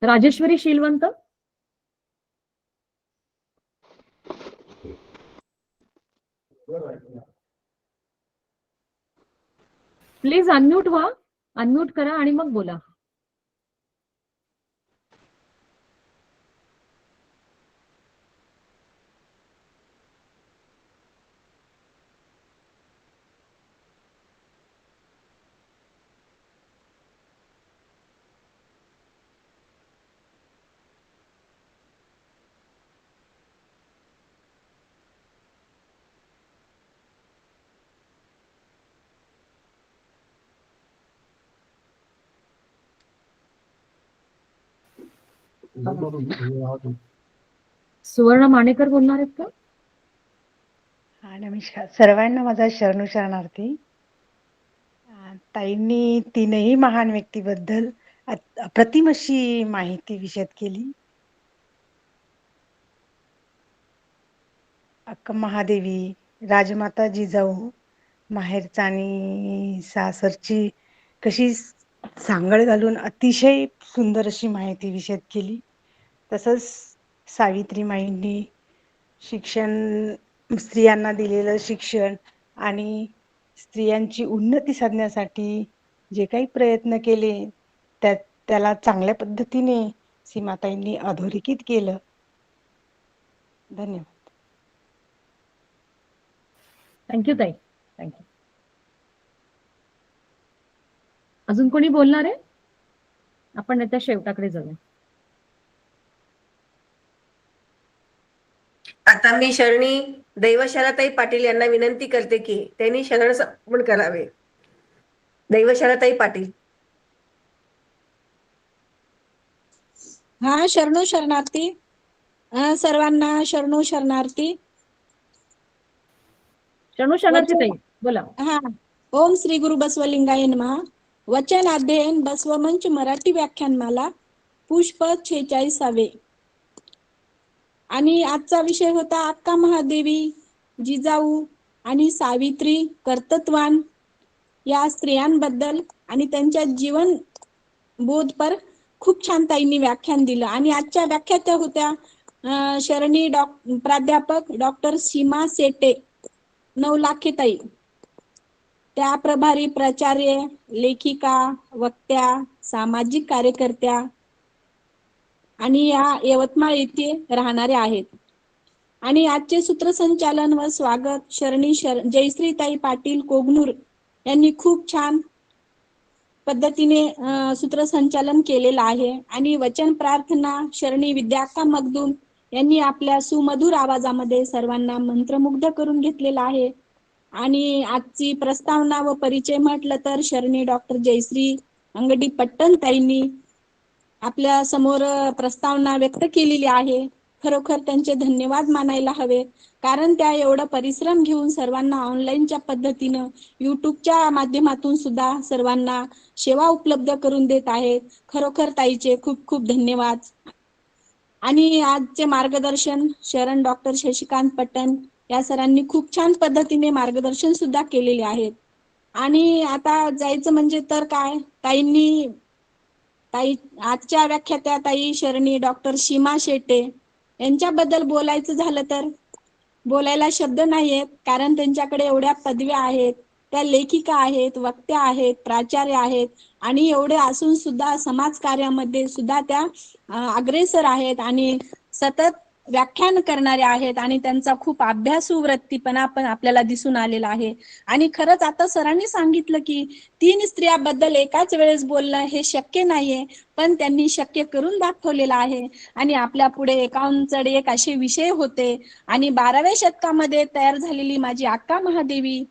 राजेश्वरी शीलवंत. प्लीज अनम्यूट व्हा, अनम्यूट करा आणि मग बोला. सुवर्ण मानेकर बोलणार आहेत का? हा, नमस्कार सर्वांना, माझा शरणार्थी. ताईंनी तीनही महान व्यक्तीबद्दल अप्रतिम अशी माहिती विशद केली. अक्का महादेवी, राजमाता जिजाऊ, माहेरचा आणि सासरची कशी सांगड घालून अतिशय सुंदर अशी माहिती विशद केली. तसंच सावित्रीमाईंनी शिक्षण, स्त्रियांना दिलेलं शिक्षण आणि स्त्रियांची उन्नती साधण्यासाठी जे काही प्रयत्न केले त्याला चांगल्या पद्धतीने सीमाताईंनी अधोरेखित केलं. धन्यवाद. थँक्यू ताई, थँक्यू. अजून कोणी बोलणार आहे? आपण आता शेवटाकडे जाऊया. आता मी शरणी दैवशालाताई पाटील यांना विनंती करते की त्यांनी शरण समर्पण करावे. दैवशालाताई पाटील. हा, शरणार्थी. सर्वांना शरणार्थी. शरणार्थी ताई बोला. हा, ओम श्री गुरु बसवलिंगाय नमः. वचन अध्ययन बसवमंच मराठी व्याख्यानमाला पुष्प 46. आणि आजचा विषय होता अक्का महादेवी, जिजाऊ आणि सावित्री कर्तृत्वान या स्त्रियांबद्दल आणि त्यांच्या जीवन बोध पर खूप छान ताईंनी व्याख्यान दिलं. आणि आजच्या व्याख्यात्या होत्या शरणी प्राध्यापक डॉक्टर सीमा शेटे नवलाखे ताई. त्या प्रभारी प्राचार्य, लेखिका, वक्त्या, सामाजिक कार्यकर्त्या आणि या यवतमाळ येथे राहणारे आहेत. आणि आजचे सूत्रसंचालन व स्वागत जयश्रीताई पाटील कोगनूर यांनी खूप छान पद्धतीने सूत्रसंचालन केलेलं आहे. आणि वचन प्रार्थना शरणी विद्याक्का मगदूम यांनी आपल्या सुमधुर आवाजामध्ये सर्वांना मंत्रमुग्ध करून घेतलेला आहे. आणि आजची प्रस्तावना व परिचय म्हटलं तर शरणी डॉक्टर जयश्री अंगडी पट्टण ताईंनी आपल्या समोर प्रस्तावना व्यक्त केलेली आहे. खरोखर त्यांचे धन्यवाद मानायला हवे, कारण त्या एवढं परिश्रम घेऊन सर्वांना ऑनलाईनच्या पद्धतीनं युट्यूबच्या माध्यमातून सुद्धा सर्वांना सेवा उपलब्ध करून देत आहेत. खरोखर ताईचे खूप खूप धन्यवाद. आणि आजचे मार्गदर्शन शरण डॉक्टर शशिकांत पट्टण या सरांनी खूप छान पद्धतीने मार्गदर्शन सुद्धा केलेले आहेत. आणि आता जायचं म्हणजे तर काय, ताई आजच्या व्याख्यात्या ताई शरणी डॉक्टर सीमा शेटे यांच्याबद्दल बोलायचं झालं तर बोलायला शब्द नाहीयेत, कारण त्यांच्याकडे एवढ्या पदव्या आहेत. त्या लेखिका आहेत, वक्त्या आहेत, प्राचार्य आहेत आणि एवढे असून सुद्धा समाजकार्यामध्ये सुद्धा त्या अग्रेसर आहेत आणि सतत व्याख्यान करणारे आहेत. आणि त्यांचा खूप अभ्यासू वृत्तीपणा पण आपल्याला दिसून आलेला आहे. आणि खरंच आता सरांनी सांगितलं की 3 स्त्रियाबद्दल एकाच वेळेस बोलणं हे शक्य नाहीये, पण त्यांनी शक्य करून दाखवलेलं आहे. आणि आपल्या पुढे एकांचड एक असे विषय होते. आणि 12व्या शतकामध्ये तयार झालेली माझी अक्का महादेवी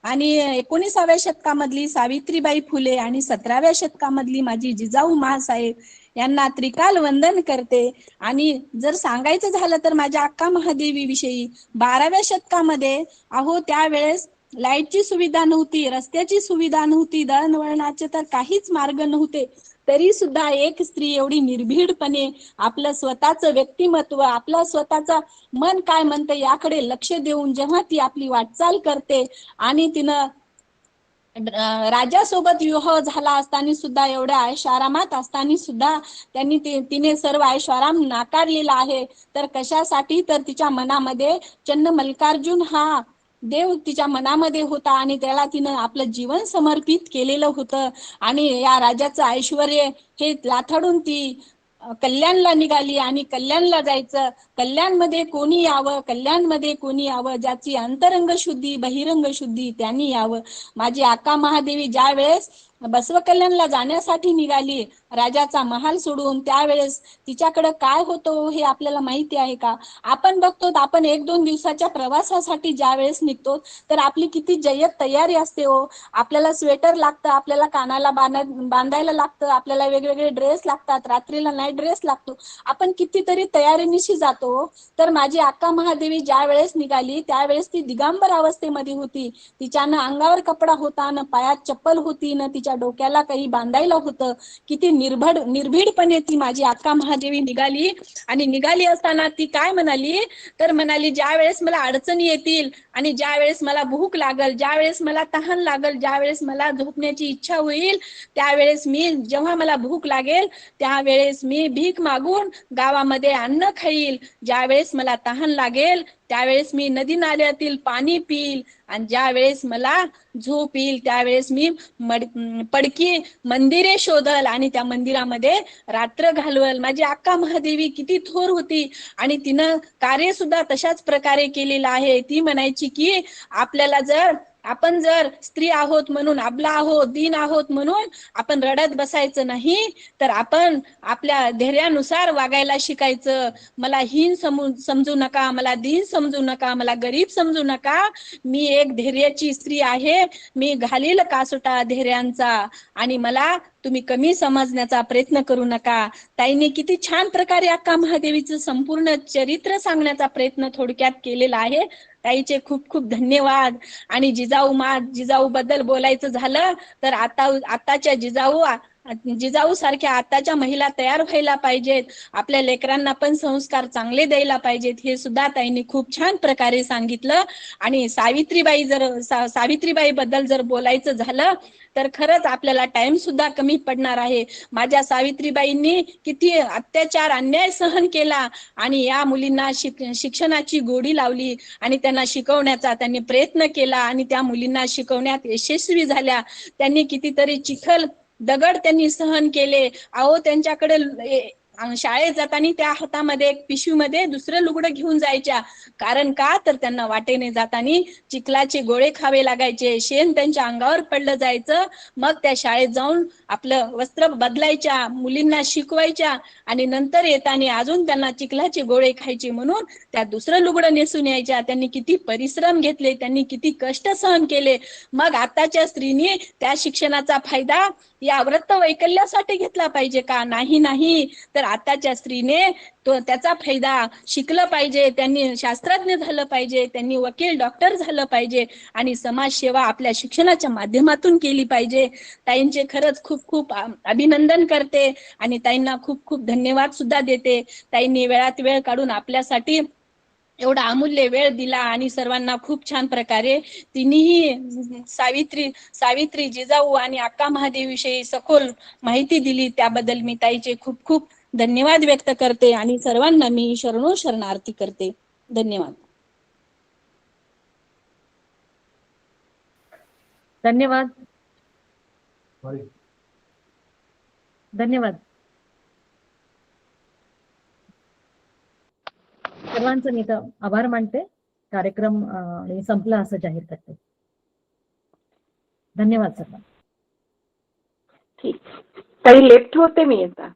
आणि 19व्या शतकामधली सावित्रीबाई फुले आणि 17व्या शतकामधली माझी जिजाऊ माँसाहेब यांना त्रिकाल वंदन करते. आणि जर सांगायचं झालं तर माझ्या अक्का महादेवी विषयी 12व्या शतकामध्ये त्यावेळेस लाईटची सुविधा नव्हती, रस्त्याची सुविधा नव्हती, दळणवळणाचे तर काहीच मार्ग नव्हते. तरी सुद्धा एक स्त्री एवढी निर्भीडपणे आपलं स्वतःचं व्यक्तिमत्व, आपलं स्वतःचं मन काय म्हणते याकडे लक्ष देऊन जेव्हा ती आपली वाटचाल करते आणि तिनं राजासोबत विवाह झाला असताना सुद्धा एवढ्या ऐशारामात असताना सुद्धा तिने सर्व ऐशाराम नाकारलेला आहे. तर कशासाठी, तर तिच्या मनामध्ये चन्न मल्लिकार्जुन हा देव तिच्या मनामध्ये होता आणि त्याला तिनं आपलं जीवन समर्पित केलेलं होतं. आणि या राजाचं ऐश्वर हे लाथाडून ती कल्याणला निघाली. आणि कल्याणला जायचं, कल्याणमध्ये कोणी यावं ज्याची अंतरंग शुद्धी बहिरंग शुद्धी त्यांनी यावं. माझी अक्का महादेवी ज्या वेळेस बसव कल्याणला जाण्यासाठी निघाली राजाचा महाल सोडून, त्यावेळेस तिच्याकडे काय होतं हे आपल्याला माहिती आहे का? आपण बघतो, आपण 1-2 दिवसाच्या प्रवासासाठी ज्या वेळेस निघतो तर आपली किती जय्यत तयारी असते हो. आपल्याला स्वेटर लागतं, आपल्याला कानाला बांधायला लागतं, आपल्याला वेगवेगळे ड्रेस लागतात, रात्रीला नाईट ड्रेस लागतो, आपण कितीतरी तयारीनिशी जातो. तर माझी अक्का महादेवी ज्या वेळेस निघाली त्यावेळेस ती दिगंबर अवस्थेमध्ये होती. तिच्या न अंगावर कपडा होता, न पायात चप्पल होती, न तिच्या डोक्याला काही बांधायला होतं. किती निर्भीडपणे ती माझी अक्का महादेवी निघाली. आणि निघाली असताना ती काय म्हणाली, तर म्हणाली ज्या वेळेस मला अडचणी येतील आणि ज्या वेळेस मला भूक लागल, ज्या वेळेस मला तहान लागल, ज्या वेळेस मला झोपण्याची इच्छा होईल, त्यावेळेस जेव्हा मला भूक लागेल त्यावेळेस मी भीक मागून गावामध्ये अन्न खाईल. ज्या वेळेस मला तहान लागेल त्यावेळेस मी नदी नाल्यातील पाणी पिईल. आणि ज्या वेळेस मला झोप येईल त्यावेळेस मी पडकी मंदिरे शोधल आणि त्या मंदिरामध्ये रात्र घालवल. माझी अक्का महादेवी किती थोर होती आणि तिनं कार्य सुद्धा तशाच प्रकारे केलेलं आहे. ती म्हणायची की आपण जर स्त्री आहोत म्हणून, अबला आहोत, दीन आहोत म्हणून आपण रडत बसायचं नाही, तर आपण आपल्या धैर्यानुसार वागायला शिकायचं. मला हीन समजू नका, मला दीन समजू नका, मला गरीब समजू नका. मी एक धैर्याची स्त्री आहे, मी घालील कासोटा धैर्यांचा आणि मला तुम्ही कमी समजण्याचा प्रयत्न करू नका. ताईने किती छान प्रकारे अक्का महादेवीचं संपूर्ण चरित्र सांगण्याचा प्रयत्न थोडक्यात केलेला आहे. ताईचे खूप खूप धन्यवाद. आणि जिजाऊ बद्दल बोलायचं झालं तर आताच्या जिजाऊ सारख्या आताच्या महिला तयार व्हायला पाहिजेत. आपल्या लेकरांना पण संस्कार चांगले द्यायला पाहिजेत, हे सुद्धा ताईंनी खूप छान प्रकारे सांगितलं. आणि सावित्रीबाई बद्दल जर बोलायचं झालं तर खरंच आपल्याला टाइम सुद्धा कमी पडणार आहे. माझ्या सावित्रीबाईंनी किती अत्याचार अन्याय सहन केला आणि या मुलींना शिक्षणाची गोडी लावली आणि त्यांना शिकवण्याचा त्यांनी प्रयत्न केला आणि त्या मुलींना शिकवण्यात यशस्वी झाल्या. त्यांनी कितीतरी चिखल दगड त्यांनी सहन केले. त्यांच्याकडे शाळेत जाताना त्या हातामध्ये एक पिशवीमध्ये दुसरं लुगडं घेऊन जायच्या. कारण का तर त्यांना वाटेने जाताना चिखलाचे गोळे खावे लागायचे, शेण त्यांच्या अंगावर पडलं जायचं. मग त्या शाळेत जाऊन आपलं वस्त्र बदलायच्या, मुलींना शिकवायच्या आणि नंतर येताना अजून त्यांना चिखलाचे गोळे खायचे म्हणून त्या दुसरं लुगडं नेसून यायच्या. त्यांनी किती परिश्रम घेतले, त्यांनी किती कष्ट सहन केले. मग आताच्या स्त्रीने त्या शिक्षणाचा फायदा या व्रत वैकल्यासाठी घेतला पाहिजे का? नाही. तर आताच्या स्त्रीने त्याचा फायदा शिकलं पाहिजे, त्यांनी शास्त्रज्ञ झालं पाहिजे, त्यांनी वकील डॉक्टर झालं पाहिजे आणि समाजसेवा आपल्या शिक्षणाच्या माध्यमातून केली पाहिजे. ताईंचे खरंच खूप खूप अभिनंदन करते आणि ताईंना खूप खूप धन्यवाद सुद्धा देते. ताईंनी वेळात वेळ काढून आपल्यासाठी एवढा अमूल्य वेळ दिला आणि सर्वांना खूप छान प्रकारे तिन्ही सावित्री जिजाऊ आणि अक्का महादेवीविषयी सखोल माहिती दिली. त्याबद्दल मी ताईचे खूप खूप धन्यवाद व्यक्त करते आणि सर्वांना मी शरणार्थी करते. धन्यवाद. धन्यवाद. धन्यवाद सर्वांचं. मी तर आभार मानते. कार्यक्रम संपला असं जाहीर करते. धन्यवाद सर्वांना. ठीक. काही लेफ्ट होते मी आता.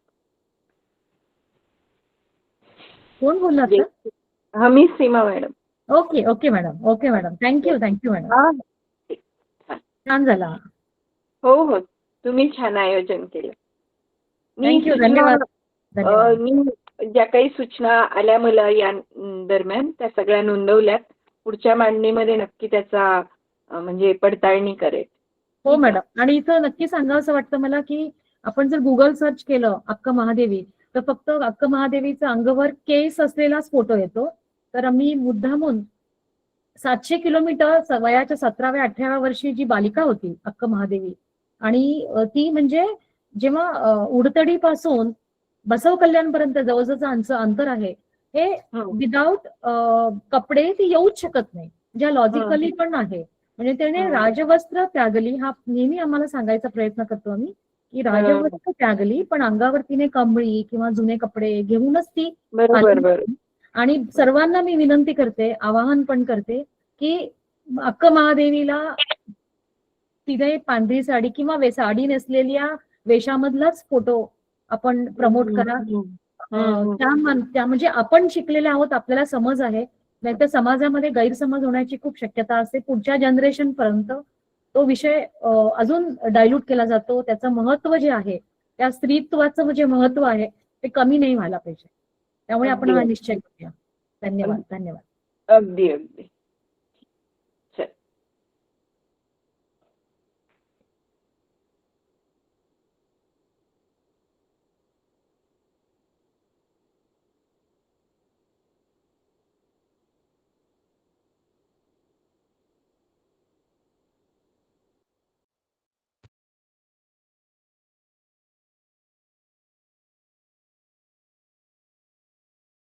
कोण बोलला? हा, मी Seema madam. Okay madam. Thank you madam. छान झाला. हो, तुम्ही छान आयोजन केलं. थँक्यू. धन्यवाद. मी ज्या काही सूचना आल्या मला या दरम्यान त्या सगळ्या नोंदवल्यात. पुढच्या मांडणीमध्ये नक्की त्याचा म्हणजे पडताळणी करेल. हो मॅडम. आणि इथं नक्की सांगावं वाटतं मला की आपण जर गुगल सर्च केलं अक्का महादेवी तर फक्त अक्का महादेवीचा अंगावर केस असलेलाच फोटो येतो. तर आम्ही मुद्दामून 700 किलोमीटर वयाच्या 17व्या 18व्या वर्षी जी बालिका होती अक्का महादेवी आणि ती म्हणजे जेव्हा उडतडी पासून बसव कल्याणपर्यंत जवळजवळचं अंतर आहे हे विदाऊट कपडे ती येऊच शकत नाही. ज्या लॉजिकली पण आहे. म्हणजे त्याने राजवस्त्र त्यागली. हा नेहमी आम्हाला सांगायचा प्रयत्न करतो आम्ही की राजवस्त्र त्यागली पण अंगावर तिने कमळी किंवा जुने कपडे घेऊनच ती. आणि सर्वांना मी विनंती करते, आवाहन पण करते की अक्का महादेवीला तिने पांढरी साडी किंवा साडी नेसलेल्या वेशामधलाच फोटो आपण प्रमोट करा. त्या म्हणजे आपण शिकलेले आहोत, आपल्याला समज आहे. नाहीतर समाजामध्ये गैरसमज होण्याची खूप शक्यता असते. पुढच्या जनरेशन पर्यंत तो विषय अजून डायल्यूट केला जातो. त्याचं महत्व जे आहे, त्या स्त्रीत्वाचं जे महत्व आहे ते कमी नाही व्हायला पाहिजे. त्यामुळे आपण हा निश्चय करूया. धन्यवाद. अगदी.